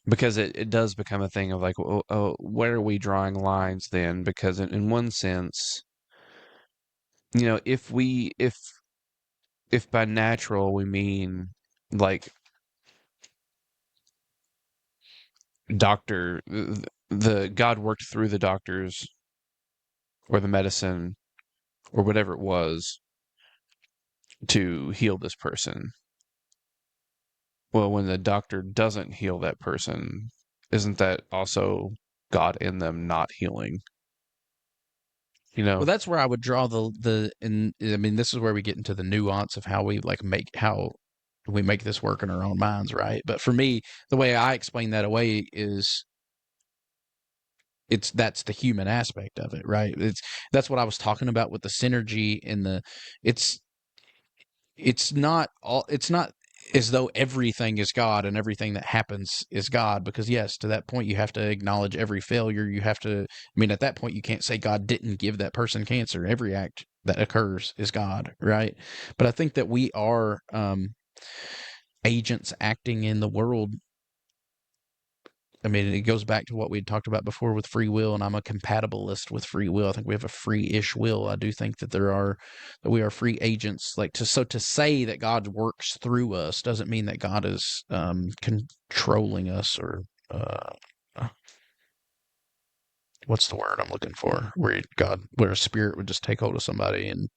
because it does become a thing of like, where are we drawing lines then? Because in one sense, if by natural we mean like doctor, the God worked through the doctors or the medicine or whatever it was to heal this person. Well, when the doctor doesn't heal that person, isn't that also God in them not healing? Well, that's where I would draw and I mean, this is where we get into the nuance of how we how we make this work in our own minds, right? But for me, the way I explain that away is that's the human aspect of it, right? That's what I was talking about with the synergy and it's it's not as though everything is God and everything that happens is God, because yes, to that point you have to acknowledge every failure. You have to, I mean, at that point you can't say God didn't give that person cancer. Every act that occurs is God, right? But I think that we are agents acting in the world. I mean, it goes back to what we had talked about before with free will, and I'm a compatibilist with free will. I think we have a free-ish will. I do think that that we are free agents. To say that God works through us doesn't mean that God is controlling us or what's the word I'm looking for? Where a spirit would just take hold of somebody and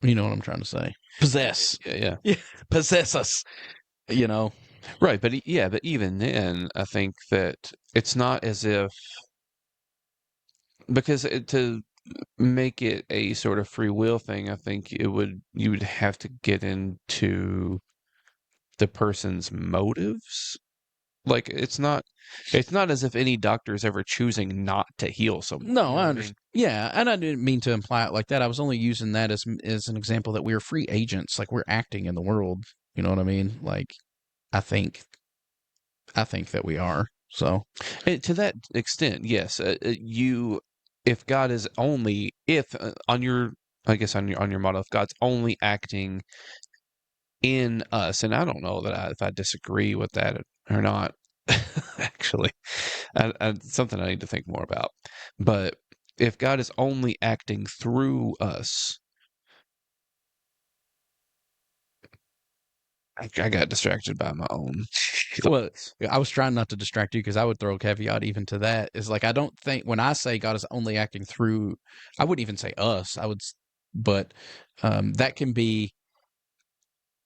you know what I'm trying to say? Possess. Yeah. Possess us. Right, but but even then, I think that it's not as if because make it a sort of free will thing, I think you would have to get into the person's motives. Like it's not as if any doctor is ever choosing not to heal someone. No, You know I what I understand. mean? Yeah, and I didn't mean to imply it like that. I was only using that as an example that we're free agents, like we're acting in the world. You know what I mean? Like, I think that we are. So, To that extent, yes. If God is only, if on your, I guess on your model, if God's only acting in us, and I don't know that if I disagree with that or not. Actually, something I need to think more about. But if God is only acting through us, I got distracted by my own well, thoughts. I was trying not to distract you because I would throw a caveat even to that. Is like I don't think when I say God is only acting through, I wouldn't even say us. But that can be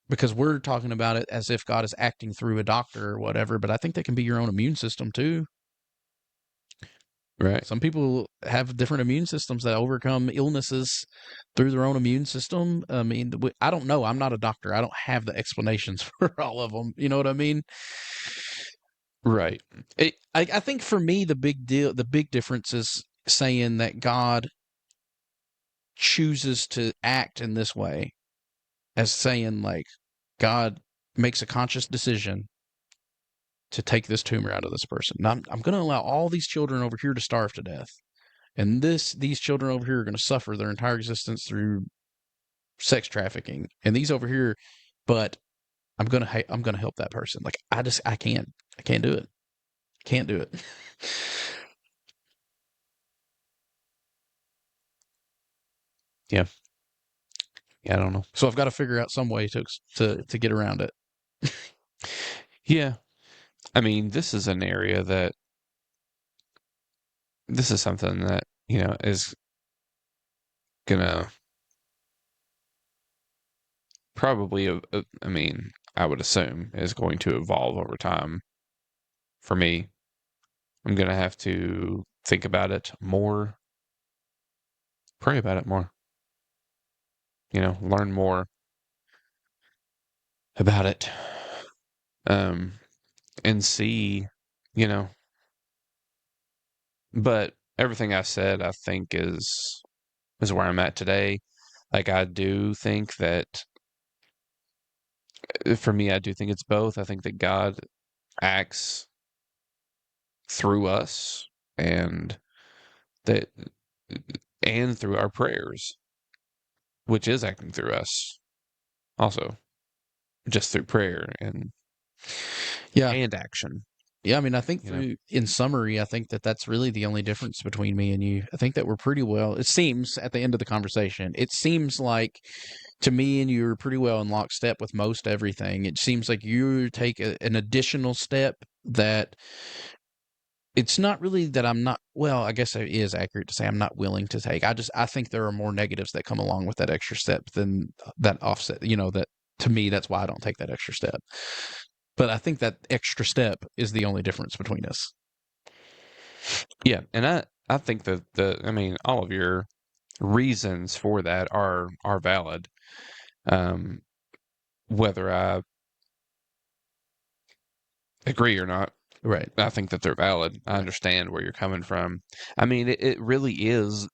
because we're talking about it as if God is acting through a doctor or whatever. But I think that can be your own immune system too. Right. Some people have different immune systems that overcome illnesses through their own immune system. I mean, I don't know. I'm not a doctor. I don't have the explanations for all of them. You know what I mean? Right. I think for me, the big difference is saying that God chooses to act in this way, as saying like God makes a conscious decision to take this tumor out of this person. Now, I'm going to allow all these children over here to starve to death. And these children over here are going to suffer their entire existence through sex trafficking, and these over here, but I'm gonna help that person. Like I can't do it. Can't do it. Yeah. Yeah. I don't know. So I've got to figure out some way to get around it. Yeah. I mean, this is an area that this is something that is gonna probably. I mean, I would assume is going to evolve over time. For me, I'm gonna have to think about it more, pray about it more. Learn more about it, and see, you know. But everything I said, I think is where I'm at today. Like I do think that for me, I do think it's both. I think that God acts through us and that and through our prayers, which is acting through us also, just through prayer Yeah, and action. yeah. I mean, I think You know, in summary, I think that that's really the only difference between me and you. I think that we're pretty well. It seems at the end of the conversation, it seems like to me and you are pretty well in lockstep with most everything. It seems like you take an additional step that it's not really that I'm not, well, I guess it is accurate to say I'm not willing to take. I think there are more negatives that come along with that extra step than that offset. That to me, that's why I don't take that extra step. But I think that extra step is the only difference between us. yeah, and I think that I mean all of your reasons for that are valid. Um, whether I agree or not, Right. I think that they're valid. I understand where you're coming from. I mean, it really is.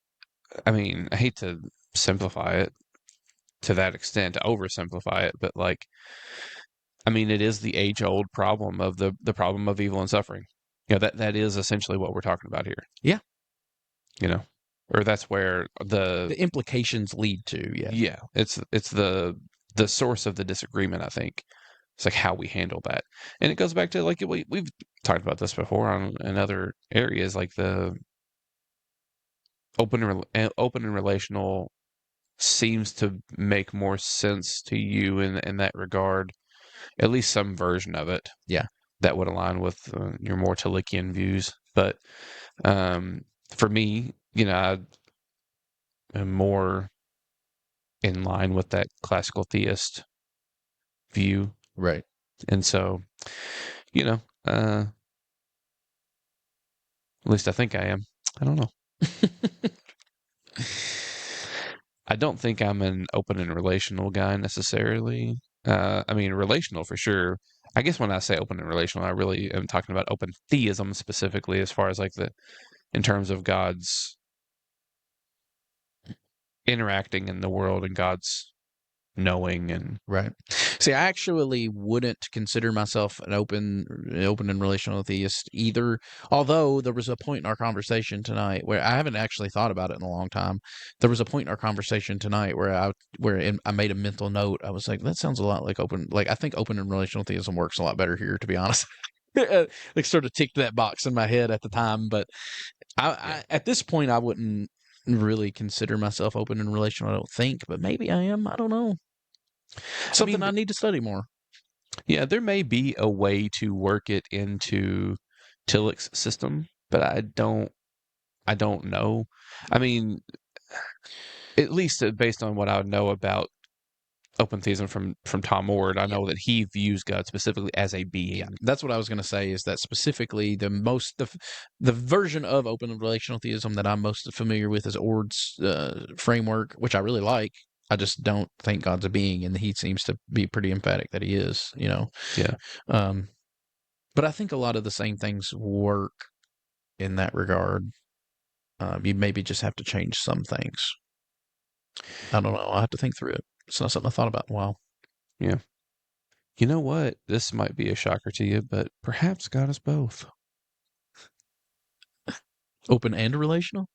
I mean, I hate to simplify it to that extent, to oversimplify it, but like, I mean, it is the age-old problem of the problem of evil and suffering. That is essentially what we're talking about here. Yeah. You know, or that's where The implications lead to, yeah. yeah, it's the source of the disagreement, I think. It's like how we handle that. And it goes back to like we've talked about this before in other areas, like the open and relational seems to make more sense to you in that regard, at least some version of it. Yeah. That would align with your more Talikian views. But for me, I am more in line with that classical theist view. Right. And so, at least I think I am. I don't know. I don't think I'm an open and relational guy necessarily. I mean, relational for sure. I guess when I say open and relational, I really am talking about open theism specifically, as far as like in terms of God's interacting in the world and God's knowing and Right. See, I actually wouldn't consider myself an open and relational theist either. Although there was a point in our conversation tonight where I haven't actually thought about it in a long time. There was a point in our conversation tonight where I made a mental note. I was like, that sounds a lot like open. Like I think open and relational theism works a lot better here, to be honest. Like sort of ticked that box in my head at the time, but I at this point I wouldn't really consider myself open and relational. I don't think, but maybe I am. I don't know. Something I need to study more. Yeah, there may be a way to work it into Tillich's system, but I don't know. I mean, at least based on what I know about open theism from Tom Ward, I know that he views God specifically as a being. Yeah, that's what I was going to say. Is that specifically the version of open and relational theism that I'm most familiar with is Ord's framework, which I really like. I just don't think God's a being, and he seems to be pretty emphatic that he is. Yeah. But I think a lot of the same things work in that regard. You maybe just have to change some things. I don't know. I'll have to think through it. It's not something I thought about in a while. Yeah. You know what? This might be a shocker to you, but perhaps God is both. Open and relational?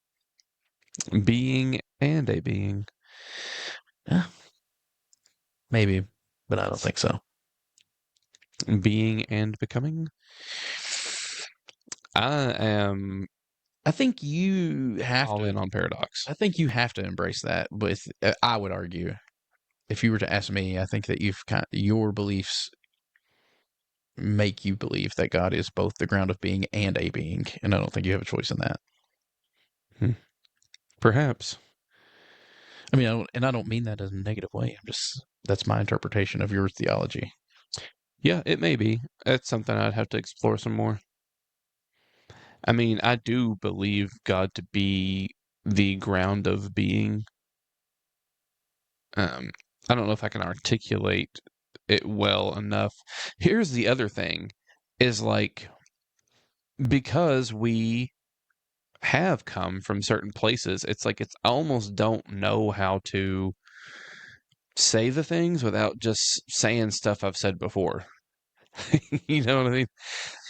Being and a being. Yeah. Maybe, but I don't think so. Being and becoming. I think you have all in on paradox. I think you have to embrace that. But I would argue, if you were to ask me, I think that your beliefs make you believe that God is both the ground of being and a being, and I don't think you have a choice in that. Perhaps. I mean, I don't mean that in a negative way. That's my interpretation of your theology. Yeah, it may be. It's something I'd have to explore some more. I mean, I do believe God to be the ground of being. I don't know if I can articulate it well enough. Here's the other thing is like, because we have come from certain places, it's like I almost don't know how to say the things without just saying stuff I've said before. You know what I mean?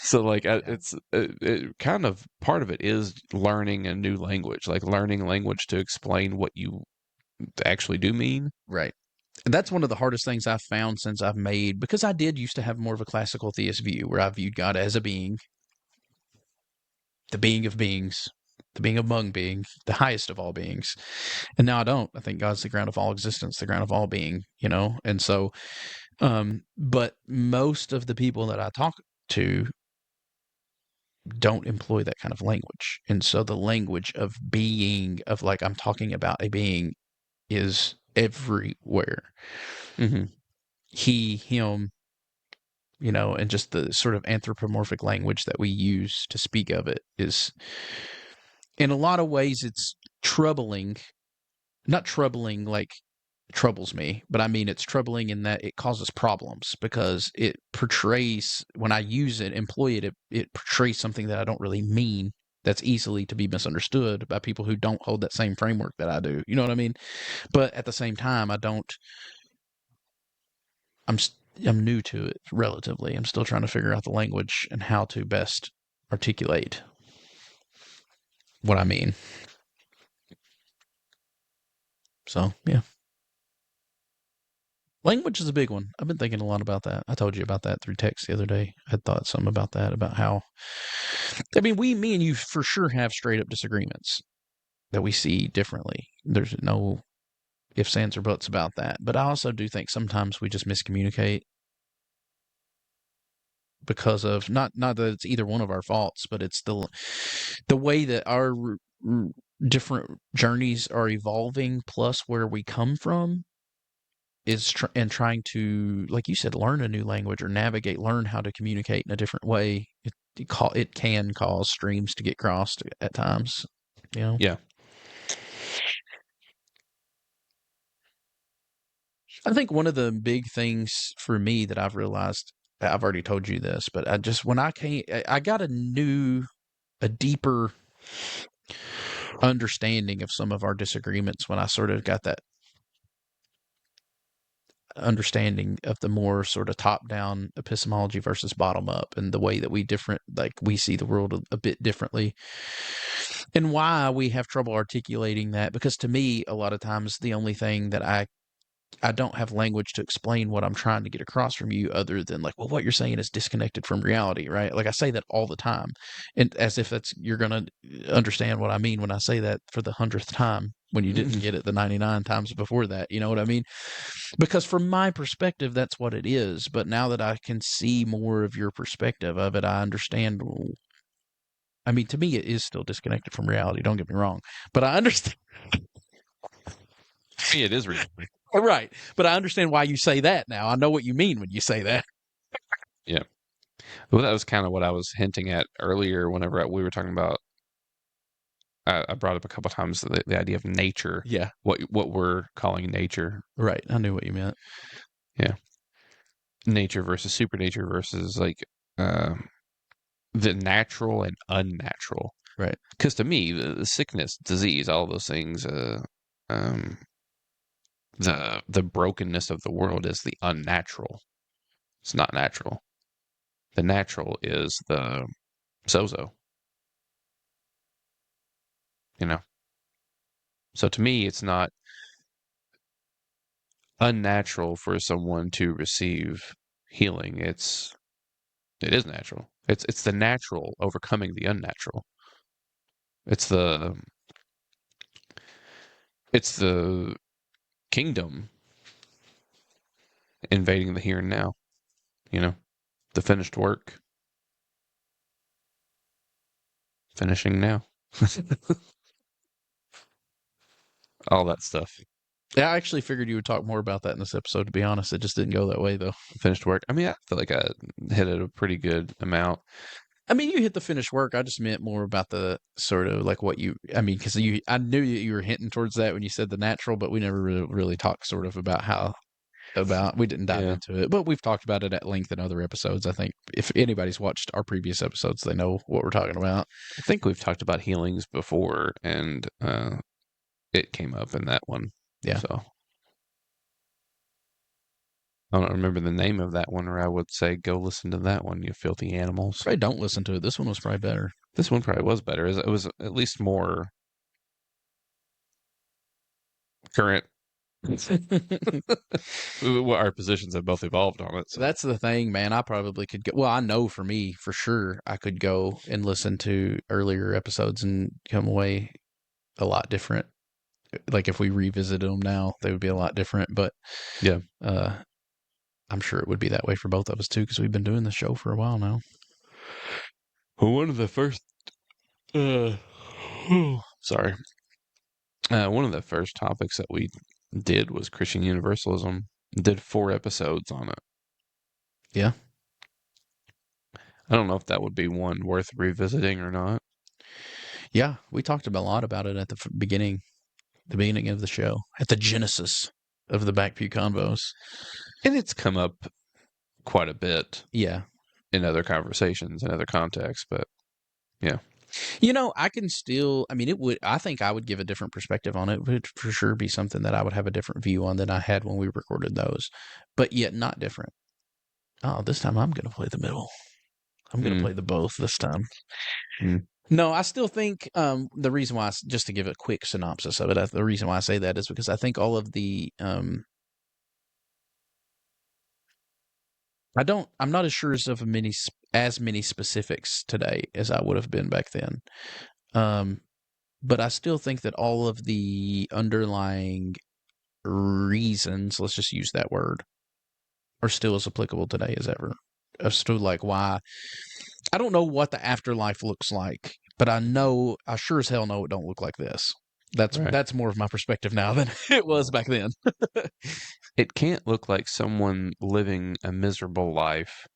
So like it's it kind of part of it is learning a new language, like learning language to explain what you actually do mean. Right. And that's one of the hardest things I've found since because I did used to have more of a classical theist view where I viewed God as a being, the being of beings, the being among beings, the highest of all beings. And now I don't. I think God's the ground of all existence, the ground of all being, And so, but most of the people that I talk to don't employ that kind of language. And so the language of being, of like I'm talking about a being, is everywhere. Mm-hmm. He, him, and just the sort of anthropomorphic language that we use to speak of it is, in a lot of ways, it's troubling. Not troubling like troubles me, but I mean it's troubling in that it causes problems because it portrays, when I use it, employ it, it portrays something that I don't really mean, that's easily to be misunderstood by people who don't hold that same framework that I do. You know what I mean? But at the same time, I'm new to it relatively. I'm still trying to figure out the language and how to best articulate what I mean. So, yeah. Language is a big one. I've been thinking a lot about that. I told you about that through text the other day. I thought something about that, about how, I mean, me and you for sure have straight up disagreements that we see differently. There's no ifs, ands, or buts about that. But I also do think sometimes we just miscommunicate because of not that it's either one of our faults, but it's the way that our different journeys are evolving, plus where we come from, is trying to, like you said, learn a new language or learn how to communicate in a different way. It can cause streams to get crossed at times. Yeah. I think one of the big things for me that I've realized, I've already told you this, but when I came, I got a deeper understanding of some of our disagreements when I sort of got that understanding of the more sort of top down epistemology versus bottom up, and the way that we see the world a bit differently, and why we have trouble articulating that. Because to me, a lot of times the only thing that I don't have language to explain what I'm trying to get across from you, other than like, well, what you're saying is disconnected from reality, right? Like I say that all the time, and as if you're going to understand what I mean when I say that for the 100th time, when you didn't get it the 99 times before that. You know what I mean? Because from my perspective, that's what it is. But now that I can see more of your perspective of it, I understand. I mean, to me, it is still disconnected from reality. Don't get me wrong, but I understand. It is real. Right. But I understand why you say that now. I know what you mean when you say that. Yeah. Well, that was kind of what I was hinting at earlier whenever we were talking about, I brought up a couple times the idea of nature. Yeah. What we're calling nature. Right. I knew what you meant. Yeah. Nature versus supernature versus like the natural and unnatural. Right. Because to me, the sickness, disease, all those things, the brokenness of the world is the unnatural. It's not natural. The natural is the sozo. You know. So to me, it's not unnatural for someone to receive healing. It is natural. It's the natural overcoming the unnatural. It's the kingdom invading the here and now. You know, the finished work. Finishing now. All that stuff. Yeah, I actually figured you would talk more about that in this episode, to be honest. It just didn't go that way, though. Finished work. I mean, I feel like I hit it a pretty good amount. I mean, you hit the finished work. I just meant more about the sort of like I mean, because I knew that you were hinting towards that when you said the natural, but we never really talked sort of about we didn't dive into it, but we've talked about it at length in other episodes. I think if anybody's watched our previous episodes, they know what we're talking about. I think we've talked about healings before, and it came up in that one. Yeah. So I don't remember the name of that one, or I would say go listen to that one, you filthy animals. Probably don't listen to it. This one was probably better. This one probably was better. It was at least more current. Our positions have both evolved on it. So. That's the thing, man. I probably could go. Well, I know for me, for sure, I could go and listen to earlier episodes and come away a lot different. Like if we revisited them now, they would be a lot different. But yeah, I'm sure it would be that way for both of us too, because we've been doing this show for a while now. Well, one of the first, sorry, one of the first topics that we did was Christian Universalism. Did 4 episodes on it. Yeah. I don't know if that would be one worth revisiting or not. Yeah, we talked a lot about it at the beginning of the show, at the genesis of the Back Pew Convos. And it's come up quite a bit. Yeah. In other conversations, in other contexts, but yeah. You know, I think I would give a different perspective on it. It would for sure be something that I would have a different view on than I had when we recorded those, but yet not different. Oh, this time I'm going to play the middle. I'm going to play the both this time. No, I still think the reason why, just to give a quick synopsis of it, the reason why I say that is because I think all of the I'm not as sure of as many specifics today as I would have been back then. But I still think that all of the underlying reasons, let's just use that word, are still as applicable today as ever. As to like why, I don't know what the afterlife looks like, but I sure as hell know it don't look like this. That's more of my perspective now than it was back then. It can't look like someone living a miserable life,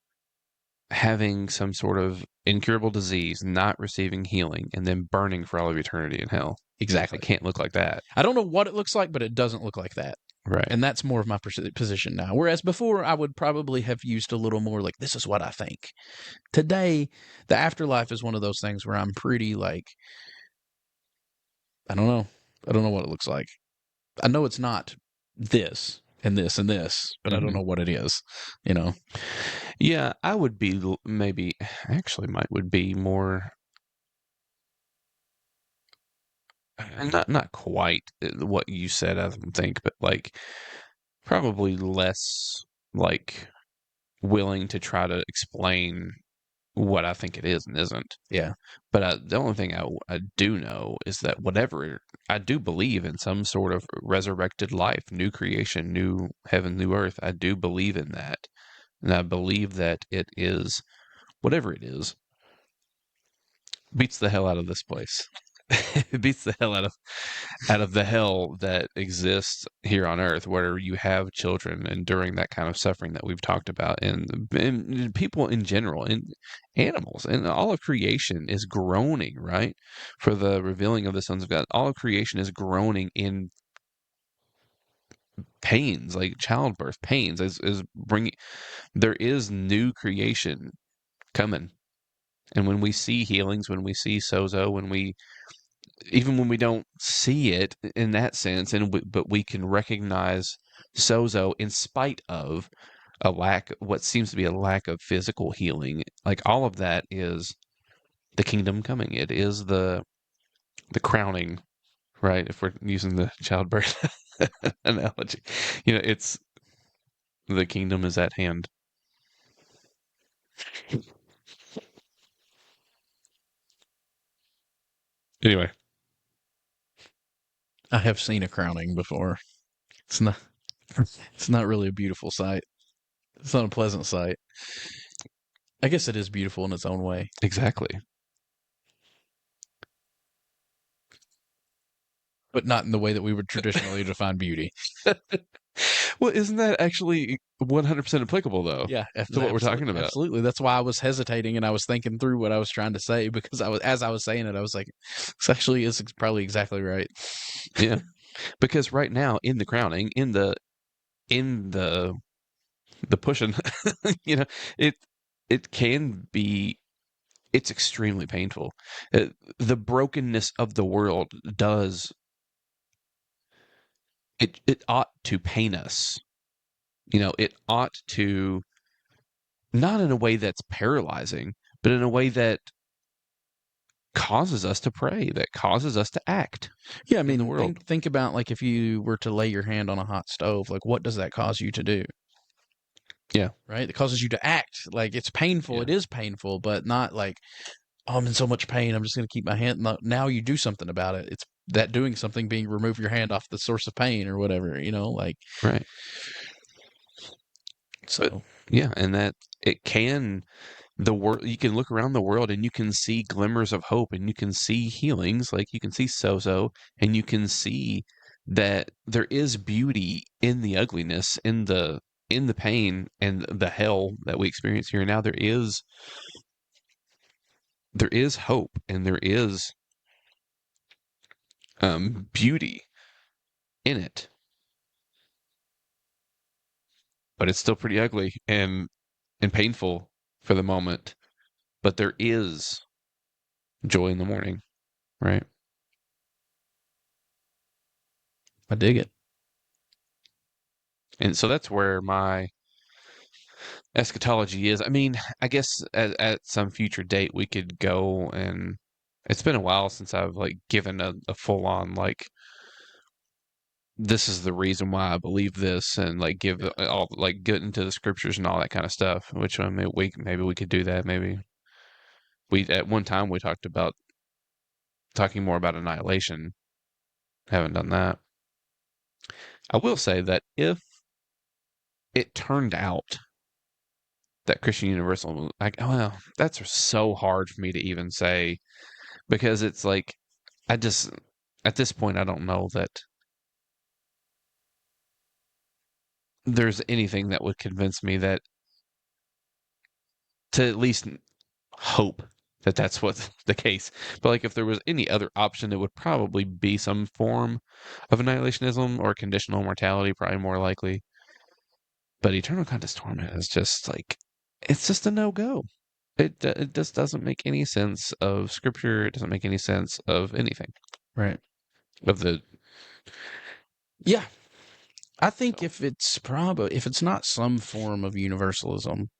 having some sort of incurable disease, not receiving healing, and then burning for all of eternity in hell. Exactly. It can't look like that. I don't know what it looks like, but it doesn't look like that. Right. And that's more of my position now. Whereas before, I would probably have used a little more like, this is what I think. Today, the afterlife is one of those things where I'm pretty like, I don't know. I don't know what it looks like. I know it's not this and this and this, but I don't know what it is, you know? Yeah, I would be maybe actually would be more not quite what you said, I don't think, but like probably less like willing to try to explain what I think it is and isn't. Yeah. But the only thing I do know is that whatever I do believe in some sort of resurrected life, new creation, new heaven, new earth. I do believe in that. And I believe that it is whatever it is beats the hell out of this place. It beats the hell out of the hell that exists here on earth, where you have children enduring that kind of suffering that we've talked about, and people in general, and animals, and all of creation is groaning, right, for the revealing of the sons of God. All of creation is groaning in pains, like childbirth pains, is bringing. There is new creation coming, and when we see healings, when we see sozo, even when we don't see it in that sense, but we can recognize sozo in spite of what seems to be a lack of physical healing. Like all of that is the kingdom coming. It is the crowning, right? If we're using the childbirth analogy, it's the kingdom is at hand. Anyway, I have seen a crowning before. It's not it's not really a beautiful sight. It's not a pleasant sight. I guess it is beautiful in its own way. exactly. But not in the way that we would traditionally define beauty. Well, isn't that actually 100% applicable though? Yeah, To what we're talking about. absolutely. That's why I was hesitating and I was thinking through what I was trying to say, because as I was saying it, I was like, this actually is probably exactly right. Yeah. Because right now in the crowning, in the pushing, you know, it can be, it's extremely painful. The brokenness of the world does, it ought to pain us. It ought to, not in a way that's paralyzing, but in a way that causes us to pray, that causes us to act. Yeah, I in the mean, world. think about like if you were to lay your hand on a hot stove, like what does that cause you to do? Yeah. Right? It causes you to act. Like it's painful. Yeah. It is painful, but not like, oh, I'm in so much pain. I'm just going to keep my hand. No, now you do something about it. It's that doing something being remove your hand off the source of pain or whatever, like. Right. So. But yeah, and that it can, the world, you can look around the world and you can see glimmers of hope, and you can see healings, like you can see sozo, and you can see that there is beauty in the ugliness, in the pain and the hell that we experience here and now. There is hope, and there is beauty in it, but it's still pretty ugly and painful for the moment. But there is joy in the morning, right? I dig it. And so that's where my eschatology is. I mean, I guess at some future date we could go, and it's been a while since I've like given a full on like, this is the reason why I believe this, and like give all, like get into the scriptures and all that kind of stuff. Which maybe we could do that. Maybe we at one time we talked about talking more about annihilation. Haven't done that. I will say that if it turned out that Christian Universal, like, oh, well, that's so hard for me to even say, because it's like, I just, at this point, I don't know that there's anything that would convince me that to at least hope that that's what's the case. But like if there was any other option, it would probably be some form of annihilationism or conditional mortality, probably more likely. But eternal conscious torment is just like, it's just a no-go. It just doesn't make any sense of scripture. It doesn't make any sense of anything. Right. Of the Yeah. I think if it's not some form of universalism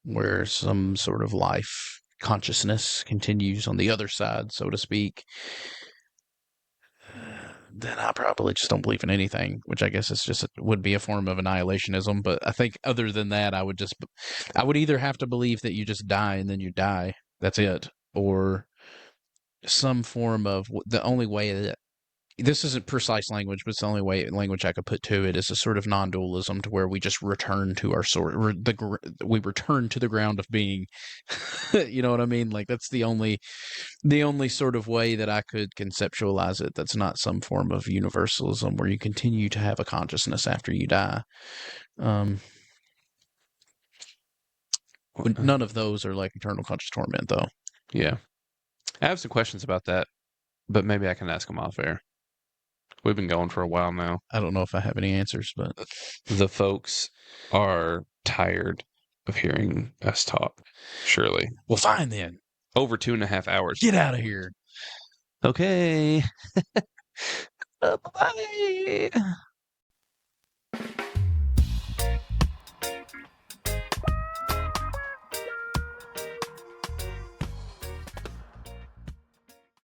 where some sort of life consciousness continues on the other side, so to speak, then I probably just don't believe in anything, which I guess would be a form of annihilationism. But I think other than that, I would either have to believe that you just die and then you die, that's it, or some form of the only way that this isn't precise language, but it's the only language I could put to it is a sort of non-dualism to where we just return to our we return to the ground of being. You know what I mean? Like that's the only sort of way that I could conceptualize it. That's not some form of universalism where you continue to have a consciousness after you die. But none of those are like eternal conscious torment, though. Yeah. I have some questions about that, but maybe I can ask them off air. We've been going for a while now. I don't know if I have any answers, but the folks are tired of hearing us talk. Surely. Well, fine then. Over 2.5 hours. Get out of here. Okay. Bye.